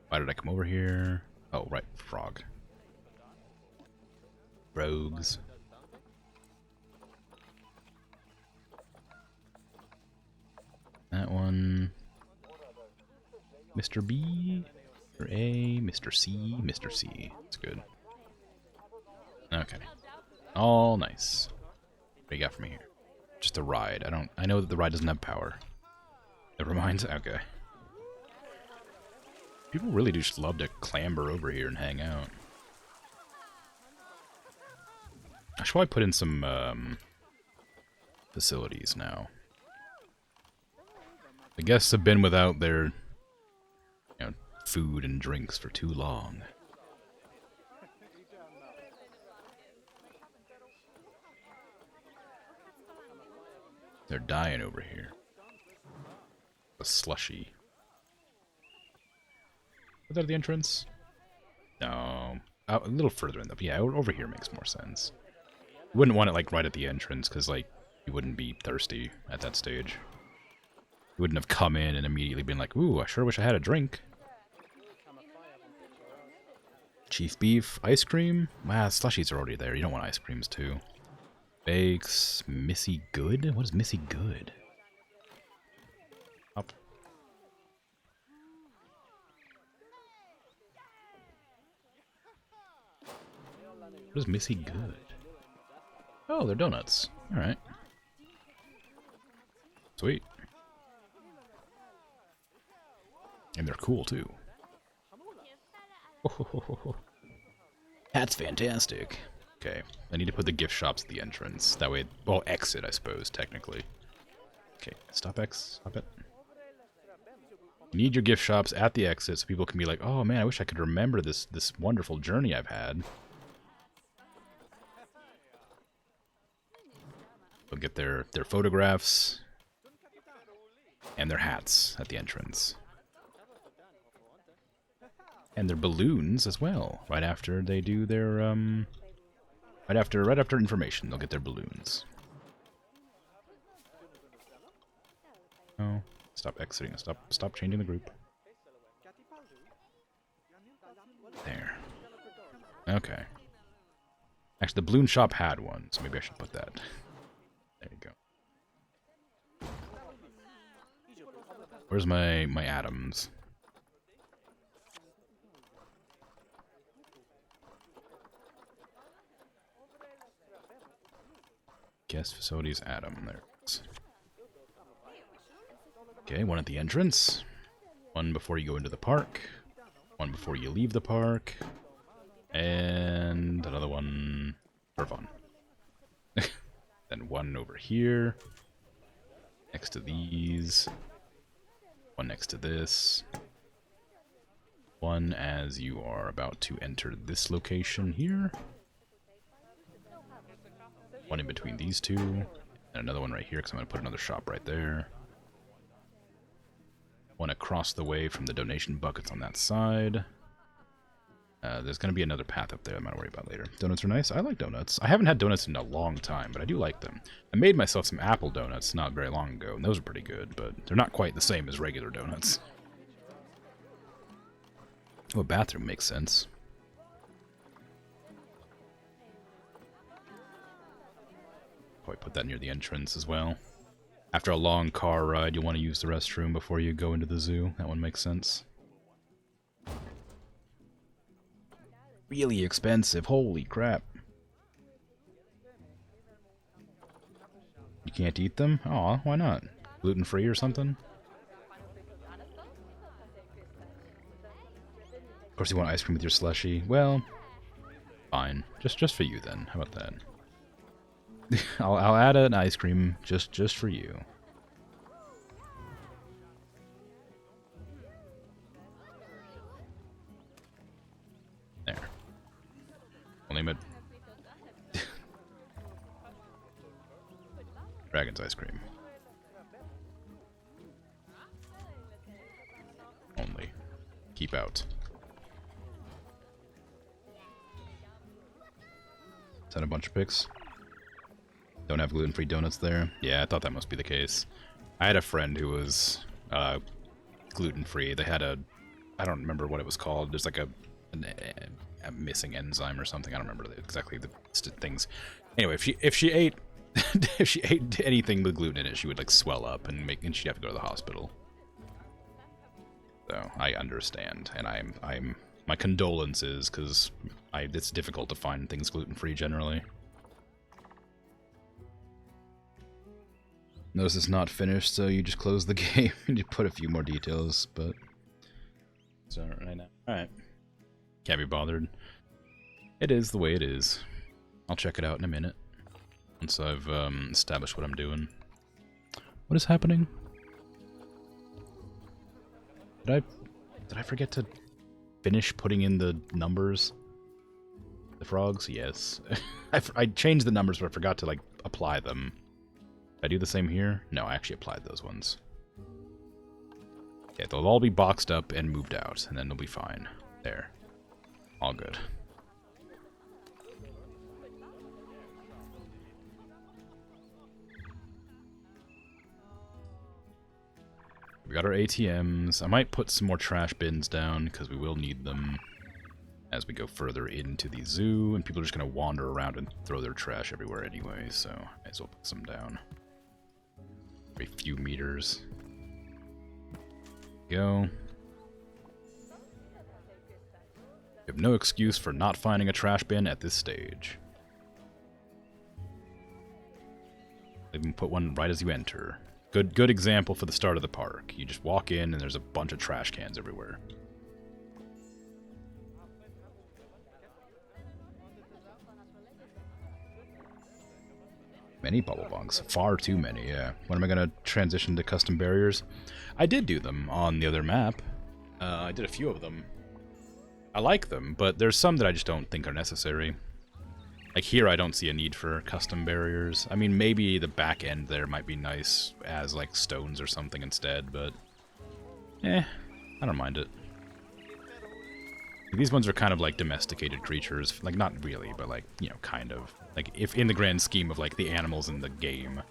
Why did I come over here? Oh, right, frog. Rogues. That one. Mr. B, Mr. A, Mr. C, Mr. C. That's good. Okay. All nice. What do you got for me here? Just a ride. I know that the ride doesn't have power. Never mind. Okay. People really do just love to clamber over here and hang out. I should probably put in some facilities now. The guests have been without their food and drinks for too long. They're dying over here. A slushy. Is that the entrance? No. A little further in the... Yeah, over here makes more sense. You wouldn't want it, like, right at the entrance, because, like, you wouldn't be thirsty at that stage. You wouldn't have come in and immediately been like, ooh, I sure wish I had a drink. Chief beef, ice cream? Wow, slushies are already there. You don't want ice creams, too. Bakes, Missy Good? What is Missy Good? Up. What is Missy Good? Oh, they're donuts. Alright. Sweet. And they're cool, too. Oh, that's fantastic. Okay, I need to put the gift shops at the entrance. That way, well, exit, I suppose, technically. Okay, stop it. You need your gift shops at the exit so people can be like, oh man, I wish I could remember this wonderful journey I've had. They'll get their photographs and their hats at the entrance. And their balloons as well, right after they do their, right after information, they'll get their balloons. Oh, stop exiting, stop changing the group. There. Okay. Actually, the balloon shop had one, so maybe I should put that. There you go. Where's my atoms? Guest facilities atom. There it is. Okay, one at the entrance. One before you go into the park. One before you leave the park. And another one for fun. Then one over here. Next to these. One next to this. One as you are about to enter this location here. One in between these two. And another one right here, because I'm going to put another shop right there. One across the way from the donation buckets on that side. There's going to be another path up there I'm not worried about later. Donuts are nice. I like donuts. I haven't had donuts in a long time, but I do like them. I made myself some apple donuts not very long ago, and those are pretty good, but they're not quite the same as regular donuts. Oh, a bathroom makes sense. Probably put that near the entrance as well. After a long car ride, you'll want to use the restroom before you go into the zoo. That one makes sense. Really expensive. Holy crap. You can't eat them? Aw, why not? Gluten-free or something? Of course you want ice cream with your slushie. Well, fine. Just for you then. How about that? I'll add an ice cream just for you. There. We'll name it Dragon's ice cream. Only. Keep out. Is that a bunch of picks? Don't have gluten-free donuts there? Yeah, I thought that must be the case. I had a friend who was gluten-free. They had a... I don't remember what it was called. There's like a missing enzyme or something. I don't remember exactly the things. Anyway, if she ate if she ate anything with gluten in it, she would like swell up and she'd have to go to the hospital. So I understand, and I'm my condolences, because it's difficult to find things gluten-free generally. Notice it's not finished, so you just close the game and you put a few more details, but so right now. Alright. Can't be bothered. It is the way it is. I'll check it out in a minute. Once I've established what I'm doing. What is happening? Did I forget to finish putting in the numbers? The frogs? Yes. I changed the numbers, but I forgot to like apply them. Did I do the same here? No, I actually applied those ones. Okay, they'll all be boxed up and moved out, and then they'll be fine. There. All good. We got our ATMs. I might put some more trash bins down, because we will need them as we go further into the zoo, and people are just going to wander around and throw their trash everywhere anyway, so I might as well put some down. A few meters. Go. You have no excuse for not finding a trash bin at this stage. Even put one right as you enter. Good example for the start of the park. You just walk in and there's a bunch of trash cans everywhere. Many bubble bunks. Far too many, yeah. When am I going to transition to custom barriers? I did do them on the other map. I did a few of them. I like them, but there's some that I just don't think are necessary. Like here, I don't see a need for custom barriers. I mean, maybe the back end there might be nice as, like, stones or something instead, but... I don't mind it. These ones are kind of like domesticated creatures. Like, not really, but, like, you know, kind of. Like, if in the grand scheme of, like, the animals in the game,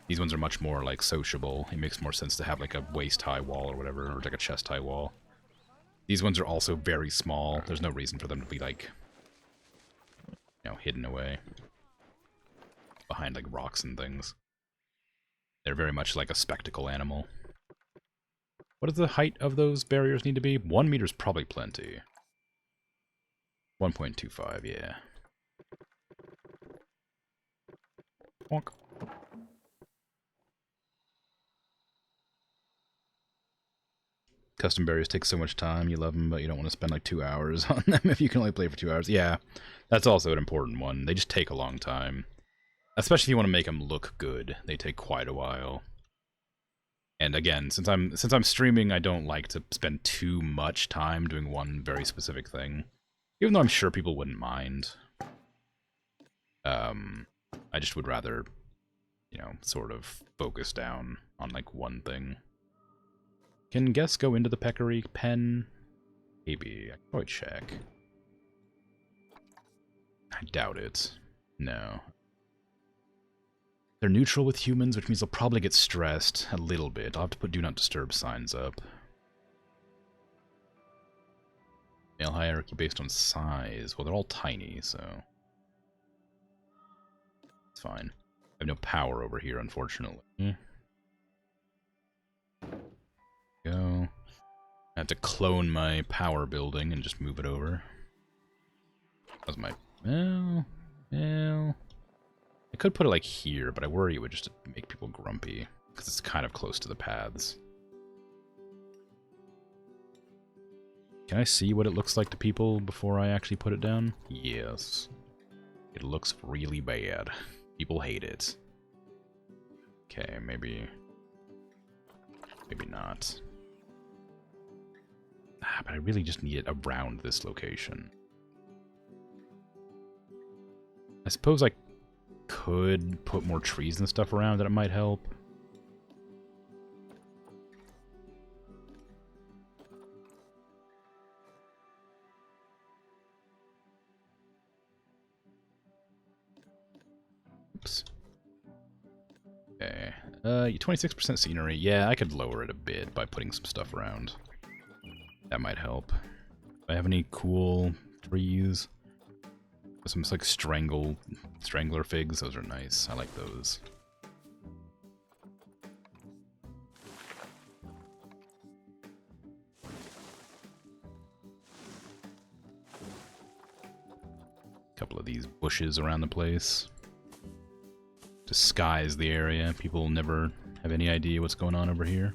these ones are much more, like, sociable. It makes more sense to have, like, a waist-high wall or whatever, or, like, a chest-high wall. These ones are also very small. There's no reason for them to be, like... you know, hidden away behind, like, rocks and things. They're very much like a spectacle animal. What does the height of those barriers need to be? 1 meter's probably plenty. 1.25, yeah. Bonk. Custom barriers take so much time. You love them, but you don't want to spend, like, 2 hours on them if you can only play for 2 hours. Yeah, that's also an important one. They just take a long time. Especially if you want to make them look good. They take quite a while. And again, since I'm streaming, I don't like to spend too much time doing one very specific thing. Even though I'm sure people wouldn't mind. I just would rather, you know, sort of focus down on, like, one thing. Can guests go into the peccary pen? Maybe. I can probably check. I doubt it. No. They're neutral with humans, which means they'll probably get stressed a little bit. I'll have to put Do Not Disturb signs up. Male hierarchy based on size. Well, they're all tiny, so... it's fine. I have no power over here, unfortunately. Go. I have to clone my power building and just move it over. That's my... well... I could put it, like, here, but I worry it would just make people grumpy, because it's kind of close to the paths. Can I see what it looks like to people before I actually put it down? Yes. It looks really bad. People hate it. Okay, maybe... maybe not. Ah, but I really just need it around this location. I suppose I could put more trees and stuff around that it might help. Oops. Okay. 26% scenery. Yeah, I could lower it a bit by putting some stuff around. That might help. Do I have any cool trees? Some, like, strangler figs. Those are nice. I like those. Couple of these bushes around the place. Disguise the area. People never have any idea what's going on over here.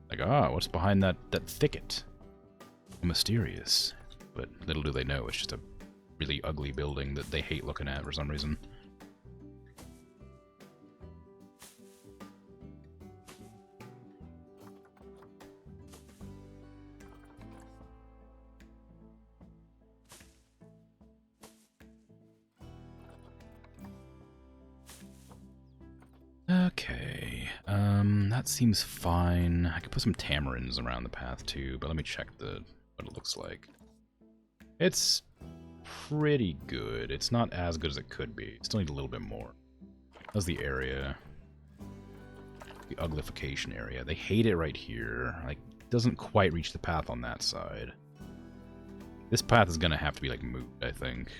Like, ah, what's behind that thicket? Mysterious. But little do they know, it's just a really ugly building that they hate looking at for some reason. Okay, that seems fine. I could put some tamarins around the path too, but let me check what it looks like. It's pretty good. It's not as good as it could be. Still need a little bit more. How's the area? the uglification area. They hate it right here. Like, doesn't quite reach the path on that side. This path is gonna have to be like moved, I think.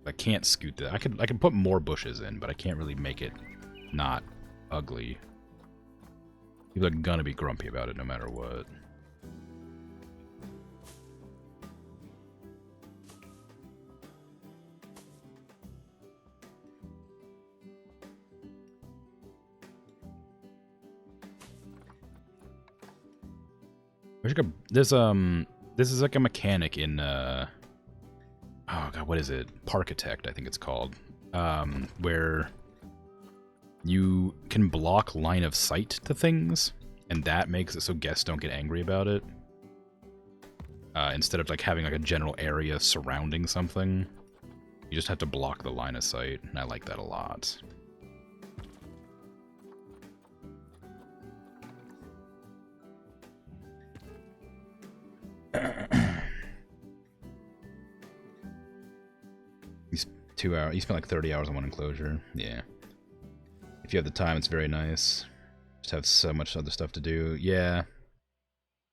I can't scoot that. I could put more bushes in, but I can't really make it not ugly. People are gonna be grumpy about it no matter what. This is like a mechanic in oh god, what is it? Parkitect, I think it's called. Where you can block line of sight to things, and that makes it so guests don't get angry about it. Instead of like having like a general area surrounding something, you just have to block the line of sight, and I like that a lot. He's 2 hours. You spent like 30 hours on one enclosure. Yeah. If you have the time, it's very nice. Just have so much other stuff to do. Yeah.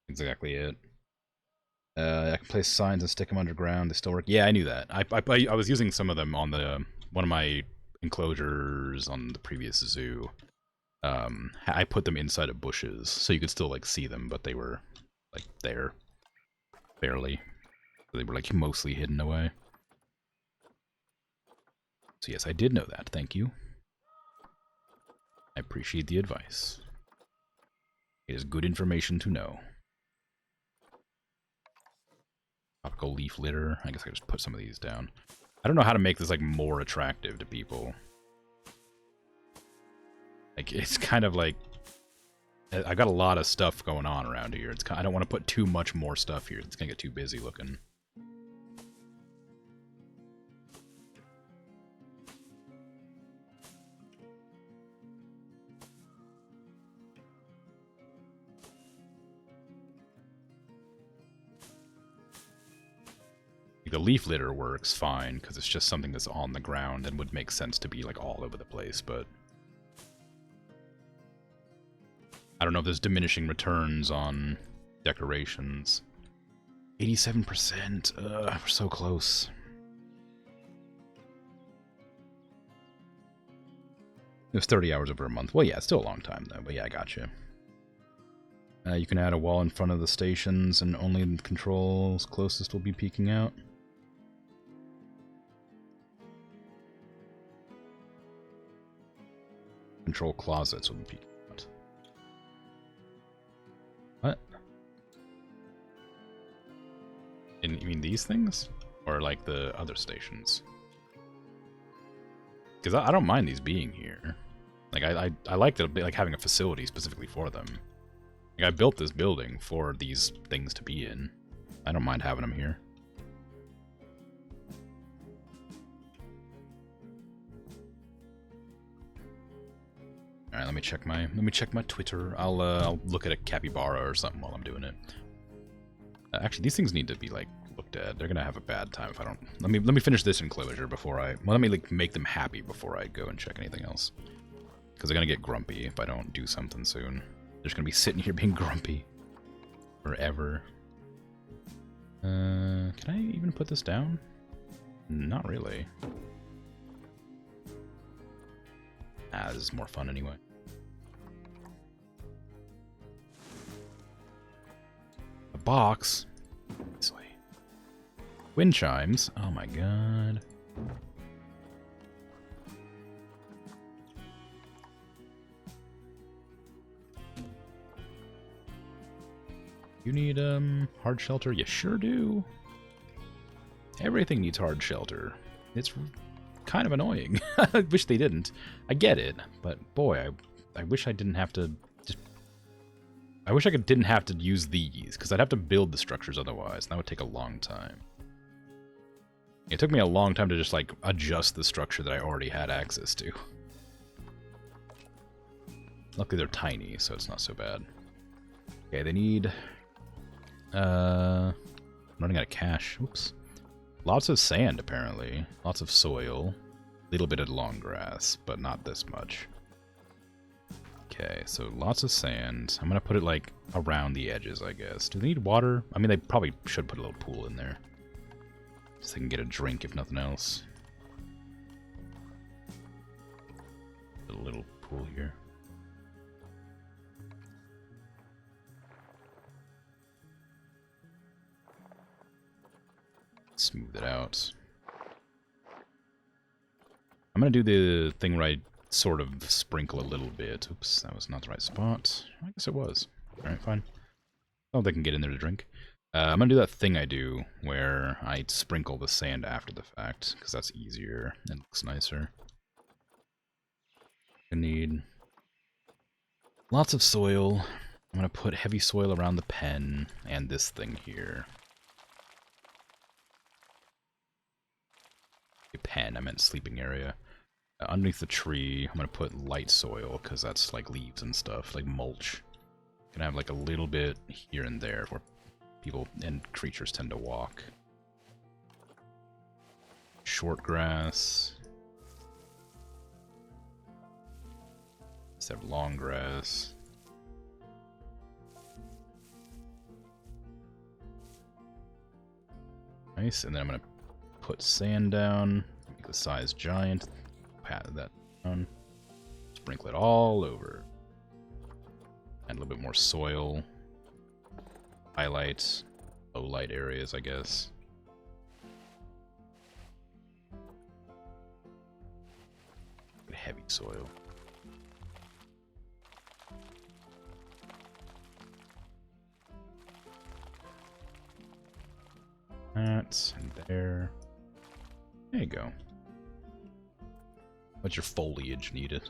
Exactly it. I can place signs and stick them underground. They still work. Yeah, I knew that. I was using some of them on the one of my enclosures on the previous zoo. I put them inside of bushes, so you could still like see them, but they were like there. Barely. They were like mostly hidden away. So yes, I did know that. Thank you. I appreciate the advice. It is good information to know. Tropical leaf litter. I guess I could just put some of these down. I don't know how to make this like more attractive to people. Like, it's kind of like I got a lot of stuff going on around here. It's I don't want to put too much more stuff here. It's gonna get too busy looking. The leaf litter works fine because it's just something that's on the ground and would make sense to be like all over the place, but I don't know if there's diminishing returns on decorations. 87%. We're so close. It was 30 hours over a month. Well, yeah, it's still a long time, though. But yeah, I gotcha. You can add a wall in front of the stations, and only the controls closest will be peeking out. Control closets will be peeking out. What? You mean these things? Or like the other stations? Because I don't mind these being here. Like, I like to be like having a facility specifically for them. Like, I built this building for these things to be in. I don't mind having them here. All right, let me check my Twitter. I'll look at a capybara or something while I'm doing it. Actually, these things need to be like looked at. They're gonna have a bad time if I don't. Let me finish this enclosure before I. Well, let me like make them happy before I go and check anything else. Because they're gonna get grumpy if I don't do something soon. They're just gonna be sitting here being grumpy forever. Can I even put this down? Not really. Ah, this is more fun anyway. A box. This way. Wind chimes. Oh my god. You need hard shelter? You sure do. Everything needs hard shelter. It's kind of annoying. I wish they didn't. I get it, but boy, I wish I didn't have to just... I wish I didn't have to use these, because I'd have to build the structures otherwise, and that would take a long time. It took me a long time to just, like, adjust the structure that I already had access to. Luckily they're tiny, so it's not so bad. Okay, they need... I'm running out of cash. Oops. Lots of sand, apparently. Lots of soil. A little bit of long grass, but not this much. Okay, so lots of sand. I'm gonna put it, like, around the edges, I guess. Do they need water? I mean, they probably should put a little pool in there. So they can get a drink, if nothing else. A little pool here. Smooth it out. I'm gonna do the thing where I sort of sprinkle a little bit. Oops, that was not the right spot. I guess it was. Alright, fine. Oh, they can get in there to drink. I'm gonna do that thing I do where I sprinkle the sand after the fact, because that's easier and looks nicer. I need lots of soil. I'm gonna put heavy soil around the pen and this thing here. A pen, I meant sleeping area. Underneath the tree, I'm gonna put light soil, because that's like leaves and stuff, like mulch. Gonna have like a little bit here and there where people and creatures tend to walk. Short grass. Let's have long grass. Nice, and then I'm gonna put sand down, make the size giant, pat that down, sprinkle it all over. Add a little bit more soil. Highlight low light areas, I guess. Heavy soil. That and there. There you go. What's your foliage needed?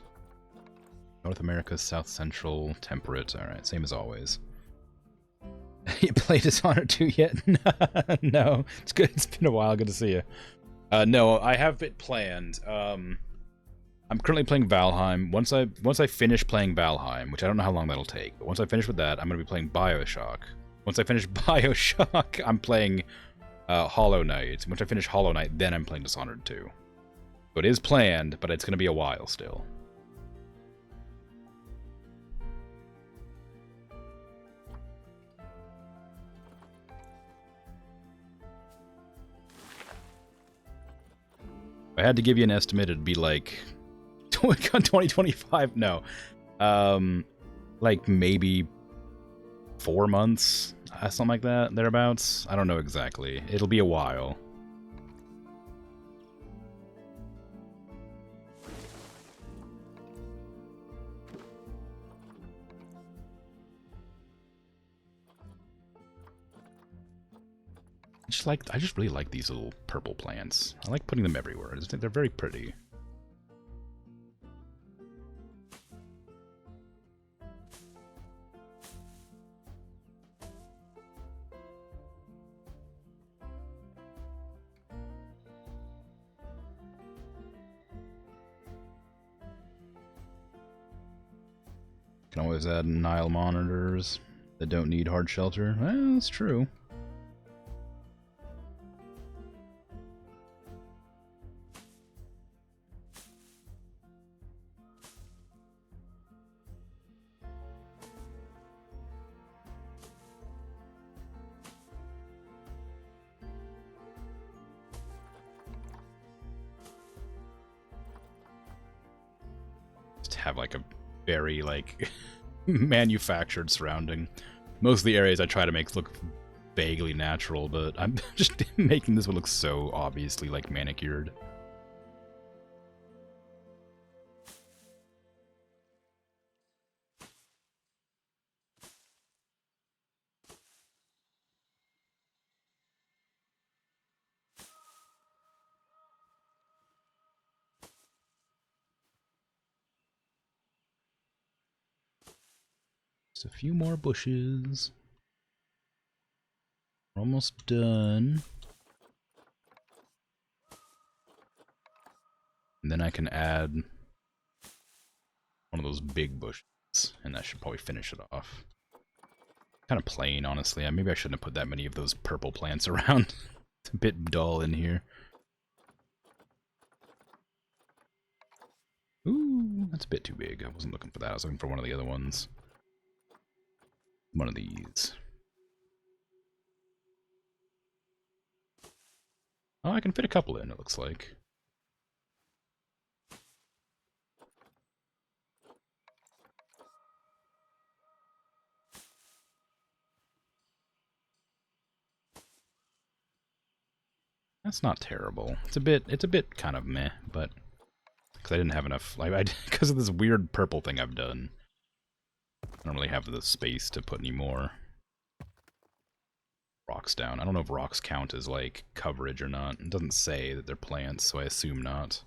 North America, South Central, temperate. Alright, same as always. You played Dishonored 2 yet? No. It's good. It's been a while. Good to see you. No, I have it planned. I'm currently playing Valheim. Once I finish playing Valheim, which I don't know how long that'll take, but once I finish with that, I'm going to be playing BioShock. Once I finish BioShock, I'm playing Hollow Knight. Once I finish Hollow Knight, then I'm playing Dishonored 2. So it is planned, but it's going to be a while still. If I had to give you an estimate, it'd be like 2025. No, like maybe 4 months, something like that, thereabouts. I don't know exactly. It'll be a while. I just really like these little purple plants. I like putting them everywhere. They're very pretty. Can always add Nile monitors that don't need hard shelter. Well, that's true. Have like a very like manufactured surrounding. Most of the areas I try to make look vaguely natural, but I'm just making this one look so obviously like manicured. Just a few more bushes. We're almost done. And then I can add one of those big bushes, and that should probably finish it off. Kind of plain, honestly. Maybe I shouldn't have put that many of those purple plants around. It's a bit dull in here. Ooh, that's a bit too big. I wasn't looking for that. I was looking for one of the other ones. One of these. Oh, I can fit a couple in, it looks like. That's not terrible. It's a bit kind of meh, but because I didn't have enough, like, because of this weird purple thing I've done, I don't really have the space to put any more rocks down. I don't know if rocks count as like coverage or not. It doesn't say that they're plants, so I assume not.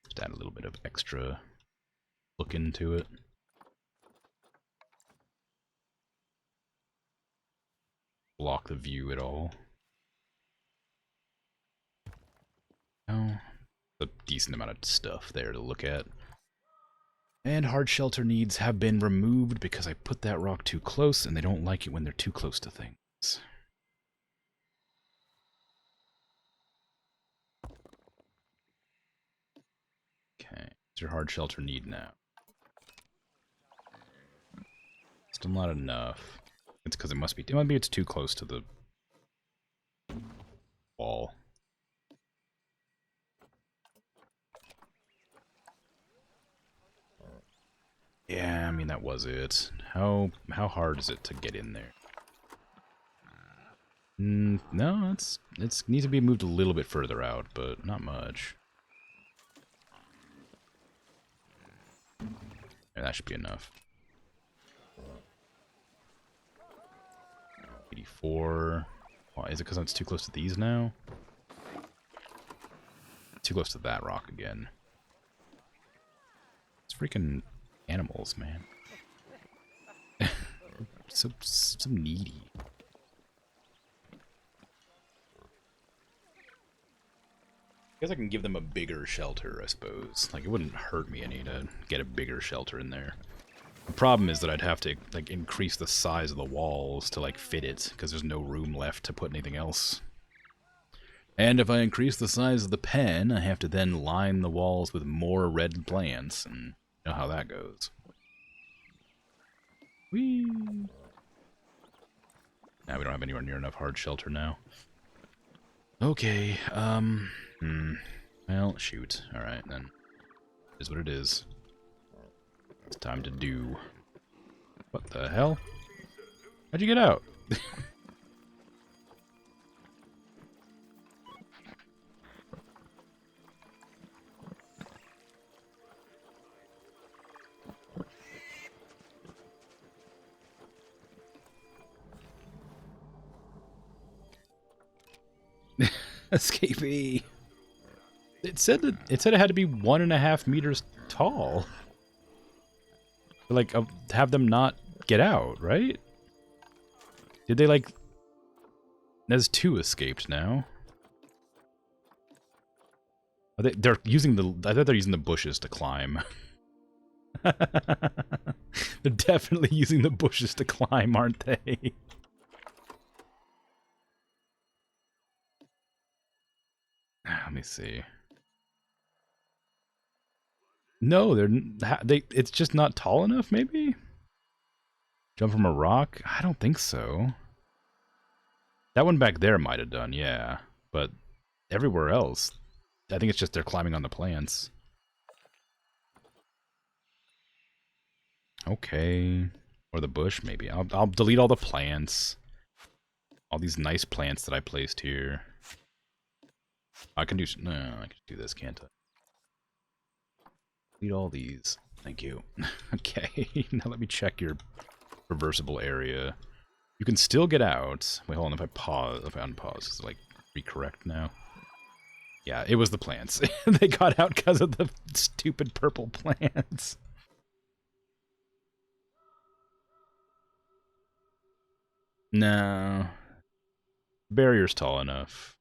Just add a little bit of extra look into it. Block the view at all. Oh, a decent amount of stuff there to look at. And hard shelter needs have been removed because I put that rock too close, and they don't like it when they're too close to things. Okay, what's your hard shelter need now? Still not enough. It's because it might be it's too close to the wall. Yeah, I mean that was it. How hard is it to get in there? No, it needs to be moved a little bit further out, but not much. Yeah, that should be enough. 84. Why, is it because it's too close to these now? Too close to that rock again. It's freaking animals, man. so needy. I guess I can give them a bigger shelter, I suppose. Like, it wouldn't hurt me any to get a bigger shelter in there. The problem is that I'd have to, like, increase the size of the walls to, like, fit it, because there's no room left to put anything else. And if I increase the size of the pen, I have to then line the walls with more red plants, and you know how that goes. Whee! Now we don't have anywhere near enough hard shelter now. Okay, well, shoot. Alright, then. It is what it is. It's time to do. What the hell? How'd you get out? Escapee. It said it had to be 1.5 meters tall. Like, have them not get out, right? Did they, like... There's 2 escaped now. They're using the... I thought they're using the bushes to climb. They're definitely using the bushes to climb, aren't they? Let me see. No, it's just not tall enough, maybe? Jump from a rock? I don't think so. That one back there might have done, yeah. But everywhere else, I think it's just they're climbing on the plants. Okay. Or the bush, maybe. I'll delete all the plants. All these nice plants that I placed here. I can do... No, I can do this, can't I? Delete all these. Thank you. Okay, now let me check your reversible area. You can still get out. Wait, hold on. If I unpause, is it like recorrect now? Yeah, it was the plants. They got out because of the stupid purple plants. No. Barrier's tall enough.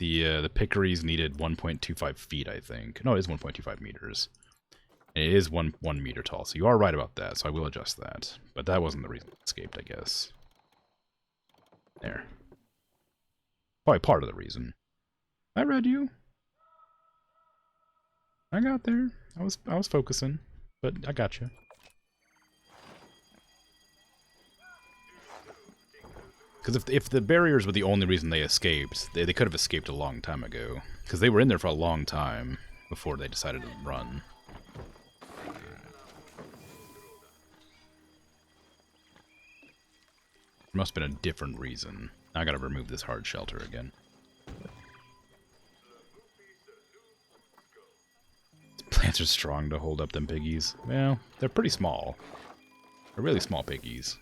The pickeries needed 1.25 feet, I think. No, it is 1.25 meters. And it is one meter tall, so you are right about that, so I will adjust that. But that wasn't the reason it escaped, I guess. There. Probably part of the reason. I read you. I got there. I was focusing, but I got you. Because if the barriers were the only reason they escaped, they could have escaped a long time ago. Because they were in there for a long time before they decided to run. There must have been a different reason. Now I gotta remove this hard shelter again. These plants are strong to hold up them piggies. Well, they're pretty small. They're really small piggies.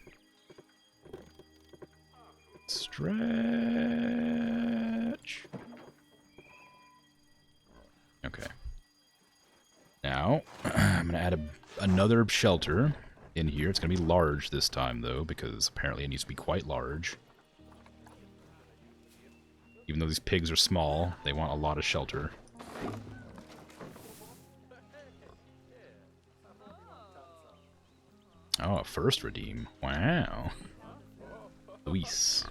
Stretch. Okay. Now, I'm going to add another shelter in here. It's going to be large this time, though, because apparently it needs to be quite large. Even though these pigs are small, they want a lot of shelter. Oh, a first redeem. Wow. Luis.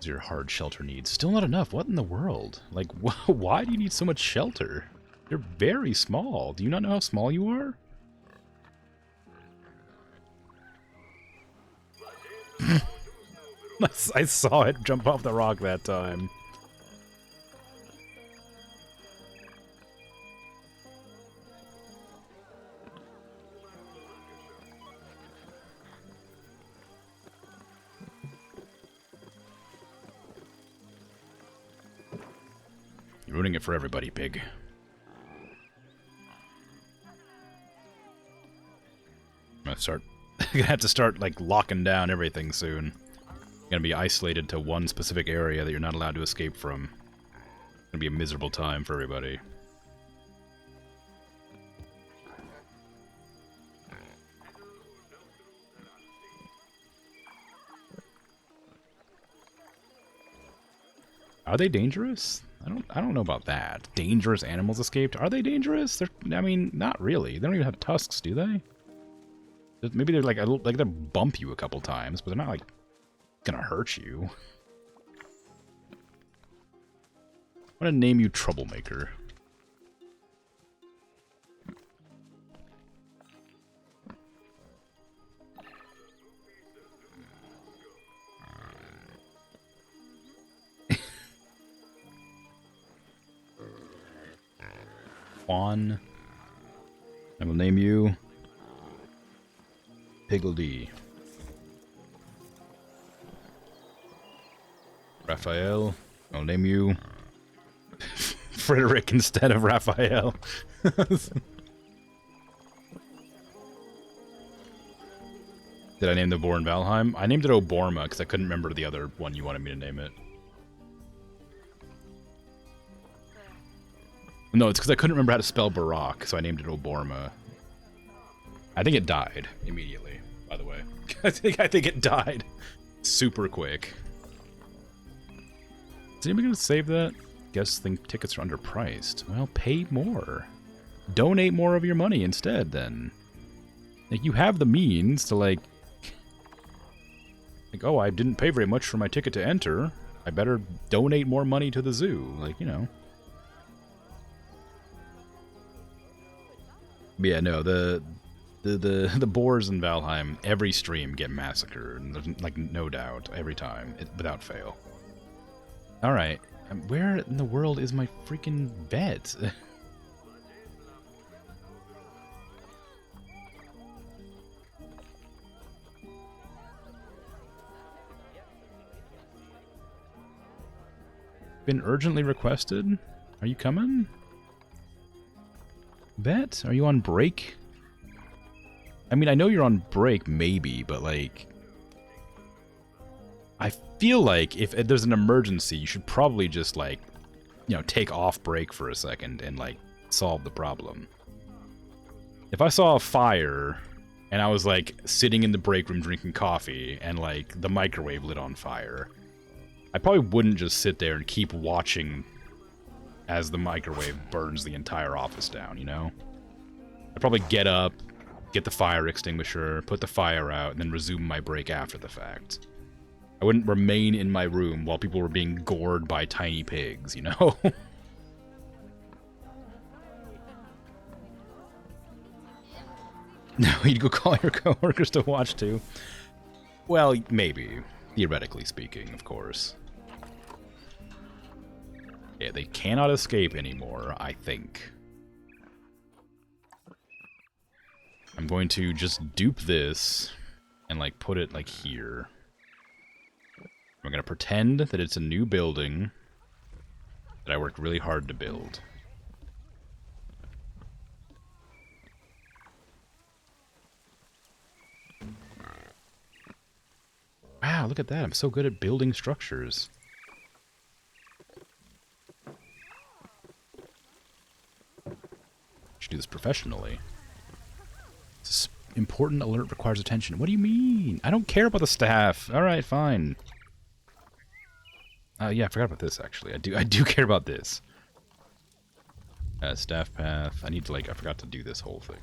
Your hard shelter needs. Still not enough. What in the world? Like, why do you need so much shelter? You're very small. Do you not know how small you are? I saw it jump off the rock that time. You're ruining it for everybody, pig. I'm gonna have to start, like, locking down everything soon. You're gonna be isolated to one specific area that you're not allowed to escape from. It's gonna be a miserable time for everybody. Are they dangerous? I don't know about that. Dangerous animals escaped? Are they dangerous? I mean, not really. They don't even have tusks, do they? Maybe they're like they'll bump you a couple times, but they're not like gonna hurt you. I'm gonna name you Troublemaker. Juan. I will name you Piggledy. Raphael. I'll name you Frederick instead of Raphael. Did I name the boar in Valheim? I named it Oborma because I couldn't remember the other one you wanted me to name it. No, it's because I couldn't remember how to spell Barak, so I named it Oborma. I think it died immediately, by the way. I think it died super quick. Is anybody gonna save that? Guess think tickets are underpriced. Well, pay more. Donate more of your money instead, then. Like, you have the means to, like, oh, I didn't pay very much for my ticket to enter. I better donate more money to the zoo. Like, you know. But yeah, no, the boars in Valheim, every stream get massacred. And there's, like, no doubt, every time, without fail. Alright, where in the world is my freaking vet? Been urgently requested? Are you coming? Vet? Are you on break? I mean, I know you're on break, maybe, but, like, I feel like if there's an emergency, you should probably just, like, you know, take off break for a second and, like, solve the problem. If I saw a fire and I was, like, sitting in the break room drinking coffee and, like, the microwave lit on fire, I probably wouldn't just sit there and keep watching as the microwave burns the entire office down, you know? I'd probably get up, get the fire extinguisher, put the fire out, and then resume my break after the fact. I wouldn't remain in my room while people were being gored by tiny pigs, you know? No, you'd go call your coworkers to watch too. Well, maybe. Theoretically speaking, of course. Yeah, they cannot escape anymore, I think. I'm going to just dupe this and, like, put it, like, here. I'm going to pretend that it's a new building that I worked really hard to build. Wow, look at that. I'm so good at building structures. Should do this professionally. This important alert requires attention. What do you mean? I don't care about the staff. Alright, fine. Yeah, I forgot about this, actually. I do care about this. Staff path. I need to, like, I forgot to do this whole thing.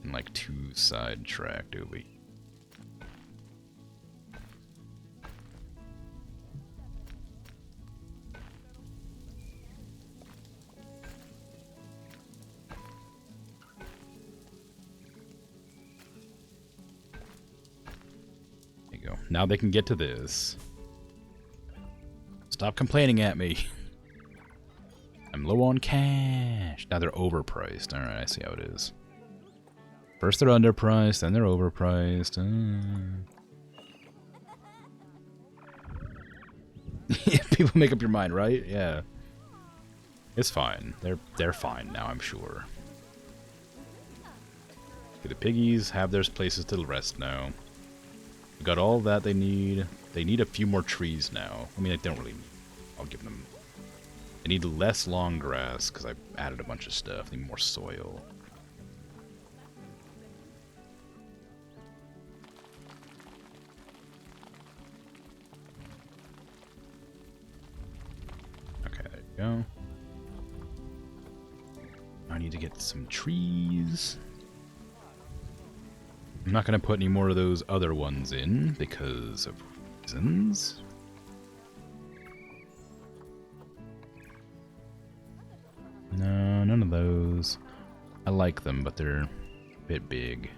And, like, 2 sidetracked over. Now they can get to this. Stop complaining at me. I'm low on cash. Now they're overpriced. Alright, I see how it is. First they're underpriced, then they're overpriced. People make up your mind, right? Yeah. It's fine. They're fine now, I'm sure. Okay, the piggies have their places to rest now. We got all that they need. They need a few more trees now. I mean, they don't really need. I'll give them. They need less long grass because I added a bunch of stuff. They need more soil. Okay, there you go. I need to get some trees. I'm not going to put any more of those other ones in because of reasons. No, none of those. I like them, but they're a bit big.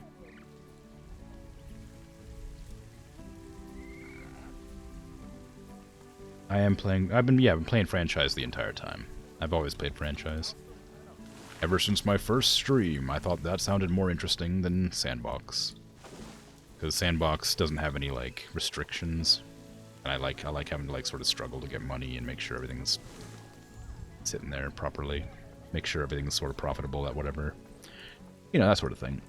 I've been playing franchise the entire time. I've always played franchise. Ever since my first stream, I thought that sounded more interesting than Sandbox. Because Sandbox doesn't have any, like, restrictions. And I like having to, like, sort of struggle to get money and make sure everything's sitting there properly. Make sure everything's sort of profitable at whatever. You know, that sort of thing.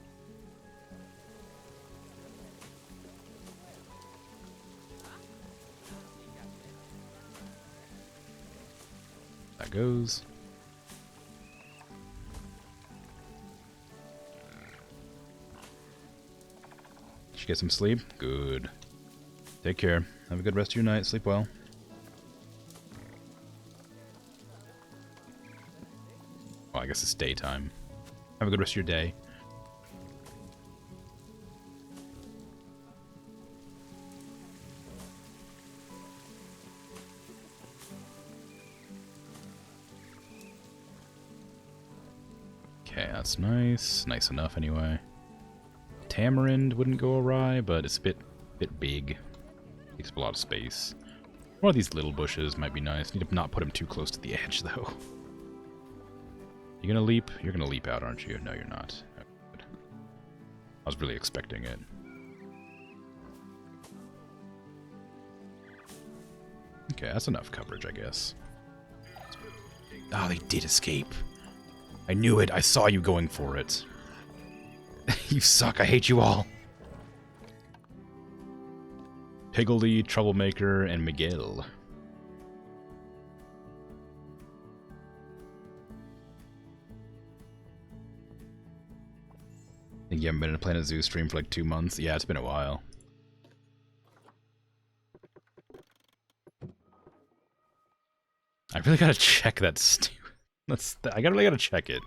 That goes. Did you get some sleep? Good. Take care. Have a good rest of your night. Sleep well. Well, I guess it's daytime. Have a good rest of your day. Okay, that's nice. Nice enough, anyway. Tamarind wouldn't go awry, but it's a bit big. Takes up a lot of space. One of these little bushes might be nice. Need to not put them too close to the edge, though. You gonna leap? You're gonna leap out, aren't you? No, you're not. Oh, good. I was really expecting it. Okay, that's enough coverage, I guess. Ah, they did escape. I knew it. I saw you going for it. You suck. I hate you all. Piggledy, Troublemaker, and Miguel. think you haven't been in a Planet Zoo stream for like 2 months? Yeah, it's been a while. I really gotta check that I really gotta check it.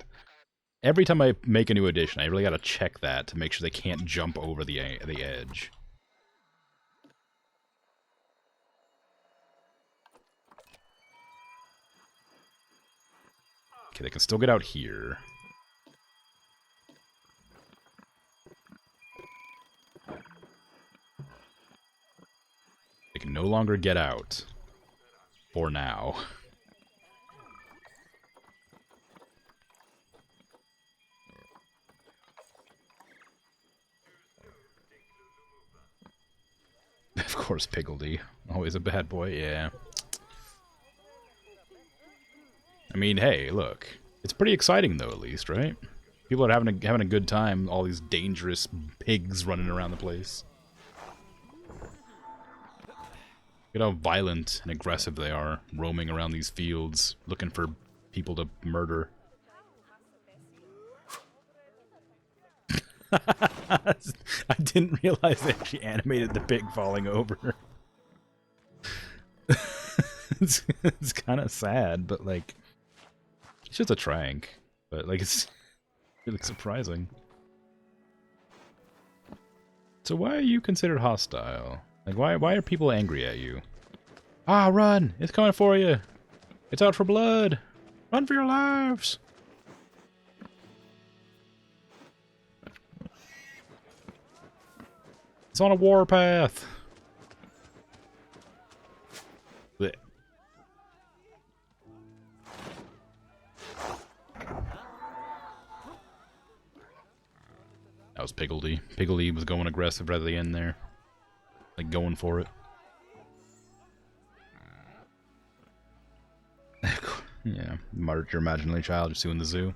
Every time I make a new addition, I really gotta check that to make sure they can't jump over the edge. Okay, they can still get out here. They can no longer get out. For now. Of course, Piggledy. Always a bad boy, yeah. I mean, hey, look. It's pretty exciting, though, at least, right? People are having a good time, all these dangerous pigs running around the place. Look at how violent and aggressive they are, roaming around these fields, looking for people to murder. I didn't realize they actually animated the pig falling over. It's kind of sad, but like, it's just a trank. But like, it's really surprising. So why are you considered hostile? Like, why are people angry at you? Ah, run! It's coming for you! It's out for blood! Run for your lives! It's on a warpath! Blech. That was Piggledy. Piggledy was going aggressive right at the end there. Like, going for it. Yeah, murdered your imaginary child, you're suing the zoo.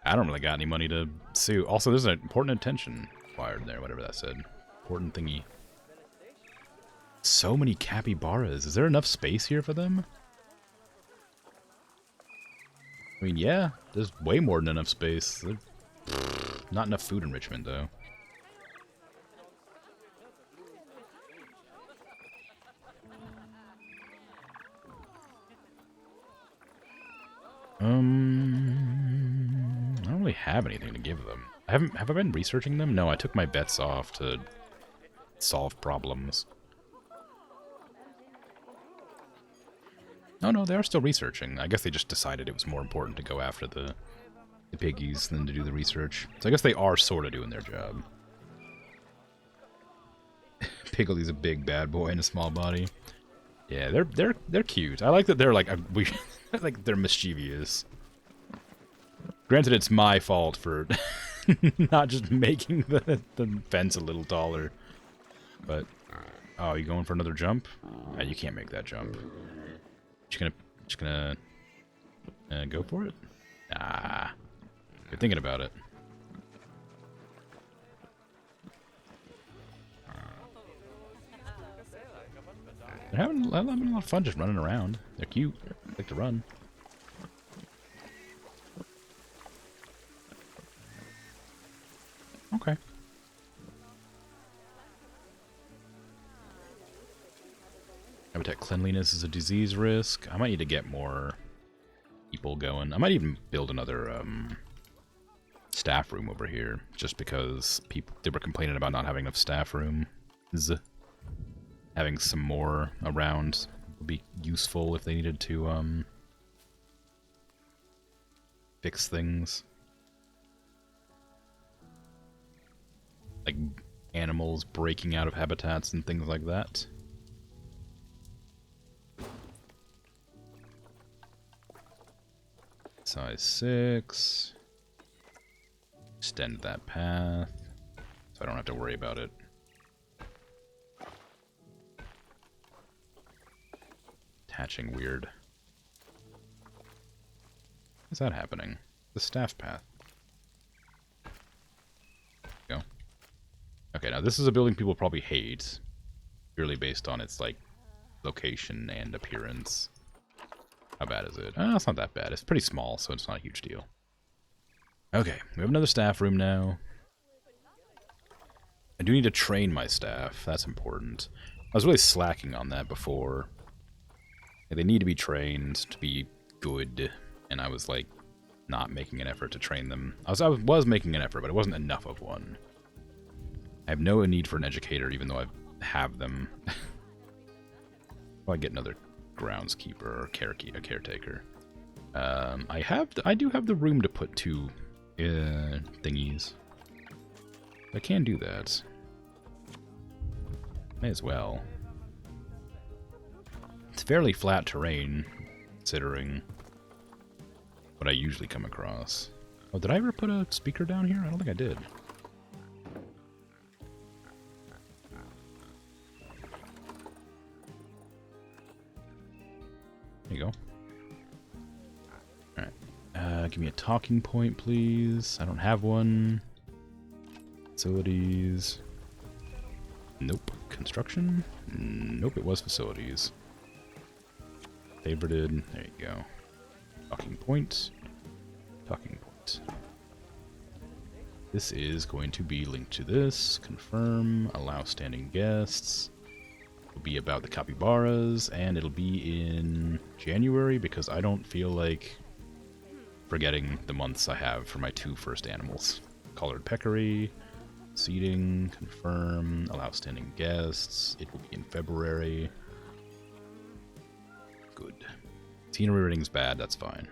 I don't really got any money to sue. Also, there's an important attention acquired there, whatever that said. Important thingy. So many capybaras. Is there enough space here for them? I mean, yeah, there's way more than enough space. Not enough food enrichment, though. I don't really have anything to give them. Have I been researching them? No, I took my bets off to solve problems. Oh no, they are still researching. I guess they just decided it was more important to go after the piggies than to do the research. So I guess they are sort of doing their job. Piggledy's a big bad boy in a small body. Yeah, they're cute. I like that they're like like they're mischievous. Granted, it's my fault for not just making the fence a little taller. But oh, you going for another jump? You can't make that jump. Just gonna go for it? Ah, you're thinking about it. They're having a lot of fun just running around. They're cute. They like to run. Okay. Habitat cleanliness is a disease risk. I might need to get more people going. I might even build another staff room over here, just because they were complaining about not having enough staff rooms. Having some more around would be useful if they needed to fix things. Like animals breaking out of habitats and things like that. Size 6. Extend that path, so I don't have to worry about it. Attaching weird. What's that happening? The staff path. Go. Okay, now this is a building people probably hate, purely based on its, like, location and appearance. How bad is it? Oh, it's not that bad. It's pretty small, so it's not a huge deal. Okay, we have another staff room now. I do need to train my staff. That's important. I was really slacking on that before. Like, they need to be trained to be good, and I was like not making an effort to train them. I was making an effort, but it wasn't enough of one. I have no need for an educator, even though I have them. Well, I get another groundskeeper or a caretaker. I do have the room to put 2 thingies. I can do that. May as well. It's fairly flat terrain, considering what I usually come across. Oh, did I ever put a speaker down here? I don't think I did. There you go. Alright. Give me a talking point, please. I don't have one. Facilities. Nope. Construction? Nope, it was facilities. Favorited. There you go. Talking point. Talking point. This is going to be linked to this. Confirm. Allow standing guests. It'll be about the capybaras, and it'll be in January because I don't feel like forgetting the months I have for my 2 first animals. Collared peccary. Seating. Confirm. Allow standing guests. It will be in February. Good. Scenery rating's bad, that's fine.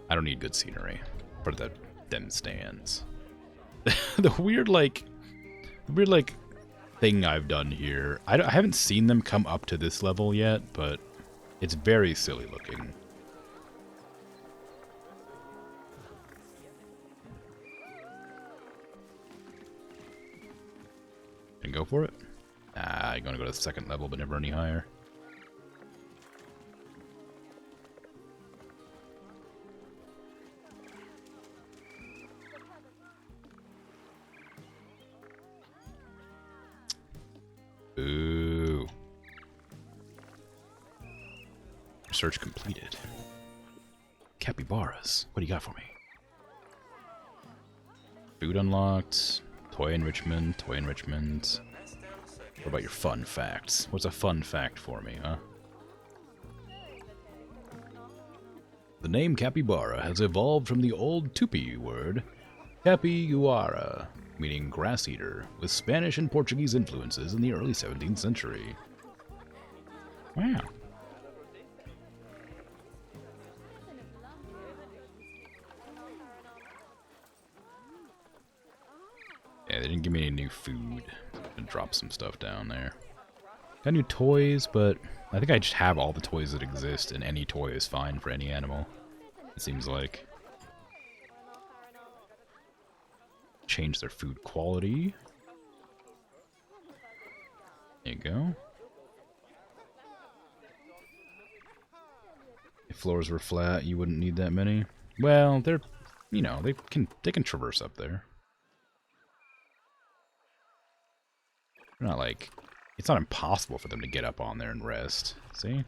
I don't need good scenery. For them stands. The weird thing I've done here. I haven't seen them come up to this level yet, but it's very silly looking. And go for it. I'm gonna go to the 2nd level, but never any higher. Ooh. Research completed. Capybaras. What do you got for me? Food unlocked. Toy enrichment. Toy enrichment. What about your fun facts? What's a fun fact for me, huh? The name capybara has evolved from the old Tupi word capiguara, meaning grass eater, with Spanish and Portuguese influences in the early 17th century. Wow. Yeah, they didn't give me any new food. I'm gonna drop some stuff down there. Got new toys, but I think I just have all the toys that exist, and any toy is fine for any animal. It seems like. Change their food quality. There you go. If floors were flat, you wouldn't need that many. Well, they're, you know, they can traverse up there. They're not like, it's not impossible for them to get up on there and rest. See?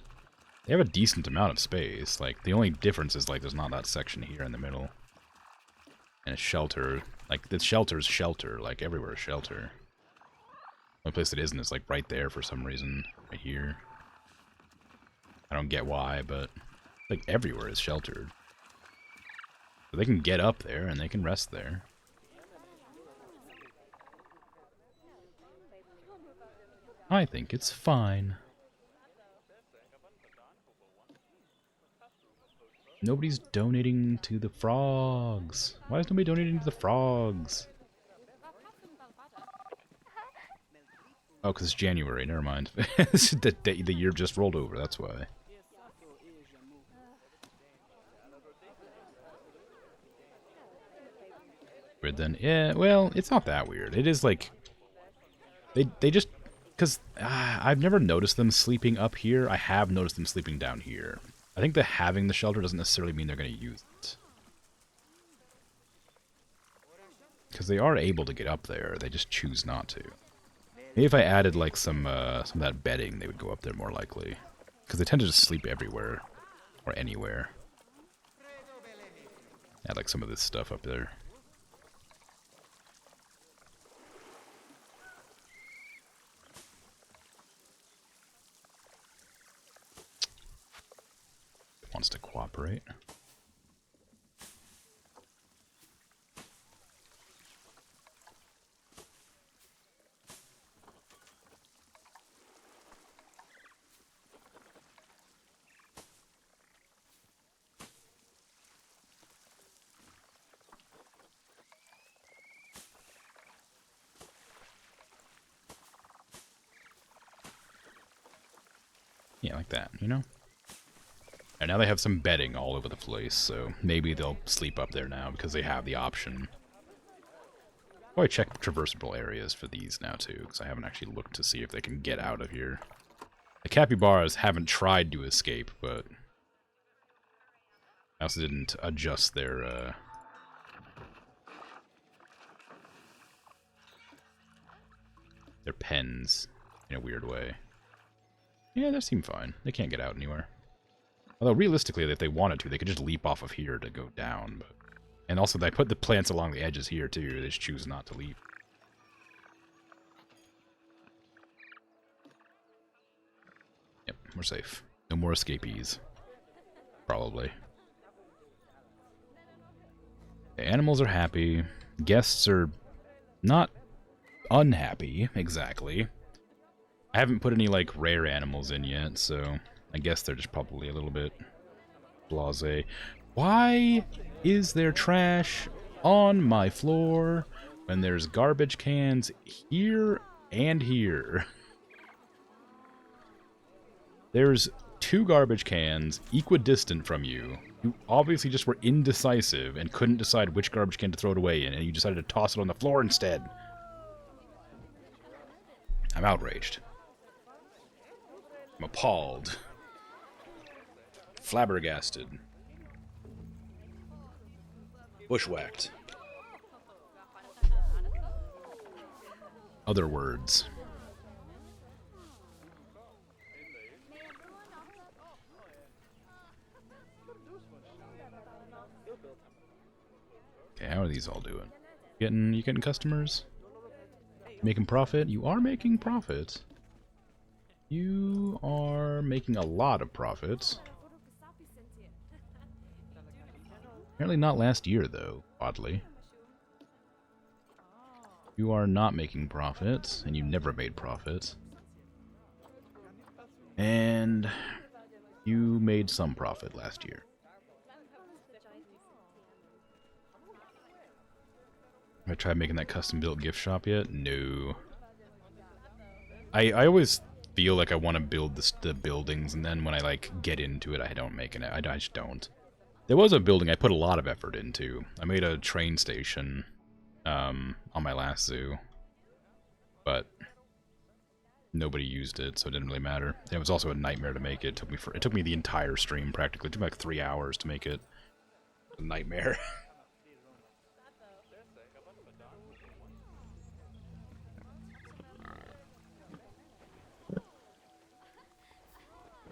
They have a decent amount of space. Like, the only difference is, like, there's not that section here in the middle. And a shelter. Like, the shelter's shelter. Like, everywhere is shelter. The only place it isn't is, like, right there for some reason. Right here. I don't get why, but, like, everywhere is sheltered. So they can get up there, and they can rest there. I think it's fine. Nobody's donating to the frogs. Why is nobody donating to the frogs? Oh, because it's January. Never mind. The year just rolled over. That's why. Weird then. Yeah, well, it's not that weird. It is like... They just... Because I've never noticed them sleeping up here. I have noticed them sleeping down here. I think that having the shelter doesn't necessarily mean they're going to use it. Because they are able to get up there. They just choose not to. Maybe if I added like some of that bedding, they would go up there more likely. Because they tend to just sleep everywhere. Or anywhere. Add like some of this stuff up there. Yeah, like that, you know? And now they have some bedding all over the place, so maybe they'll sleep up there now because they have the option. Oh, I check traversable areas for these now, too, because I haven't actually looked to see if they can get out of here. The capybaras haven't tried to escape, but I also didn't adjust their pens in a weird way. Yeah, they seem fine. They can't get out anywhere. Although, realistically, if they wanted to, they could just leap off of here to go down. But... And also, they put the plants along the edges here, too. They just choose not to leap. Yep, we're safe. No more escapees. Probably. The animals are happy. Guests are not unhappy, exactly. I haven't put any, like, rare animals in yet, so I guess they're just probably a little bit blasé. Why is there trash on my floor when there's garbage cans here and here? There's 2 garbage cans equidistant from you. You obviously just were indecisive and couldn't decide which garbage can to throw it away in, and you decided to toss it on the floor instead. I'm outraged. I'm appalled. Flabbergasted. Bushwhacked. Other words. Okay, how are these all doing? You getting customers? Making profit? You are making profit. You are making a lot of profits. Apparently not last year, though, oddly. You are not making profits, and you never made profits. And you made some profit last year. Have I tried making that custom-built gift shop yet? No. I always feel like I want to build the buildings, and then when I, like, get into it, I don't make it. I just don't. There was a building I put a lot of effort into. I made a train station on my last zoo, but nobody used it, so it didn't really matter. It was also a nightmare to make it. It took me the entire stream, practically. It took me like 3 hours to make it. A nightmare.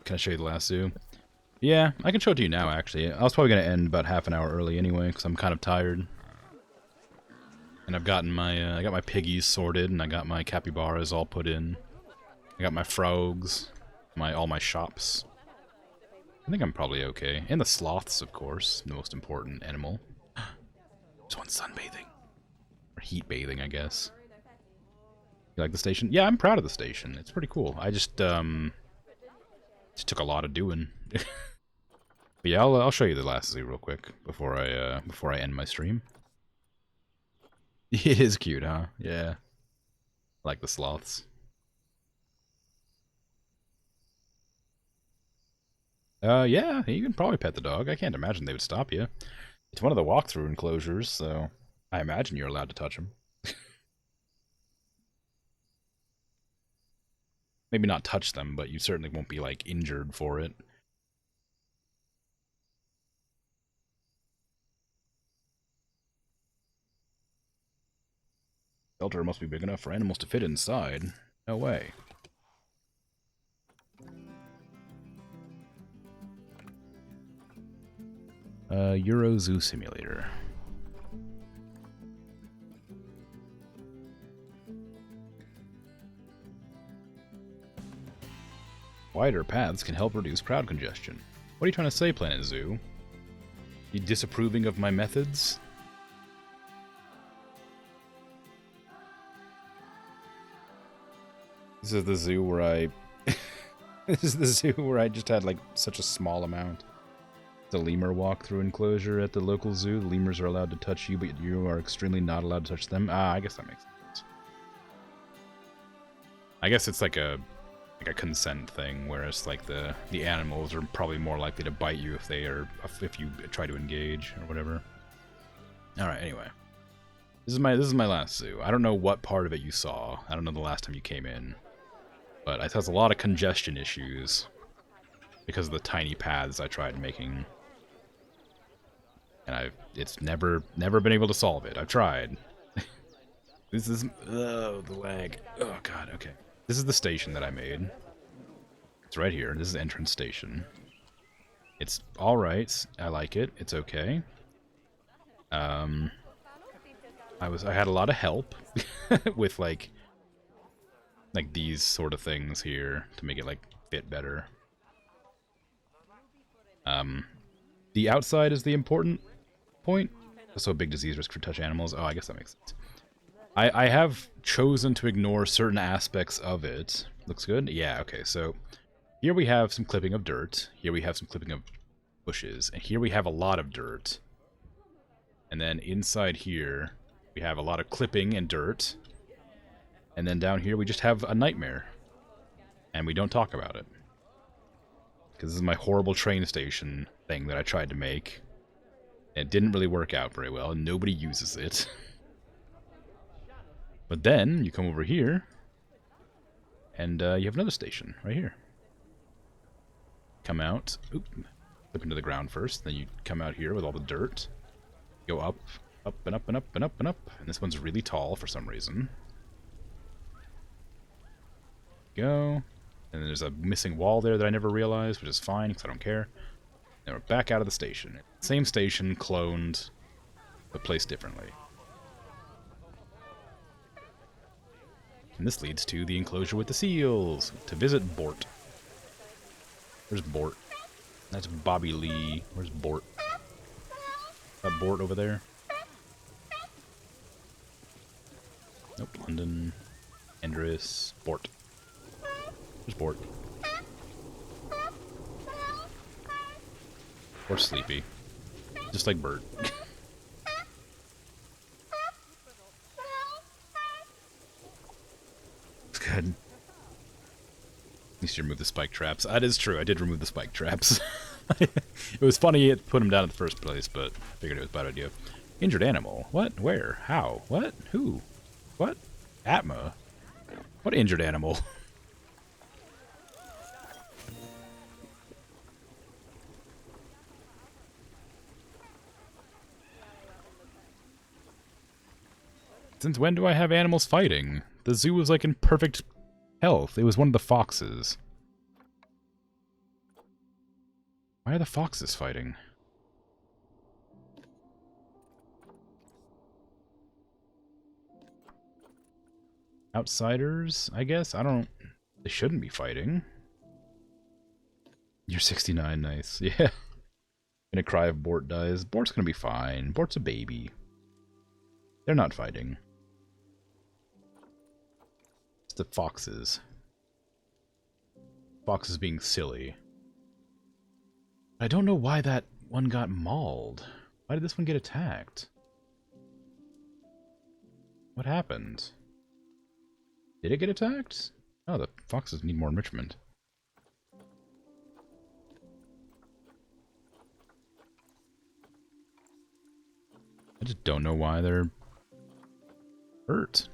Can I show you the last zoo? Yeah, I can show it to you now, actually. I was probably going to end about half an hour early anyway, because I'm kind of tired. And I've gotten my, I got my piggies sorted, and I got my capybaras all put in. I got my frogs, all my shops. I think I'm probably okay. And the sloths, of course, the most important animal. This one's sunbathing. Or heat bathing, I guess. You like the station? Yeah, I'm proud of the station. It's pretty cool. I just took a lot of doing. But yeah, I'll show you the last zoo real quick before I end my stream. It is cute, huh? Yeah. I like the sloths. Yeah, you can probably pet the dog. I can't imagine they would stop you. It's one of the walkthrough enclosures, so I imagine you're allowed to touch them. Maybe not touch them, but you certainly won't be, like, injured for it. Shelter must be big enough for animals to fit inside. No way. Euro Zoo Simulator. Wider paths can help reduce crowd congestion. What are you trying to say, Planet Zoo? You disapproving of my methods? This is the zoo where I... This is the zoo where I just had, like, such a small amount. The lemur walk-through enclosure at the local zoo. The lemurs are allowed to touch you, but you are extremely not allowed to touch them. Ah, I guess that makes sense. I guess it's like a like a consent thing, whereas like the animals are probably more likely to bite you if you try to engage or whatever. All right, anyway. This is my last zoo. I don't know what part of it you saw. I don't know the last time you came in. But it has a lot of congestion issues because of the tiny paths I tried making. And it's never been able to solve it. I've tried. This is the lag. Oh god, okay. This is the station that I made. It's right here. This is the entrance station. It's alright. I like it. It's okay. I had a lot of help with like these sort of things here to make it like fit better. The outside is the important point. So big disease risk for touch animals. Oh, I guess that makes sense. I have chosen to ignore certain aspects of it. Looks good? Yeah, okay. So here we have some clipping of dirt. Here we have some clipping of bushes. And here we have a lot of dirt. And then inside here, we have a lot of clipping and dirt. And then down here, we just have a nightmare. And we don't talk about it. Because this is my horrible train station thing that I tried to make. It didn't really work out very well, and nobody uses it. But then, you come over here, and you have another station, right here. Come out, flip into the ground first, then you come out here with all the dirt. Go up, up and up and up and up and up, and this one's really tall for some reason. Go, and then there's a missing wall there that I never realized, which is fine, because I don't care. Then we're back out of the station. Same station, cloned, but placed differently. And this leads to the enclosure with the seals, to visit Bort. Where's Bort? That's Bobby Lee. Where's Bort? That Bort over there? Nope, London. Endress. Bort. Where's Bort? Or sleepy. Just like Bert. It's good. At least you removed the spike traps. That is true, I did remove the spike traps. It was funny it put them down in the first place, but I figured it was a bad idea. Injured animal. What? Where? How? What? Who? What? Atma? What injured animal? Since when do I have animals fighting? The zoo was like in perfect health. It was one of the foxes. Why are the foxes fighting? Outsiders, I guess? I don't... They shouldn't be fighting. You're 69, nice. Yeah. Gonna cry if Bort dies. Bort's gonna be fine. Bort's a baby. They're not fighting. It's the foxes. Foxes being silly. I don't know why that one got mauled. Why did this one get attacked? What happened? Did it get attacked? Oh, the foxes need more enrichment. I just don't know why they're hurt.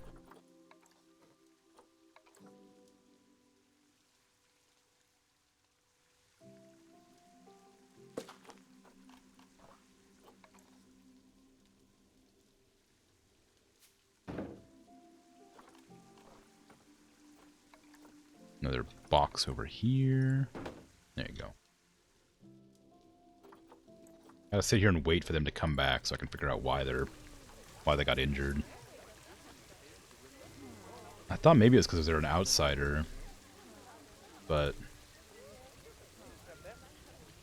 Another box over here. There you go. I gotta sit here and wait for them to come back so I can figure out why they got injured. I thought maybe it's because they're an outsider, but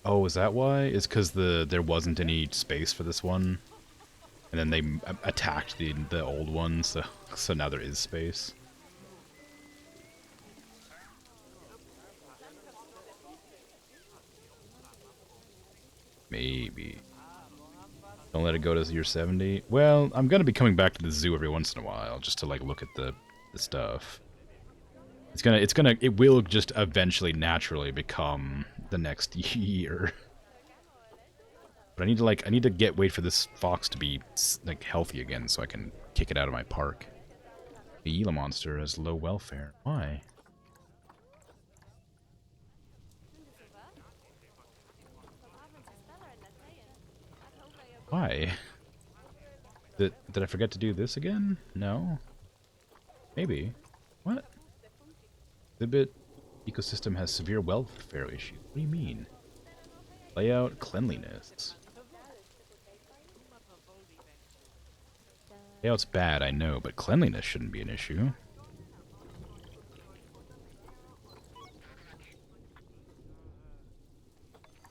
oh, is that why? It's because there wasn't any space for this one, and then they attacked the old one, so now there is space. Maybe. Don't let it go to year 70. Well, I'm gonna be coming back to the zoo every once in a while, just to like look at the stuff. It will just eventually naturally become the next year. But I need to wait for this fox to be, like, healthy again so I can kick it out of my park. The Gila monster has low welfare. Why? Why? Did I forget to do this again? No? Maybe. What? Exhibit ecosystem has severe welfare issues. What do you mean? Layout, cleanliness. Layout's bad, I know, but cleanliness shouldn't be an issue.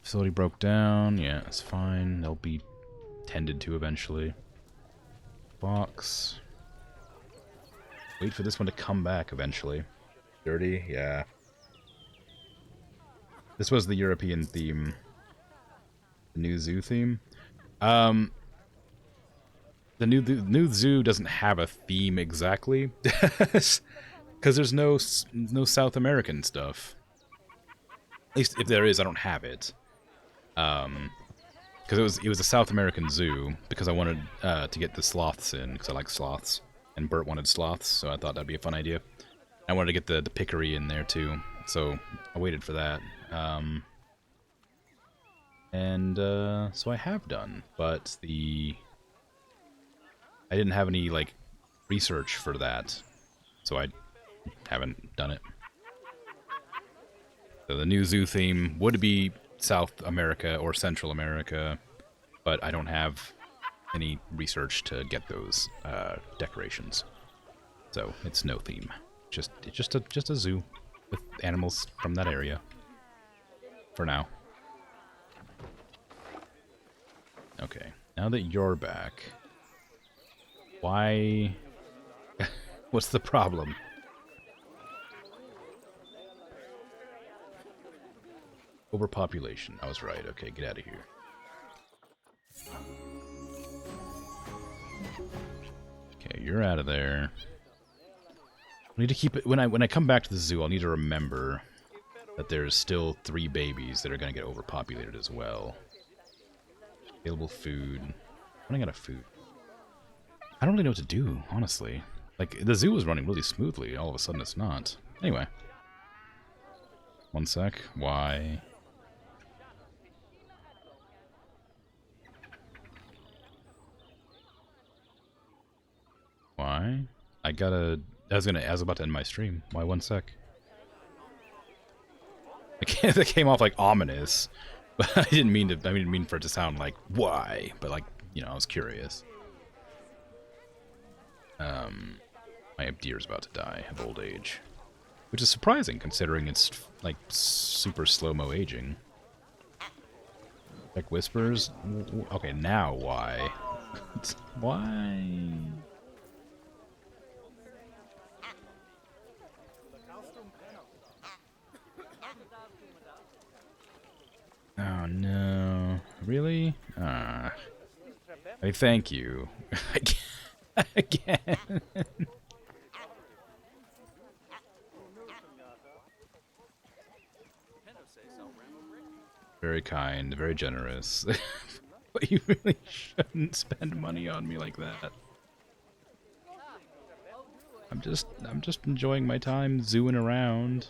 Facility broke down. Yeah, it's fine. They'll be tended to eventually. Box. Wait for this one to come back eventually. Dirty? Yeah. This was the European theme. The new zoo theme. The new zoo doesn't have a theme exactly. Because there's no South American stuff. At least if there is, I don't have it. Because it was a South American zoo, because I wanted to get the sloths in, because I like sloths. And Bert wanted sloths, so I thought that'd be a fun idea. I wanted to get the peccary in there too, so I waited for that. So I have done, but I didn't have any, like, research for that, so I haven't done it. So the new zoo theme would be South America or Central America, but I don't have any research to get those decorations. So it's no theme. It's just a zoo with animals from that area. For now. Okay, now that you're back, why? What's the problem? Overpopulation. I was right. Okay, get out of here. Okay, you're out of there. I need to keep it when I come back to the zoo. I'll need to remember that there's still 3 babies that are going to get overpopulated as well. Available food. Running out of food. I don't really know what to do, honestly. Like, the zoo was running really smoothly. All of a sudden, it's not. Anyway. One sec. Why? Why? I was about to end my stream. Why? One sec. That came off like ominous, but I didn't mean for it to sound like why, but like, you know, I was curious. My deer's about to die of old age, which is surprising considering it's like super slow-mo aging. Like whispers. Okay, now why? Why? Oh no. Really? I mean, thank you. Again. Very kind, very generous. But you really shouldn't spend money on me like that. I'm just enjoying my time zooing around.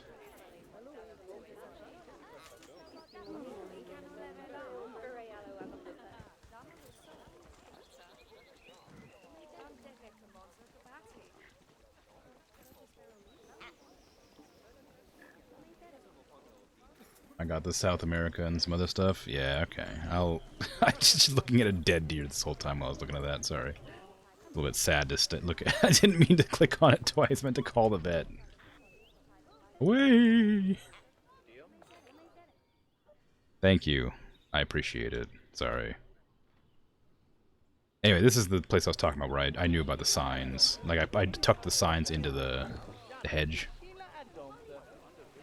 I got the South America and some other stuff. Yeah, okay. I'm just looking at a dead deer this whole time while I was looking at that. Sorry. A little bit sad to look at. I didn't mean to click on it twice. I meant to call the vet. Away! Thank you. I appreciate it. Sorry. Anyway, this is the place I was talking about where I knew about the signs. Like, I tucked the signs into the hedge.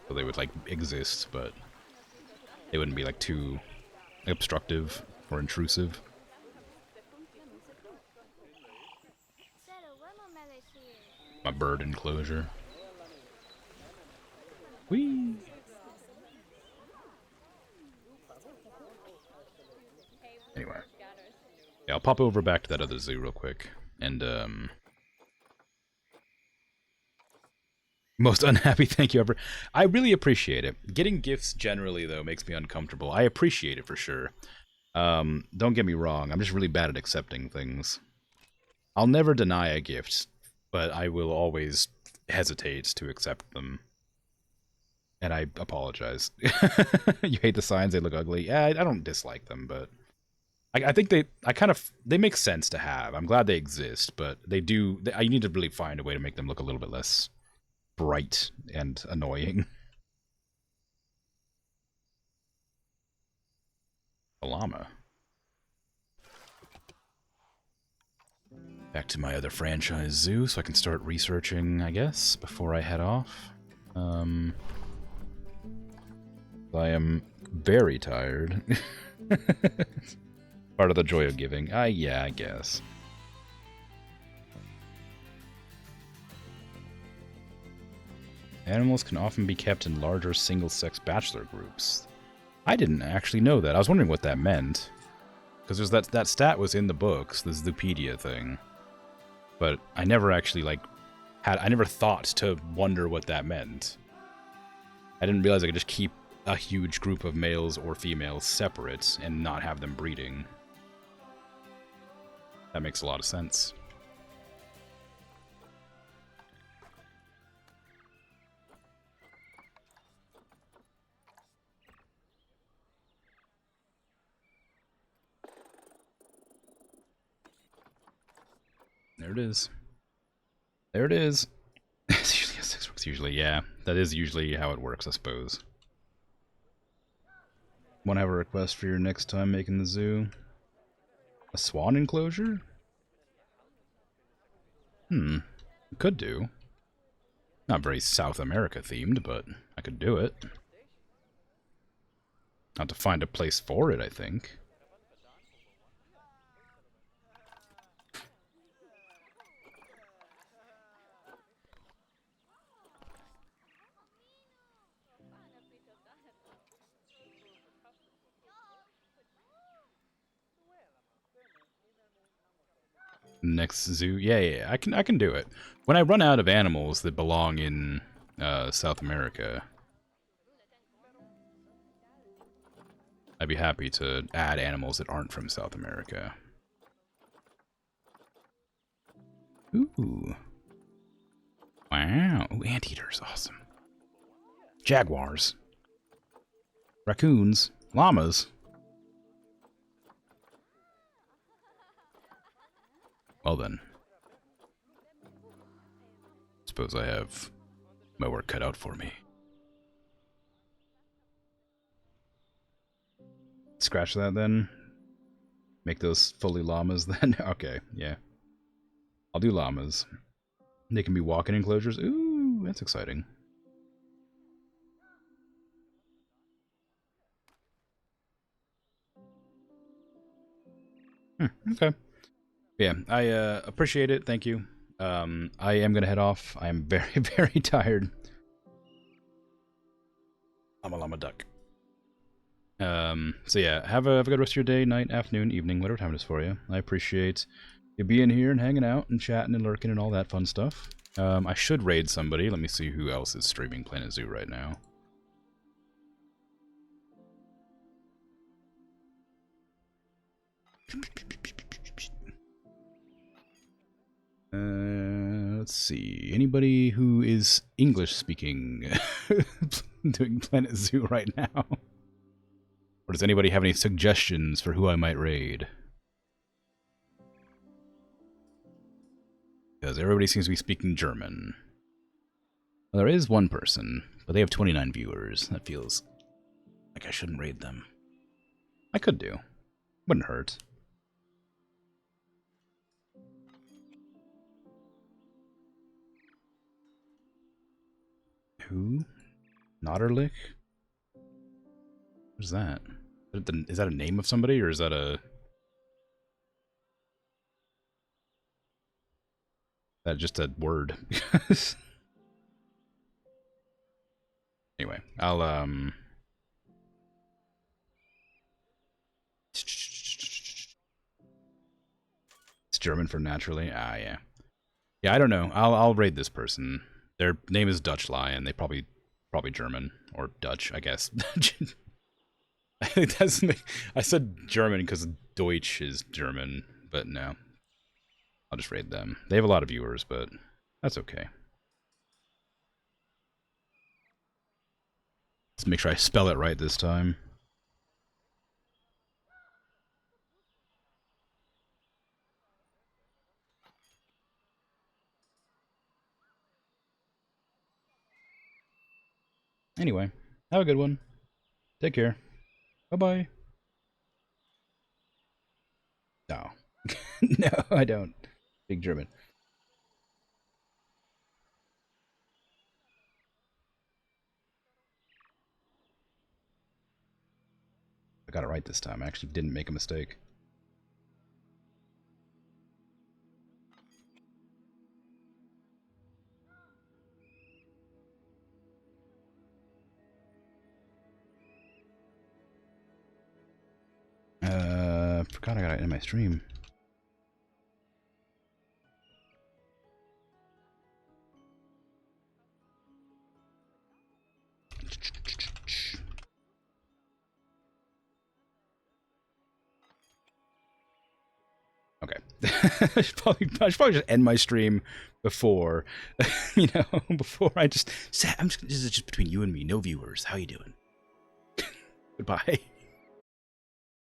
So they would, like, exist, but they wouldn't be, like, too obstructive or intrusive. My bird enclosure. Whee! Anyway. Yeah, I'll pop over back to that other zoo real quick. And, most unhappy thank you ever. I really appreciate it. Getting gifts generally, though, makes me uncomfortable. I appreciate it for sure. Don't get me wrong, I'm just really bad at accepting things. I'll never deny a gift, but I will always hesitate to accept them. And I apologize. You hate the signs, they look ugly. Yeah, I don't dislike them, but I think they make sense to have. I'm glad they exist, but I need to really find a way to make them look a little bit less bright and annoying. A llama. Back to my other franchise zoo, so I can start researching, I guess, before I head off. I am very tired. Part of the joy of giving. Yeah, I guess. Animals can often be kept in larger single-sex bachelor groups. I didn't actually know that. I was wondering what that meant. Because there's that stat was in the books, the Zoopedia thing. But I never actually, I never thought to wonder what that meant. I didn't realize I could just keep a huge group of males or females separate and not have them breeding. That makes a lot of sense. There it is. There it is. It's usually 6 weeks, usually, yeah. That is usually how it works, I suppose. Want to have a request for your next time making the zoo? A swan enclosure? Could do. Not very South America themed, but I could do it. Not to find a place for it, I think. Next zoo, yeah, I can do it. When I run out of animals that belong in South America, I'd be happy to add animals that aren't from South America. Ooh. Wow. Ooh, anteaters, awesome. Jaguars. Raccoons. Llamas. Well then. Suppose I have my work cut out for me. Scratch that then. Make those fully llamas then? Okay, yeah. I'll do llamas. They can be walk-in enclosures. Ooh, that's exciting. Okay. Yeah, I appreciate it. Thank you. I am going to head off. I am very, very tired. I'm a llama duck. So yeah, have a good rest of your day, night, afternoon, evening, whatever time it is for you. I appreciate you being here and hanging out and chatting and lurking and all that fun stuff. I should raid somebody. Let me see who else is streaming Planet Zoo right now. Let's see. Anybody who is English speaking doing Planet Zoo right now? Or does anybody have any suggestions for who I might raid? Because everybody seems to be speaking German. Well, there is one person, but they have 29 viewers. That feels like I shouldn't raid them. I could do. Wouldn't hurt. Who? Notterlick? What's that? Is that a name of somebody, or is that a... That just a word? Anyway, I'll It's German for naturally. Ah, yeah. Yeah, I don't know. I'll raid this person. Their name is Dutch Lion. They probably German or Dutch, I guess. I think I said German because Deutsch is German, but no. I'll just raid them. They have a lot of viewers, but that's okay. Let's make sure I spell it right this time. Anyway, have a good one. Take care. Bye-bye. No. No, I don't. Big German. I got it right this time. I actually didn't make a mistake. Forgot I got it in my stream. Okay. I should probably just end my stream before, before I just say, this is just between you and me, no viewers. How you doing? Goodbye.